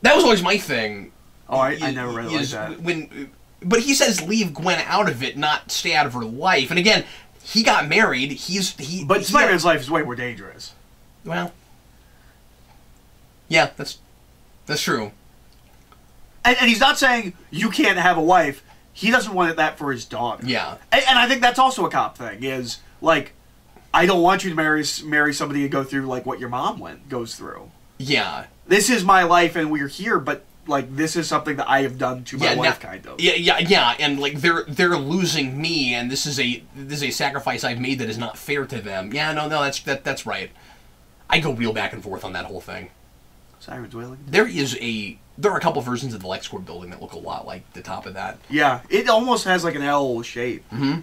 that was always my thing. Oh, I never read it like that. But he says leave Gwen out of it, not stay out of her life. And again, he got married. But Spider-Man's life is way more dangerous. Well, yeah, that's true. And he's not saying you can't have a wife. He doesn't want that for his daughter. Yeah. And I think that's also a cop thing, is, like, I don't want you to marry somebody and go through, like, what your mom goes through. Yeah. This is my life and we're here, but, like, this is something that I have done to my wife, kind of. Yeah, and, like, they're losing me, and this is a sacrifice I've made that is not fair to them. Yeah, no, that's right. I go real back and forth on that whole thing. Sirens wailing? There are a couple versions of the LexCorp building that look a lot like the top of that. Yeah, it almost has like an L shape. Mm-hmm.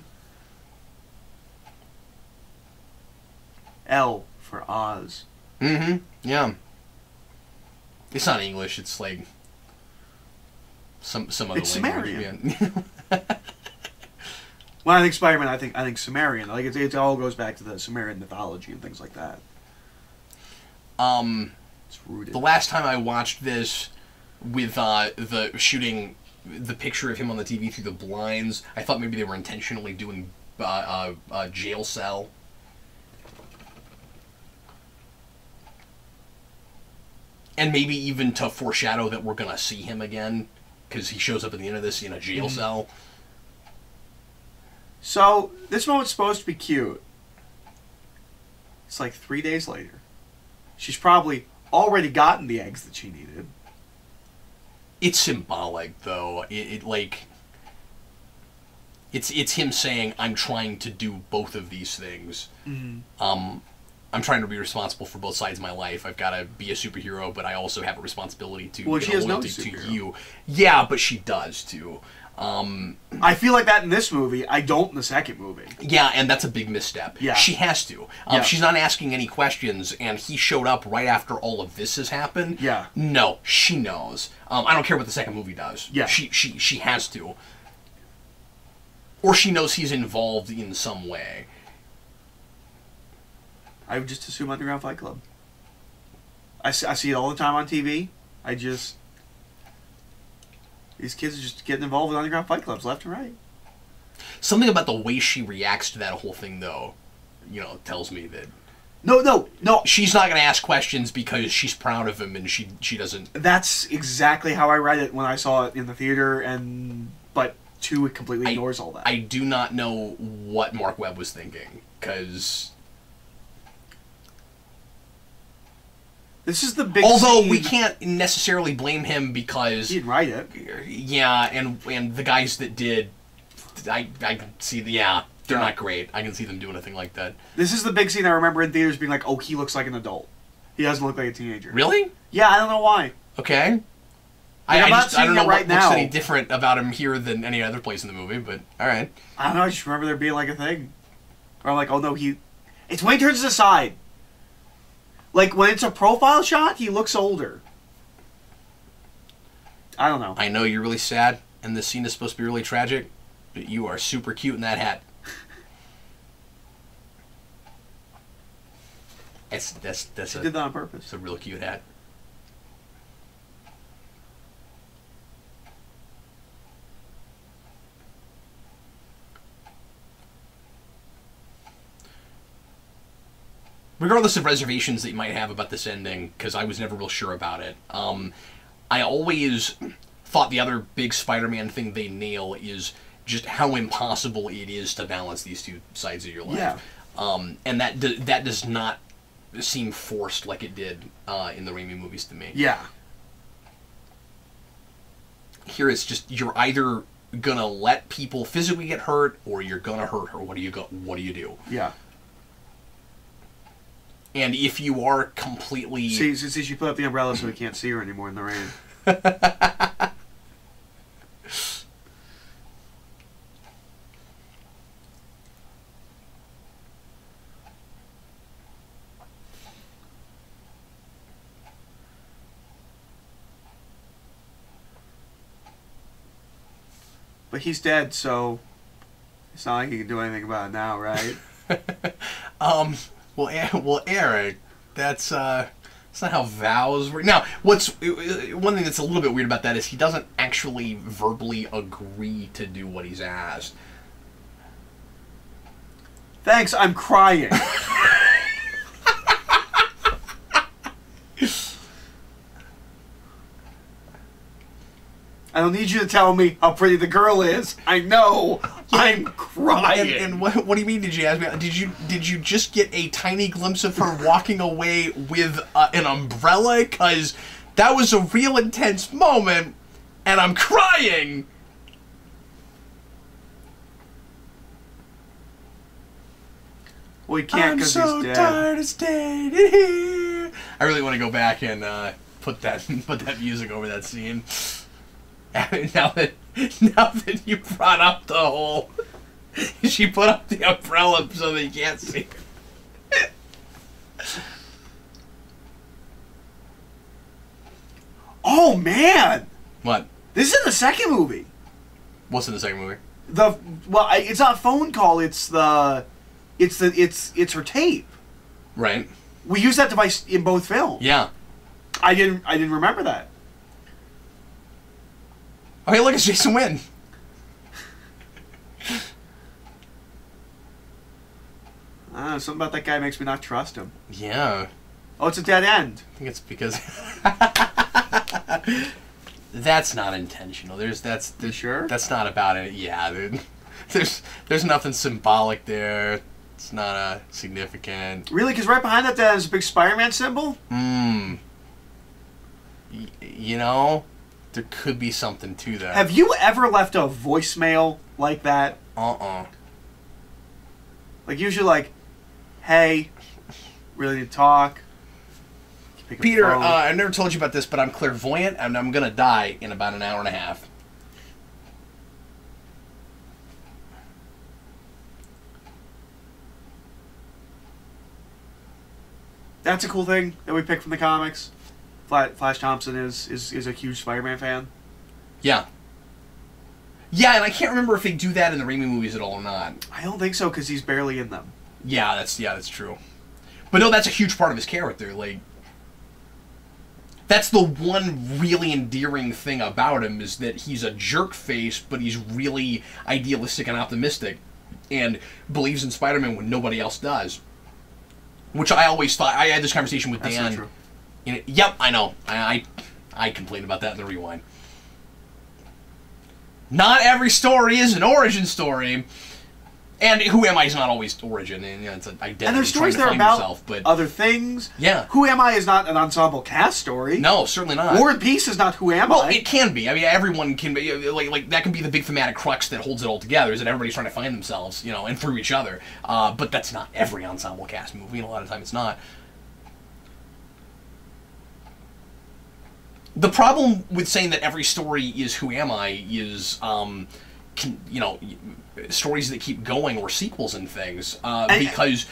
L for Oz. Mm-hmm. Yeah. It's not English. It's like some other it's language. Sumerian. Yeah. When I think Spider-Man, I think Sumerian. Like it all goes back to the Sumerian mythology and things like that. It's rooted. The last time I watched this with the shooting the picture of him on the TV through the blinds, I thought maybe they were intentionally doing a jail cell. And maybe even to foreshadow that we're going to see him again, because he shows up at the end of this in a jail cell. So, this moment's supposed to be cute. It's like 3 days later. She's probably already gotten the eggs that she needed. It's symbolic, though. It's him saying, I'm trying to do both of these things. Mm-hmm. I'm trying to be responsible for both sides of my life. I've got to be a superhero, but I also have a responsibility to she has no to superhero. you. Yeah, but she does, too. I feel like that in this movie. I don't in the second movie. Yeah, and that's a big misstep. Yeah. She has to. Yeah. She's not asking any questions, and he showed up right after all of this has happened. Yeah. No, she knows. I don't care what the second movie does. Yeah. She has to. Or she knows he's involved in some way. I would just assume Underground Fight Club. I see it all the time on TV. These kids are just getting involved with Underground Fight Clubs left and right. Something about the way she reacts to that whole thing, though, tells me that... No. She's not going to ask questions because she's proud of him and she doesn't... That's exactly how I read it when I saw it in the theater, but 2, it completely ignores all that. I do not know what Mark Webb was thinking, because... This is the big Although scene. we can't necessarily blame him because... He didn't write it. Yeah, and the guys that did... I can see... They're not great. I can see them doing a thing like that. This is the big scene I remember in theaters being like, oh, he looks like an adult. He doesn't look like a teenager. Really? Yeah, I don't know why. Okay. I'm not I don't know seeing it right what looks now. any different about him here than any other place in the movie, but alright. I don't know, I just remember there being like a thing. Or I'm like, oh no, it's when he turns to the side. Like, when it's a profile shot, he looks older. I don't know. I know you're really sad, and this scene is supposed to be really tragic, but you are super cute in that hat. That's She did that on purpose. It's a real cute hat. Regardless of reservations that you might have about this ending, because I was never real sure about it, I always thought the other big Spider-Man thing they nail is just how impossible it is to balance these two sides of your life. Yeah. And that does not seem forced like it did in the Raimi movies to me. Yeah. Here it's just, you're either gonna let people physically get hurt, or you're gonna hurt her. What do you do? Yeah. And if you are completely... See, she put up the umbrella so we can't see her anymore in the rain. But he's dead, so it's not like he can do anything about it now, right? Well, Eric, that's not how vows work. Now, one thing that's a little bit weird about that is he doesn't actually verbally agree to do what he's asked. Thanks, I'm crying. I don't need you to tell me how pretty the girl is. I know. I'm crying. And what do you mean? Did you ask me? Did you just get a tiny glimpse of her walking away with an umbrella? Because that was a real intense moment, and I'm crying. Well, he can't because he's dead. I'm so tired of staying in here. I really want to go back and put that music over that scene. Now that you brought up the whole, she put up the umbrella so they can't see. Oh man! What? This is in the second movie. What's in the second movie? It's not a phone call. It's her tape. Right. We use that device in both films. Yeah. I didn't remember that. Oh, hey, look, it's Jason Wynn. Something about that guy makes me not trust him. Yeah. Oh, it's a dead end. I think it's because that's not intentional. Sure? That's not about it. Yeah, dude. There's nothing symbolic there. It's not significant. Really? Because right behind that dead end is a big Spider-Man symbol? There could be something to that. Have you ever left a voicemail like that? Like, usually like, hey, really need to talk. Peter, I never told you about this, but I'm clairvoyant, and I'm going to die in about an hour and a half. that's a cool thing that we picked from the comics. Flash Thompson is a huge Spider-Man fan. Yeah. Yeah, and I can't remember if they do that in the Raimi movies at all or not. I don't think so, because he's barely in them. Yeah, that's true. But no, that's a huge part of his character. Like, that's the one really endearing thing about him, is that he's a jerk face, but he's really idealistic and optimistic, and believes in Spider-Man when nobody else does. Which I always thought. I had this conversation with Dan. That's not true. Yep, I know. I complained about that in the rewind. Not every story is an origin story. And Who Am I is not always origin. And, it's an identity. And there's stories there about yourself, but other things. Yeah. Who Am I is not an ensemble cast story. No, certainly not. War and Peace is not Who Am I. Well, it can be. I mean, everyone can be. Like that can be the big thematic crux that holds it all together, is that everybody's trying to find themselves, and through each other. But that's not every ensemble cast movie, and a lot of time it's not. The problem with saying that every story is Who Am I is, stories that keep going, or sequels and things, because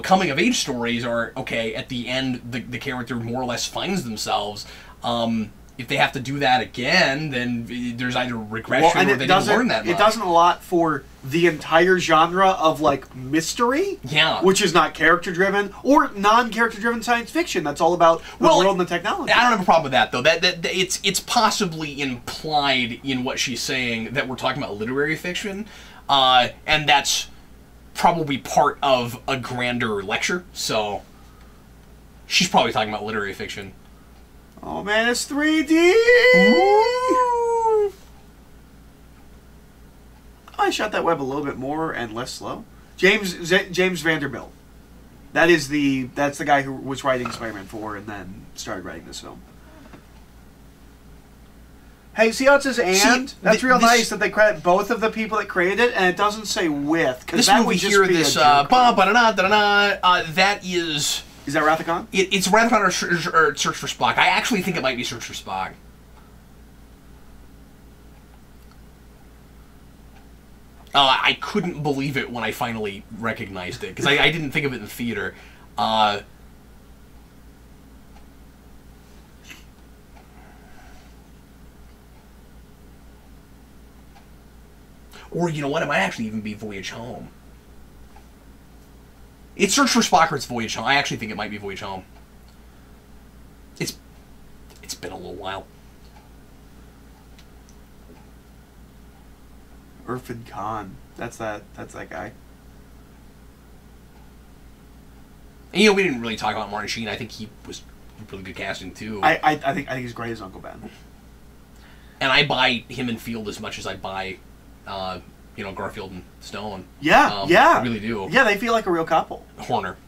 coming of age stories are, okay, at the end the character more or less finds themselves. If they have to do that again, then there's either regression or they didn't learn that much. It doesn't a lot for the entire genre of, like, mystery, which is not character-driven, or non-character-driven science fiction. That's all about the world and the technology. I don't have a problem with that, though. That it's possibly implied in what she's saying that we're talking about literary fiction, and that's probably part of a grander lecture, so she's probably talking about literary fiction. Oh man, it's 3D! Ooh. I shot that web a little bit more and less slow. James Vanderbilt. That's the guy who was writing Spider-Man 4 and then started writing this film. Hey, see how it says "and"? That's real nice that they credit both of the people that created it, and it doesn't say "with." This that movie here, that is... Is that Rathacon? It's Rathacon or Search for Spock. I actually think it might be Search for Spock. I couldn't believe it when I finally recognized it, because I didn't think of it in the theater. Or, you know what, it might actually even be Voyage Home. It's Search for Spock or it's Voyage Home. I actually think it might be Voyage Home. It's been a little while. Irfan Khan. That's that guy. And, we didn't really talk about Martin Sheen. I think he was really good casting too. I think he's great as Uncle Ben. And I buy him and Field as much as I buy Garfield and Stone. Yeah, I really do. Yeah, they feel like a real couple. Horner.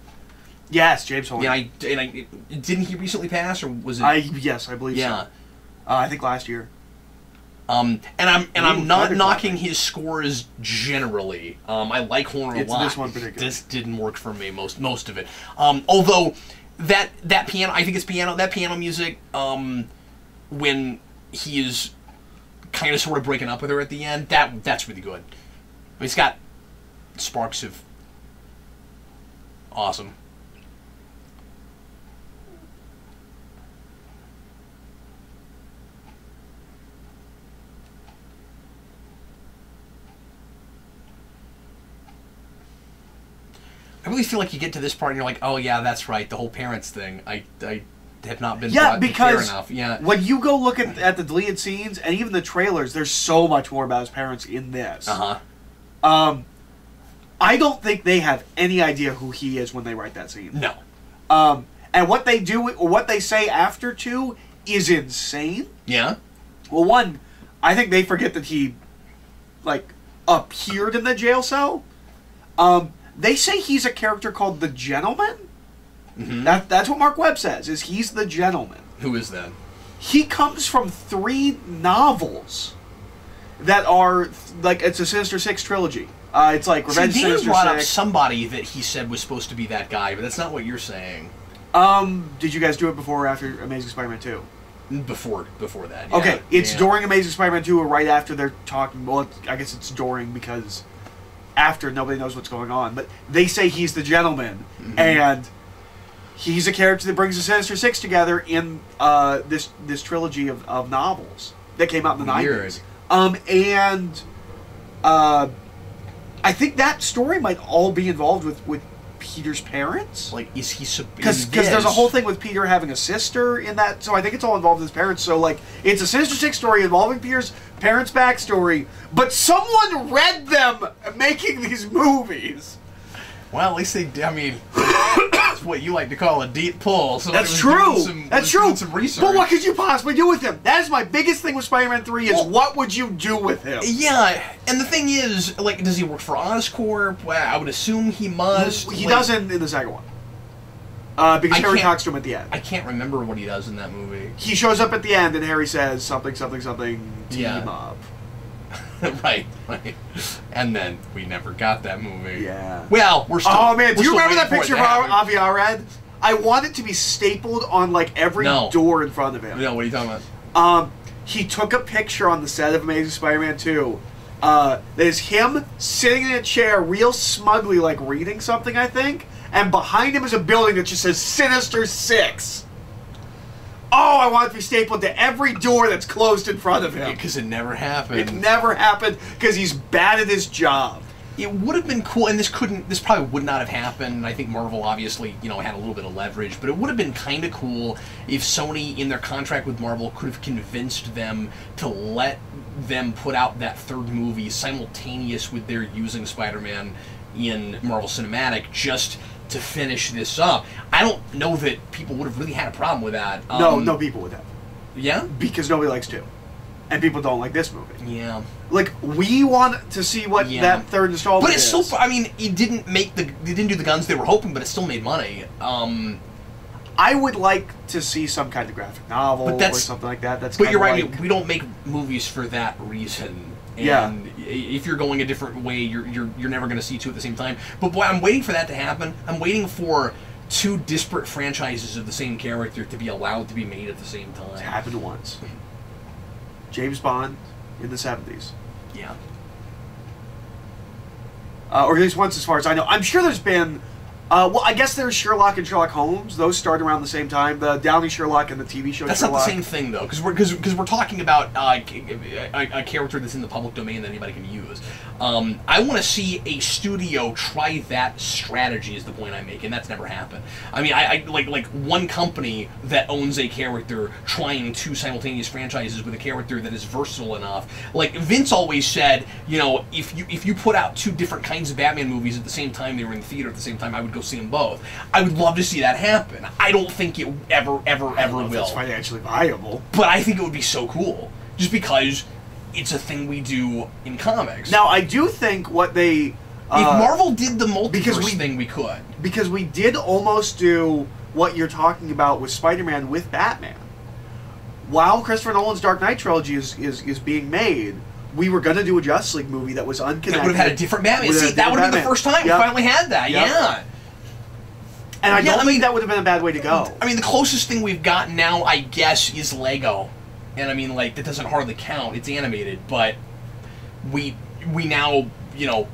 Yes, James Horner. Yeah, didn't he recently pass, or was it? Yes, I believe so. I think last year. And I'm not knocking his scores generally. I like Horner a lot. This one particularly. This didn't work for me most of it. Although that piano, I think it's piano. That piano music, when he is kind of sort of breaking up with her at the end, that's really good. I mean, it's got sparks of awesome. I really feel like you get to this part and you're like, oh yeah, that's right, the whole parents thing. I have not been brought to care enough. Yeah, when you go look at the deleted scenes and even the trailers, there's so much more about his parents in this. I don't think they have any idea who he is when they write that scene. No. And what they do, or what they say after too, is insane. Yeah. Well, one, I think they forget that he, appeared in the jail cell. They say he's a character called the Gentleman. Mm-hmm. That's what Mark Webb says, is he's the Gentleman. Who is that? He comes from 3 novels that are, it's a Sinister Six trilogy. It's like Revenge See, Sinister brought Six. up somebody that he said was supposed to be that guy, but that's not what you're saying. Did you guys do it before or after Amazing Spider-Man 2? Before that, yeah. Okay, it's during Amazing Spider-Man 2 or right after they're talking. Well, I guess it's during because after nobody knows what's going on. But they say he's the Gentleman, and He's a character that brings the Sinister Six together in this trilogy of novels that came out in the Weird. 90s. I think that story might all be involved with Peter's parents. Like, is he... Because there's a whole thing with Peter having a sister in that, so I think it's all involved with his parents. So, like, it's a Sinister Six story involving Peter's parents' backstory, but someone read them making these movies. Well, at least they... I mean, it's what you like to call a deep pull. So That's true. That's true. Some research. But what could you possibly do with him? That is my biggest thing with Spider-Man 3 is what would you do with him? Yeah, and the thing is, like, does he work for Oscorp? Well, I would assume he must. He like, doesn't in the second one. Because Harry talks to him at the end. I can't remember what he does in that movie. He shows up at the end and Harry says something, something, something, team up. right. And then we never got that movie. Yeah. Well, we're still... Oh, man, do you remember that waiting picture for of it to happen. Avi Arad? I want it to be stapled on, like, every door in front of him. No, what are you talking about? He took a picture on the set of Amazing Spider-Man 2. There's him sitting in a chair real smugly, like, reading something, I think. And behind him is a building that just says Sinister Six. Oh, I want it to be stapled to every door that's closed in front of him. Because it never happened. It never happened because he's bad at his job. It would have been cool, and this probably would not have happened. I think Marvel obviously, had a little bit of leverage, but it would have been kind of cool if Sony, in their contract with Marvel, could have convinced them to let them put out that third movie simultaneous with their using Spider-Man in Marvel Cinematic, just to finish this up. I don't know that people would have really had a problem with that. No people would have. Yeah? Because nobody likes 2. And people don't like this movie. Yeah. Like, we want to see what that third installment But it's is. still... I mean, it didn't do the guns they were hoping, but it still made money. I would like to see some kind of graphic novel or something like that. But you're right, we don't make movies for that reason. And if you're going a different way, you're never going to see 2 at the same time. But boy, I'm waiting for that to happen. I'm waiting for 2 disparate franchises of the same character to be allowed to be made at the same time. It's happened once. James Bond in the 70s. Yeah. Or at least once, as far as I know. I'm sure there's been... well, I guess there's Sherlock and Sherlock Holmes. Those started around the same time. The Downey Sherlock and the TV show That's Sherlock. not the same thing, though, because we're talking about a character that's in the public domain that anybody can use. I want to see a studio try that strategy. Is the point I'm making? That's never happened. I mean, I like one company that owns a character trying 2 simultaneous franchises with a character that is versatile enough. Like Vince always said, if you put out 2 different kinds of Batman movies at the same time, they were in the theater at the same time, I would go see them both. I would love to see that happen. I don't think it ever will. It's financially viable. But I think it would be so cool, just because it's a thing we do in comics. Now, I do think what they... if Marvel did the multiverse thing, we could. Because we did almost do what you're talking about with Spider-Man with Batman. While Christopher Nolan's Dark Knight trilogy is being made, we were going to do a Justice League movie that was unconnected. That would have had a different Batman. See, that would have been the first time we finally had that. Yep. Yeah. And I don't think that would have been a bad way to go. I mean, the closest thing we've got now, I guess, is Lego. And I mean, like, that doesn't hardly count. It's animated, but we now,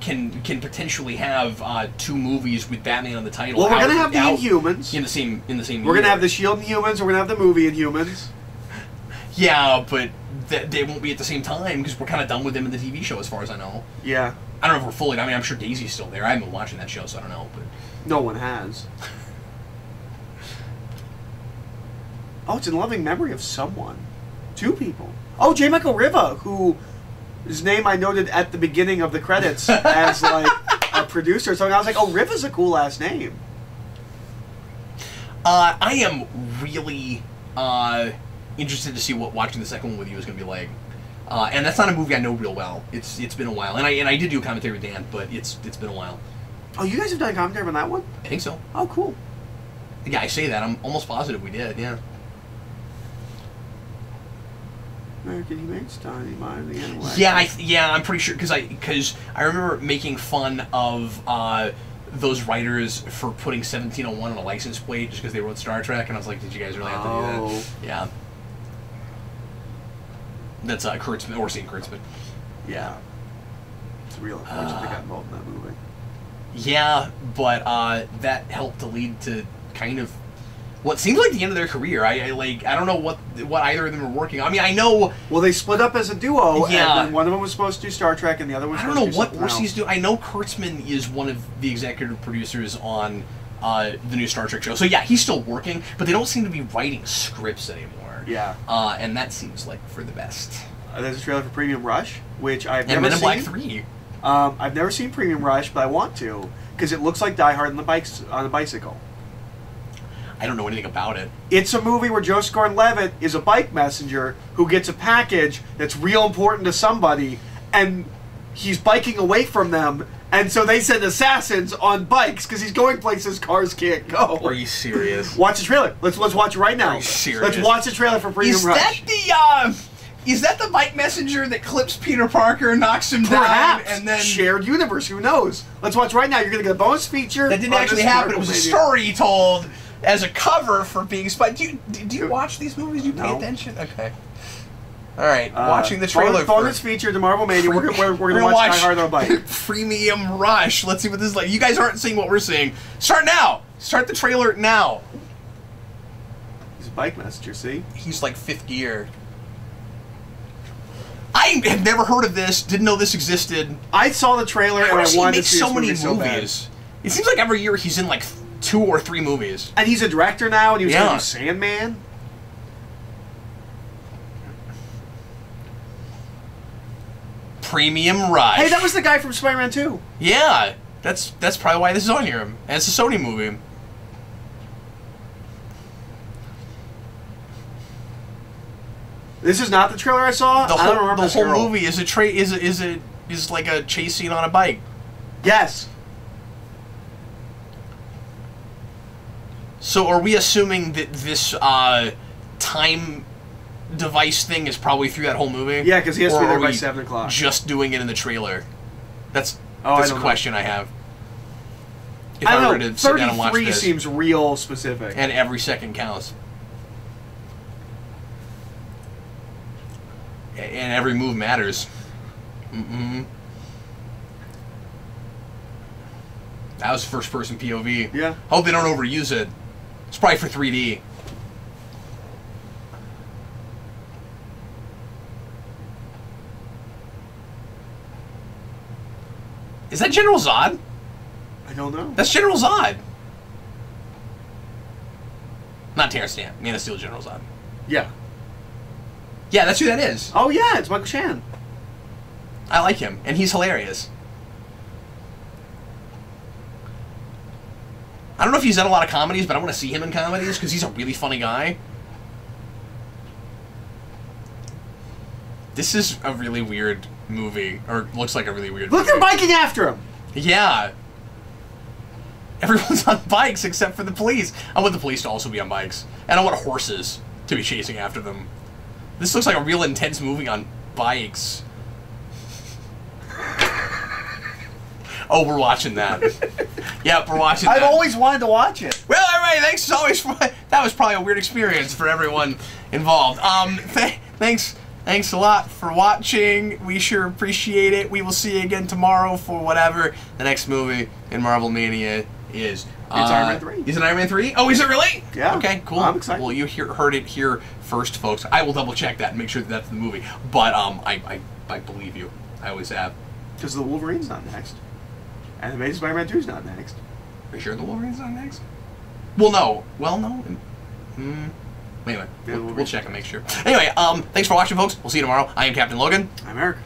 can potentially have 2 movies with Batman on the title. Well, we're gonna have the Inhumans in the same. We're gonna have the Shield Inhumans. We're gonna have the movie Inhumans. Yeah, but they won't be at the same time because we're kind of done with them in the TV show, as far as I know. Yeah. I don't know if we're fully. I mean, I'm sure Daisy's still there. I haven't been watching that show, so I don't know. But no one has. Oh, it's in loving memory of someone. 2 people. Oh, J. Michael Riva, whose name I noted at the beginning of the credits as, like, a producer or something. I was like, oh, Riva's a cool last name. I am really interested to see what watching the second one with you is going to be like. And that's not a movie I know real well. It's been a while. And I did do a commentary with Dan, but it's been a while. Oh, you guys have done a commentary on that one? I think so. Oh, cool. Yeah, I say that. I'm almost positive we did, yeah. American Humane Society, mine, the animal. Yeah, I'm pretty sure because I remember making fun of those writers for putting 1701 on a license plate just because they wrote Star Trek, and I was like, did you guys really have to do that? Yeah. That's Kurtzman, or St. Kurtzman. Yeah. It's real unfortunate they got involved in that movie. Yeah, but that helped to lead to kind of Well, it seems like the end of their career. I don't know what either of them are working on. I mean, I know. Well, they split up as a duo, Yeah. and then one of them was supposed to do Star Trek, and the other one was I don't supposed know to do what something Orsi's else. doing. I know Kurtzman is one of the executive producers on the new Star Trek show. So yeah, he's still working, but they don't seem to be writing scripts anymore. Yeah. And that seems like for the best. There's a trailer for Premium Rush, which I've And never Men in seen. Black 3. I've never seen Premium Rush, but I want to because it looks like Die Hard on the bicycle. I don't know anything about it. It's a movie where Joseph Gordon-Levitt is a bike messenger who gets a package that's real important to somebody, and he's biking away from them, and so they send assassins on bikes because he's going places cars can't go. Are you serious? Watch the trailer. Let's watch it right now. Are you serious? Let's watch the trailer for Premium Rush. Is that the bike messenger that clips Peter Parker, knocks him Perhaps. down, and then Shared universe, who knows? Let's watch right now. You're going to get a bonus feature. that didn't on actually this happen? It was a Mania. story he told as a cover for being spy. Do you watch these movies? Do you pay No. attention? Okay. All right. Watching the trailer bonus for feature to Marvel Mania. We're gonna watch Die Hard on a bike. Premium Rush. Let's see what this is like. You guys aren't seeing what we're seeing. Start now. Start the trailer now. He's a bike messenger. See? He's like 5th gear. I have never heard of this. Didn't know this existed. I saw the trailer and How I does he wanted make to see so this many movie so bad. movies? It seems like every year he's in like 2 or 3 movies. And he's a director now, and he was going Yeah. to do Sandman. Premium Rush. Hey, that was the guy from Spider-Man 2. Yeah, that's probably why this is on here. And it's a Sony movie. This is not the trailer I saw. I don't remember The this whole girl. movie is like a chase scene on a bike. Yes. So are we assuming that this time device thing is probably through that whole movie? Yeah, because he has to Or be there are by we 7 o'clock. just doing it in the trailer? That's I a don't know. question I have. If I were don't know. to sit down and watch 33 this, seems real specific. and every second counts. And every move matters. That was first-person POV. Yeah. Hope they don't overuse it. It's probably for 3D. Is that General Zod? I don't know. That's General Zod. Not Terrence Stamp. Man of Steel General Zod. Yeah. Yeah, that's who that is. Oh, yeah, it's Michael Shannon. I like him, and he's hilarious. I don't know if he's done a lot of comedies, but I want to see him in comedies because he's a really funny guy. This is a really weird movie, or looks like a really weird Look, movie. they're biking after him. Yeah. Everyone's on bikes except for the police. I want the police to also be on bikes. And I want horses to be chasing after them. This looks like a real intense movie on bikes. Oh, we're watching that. Yep, we're watching that. I've always wanted to watch it. Well, everybody, thanks as always for that was probably a weird experience for everyone involved. Thanks a lot for watching. We sure appreciate it. We will see you again tomorrow for whatever the next movie in Marvel Mania is. It's Iron Man 3. Is it Iron Man 3? Oh, is it really? Yeah. Okay, cool. I'm excited. Well, you heard it here first, folks. I will double check that and make sure that that's the movie. But I believe you. I always have. Because the Wolverine's not next. And the Amazing Spider-Man 2's not next. Are you sure the Wolverine's not next? Well, no. Well, no. Anyway, Yeah, we'll check and make sure. Anyway, thanks for watching, folks. We'll see you tomorrow. I am Captain Logan. I'm Eric.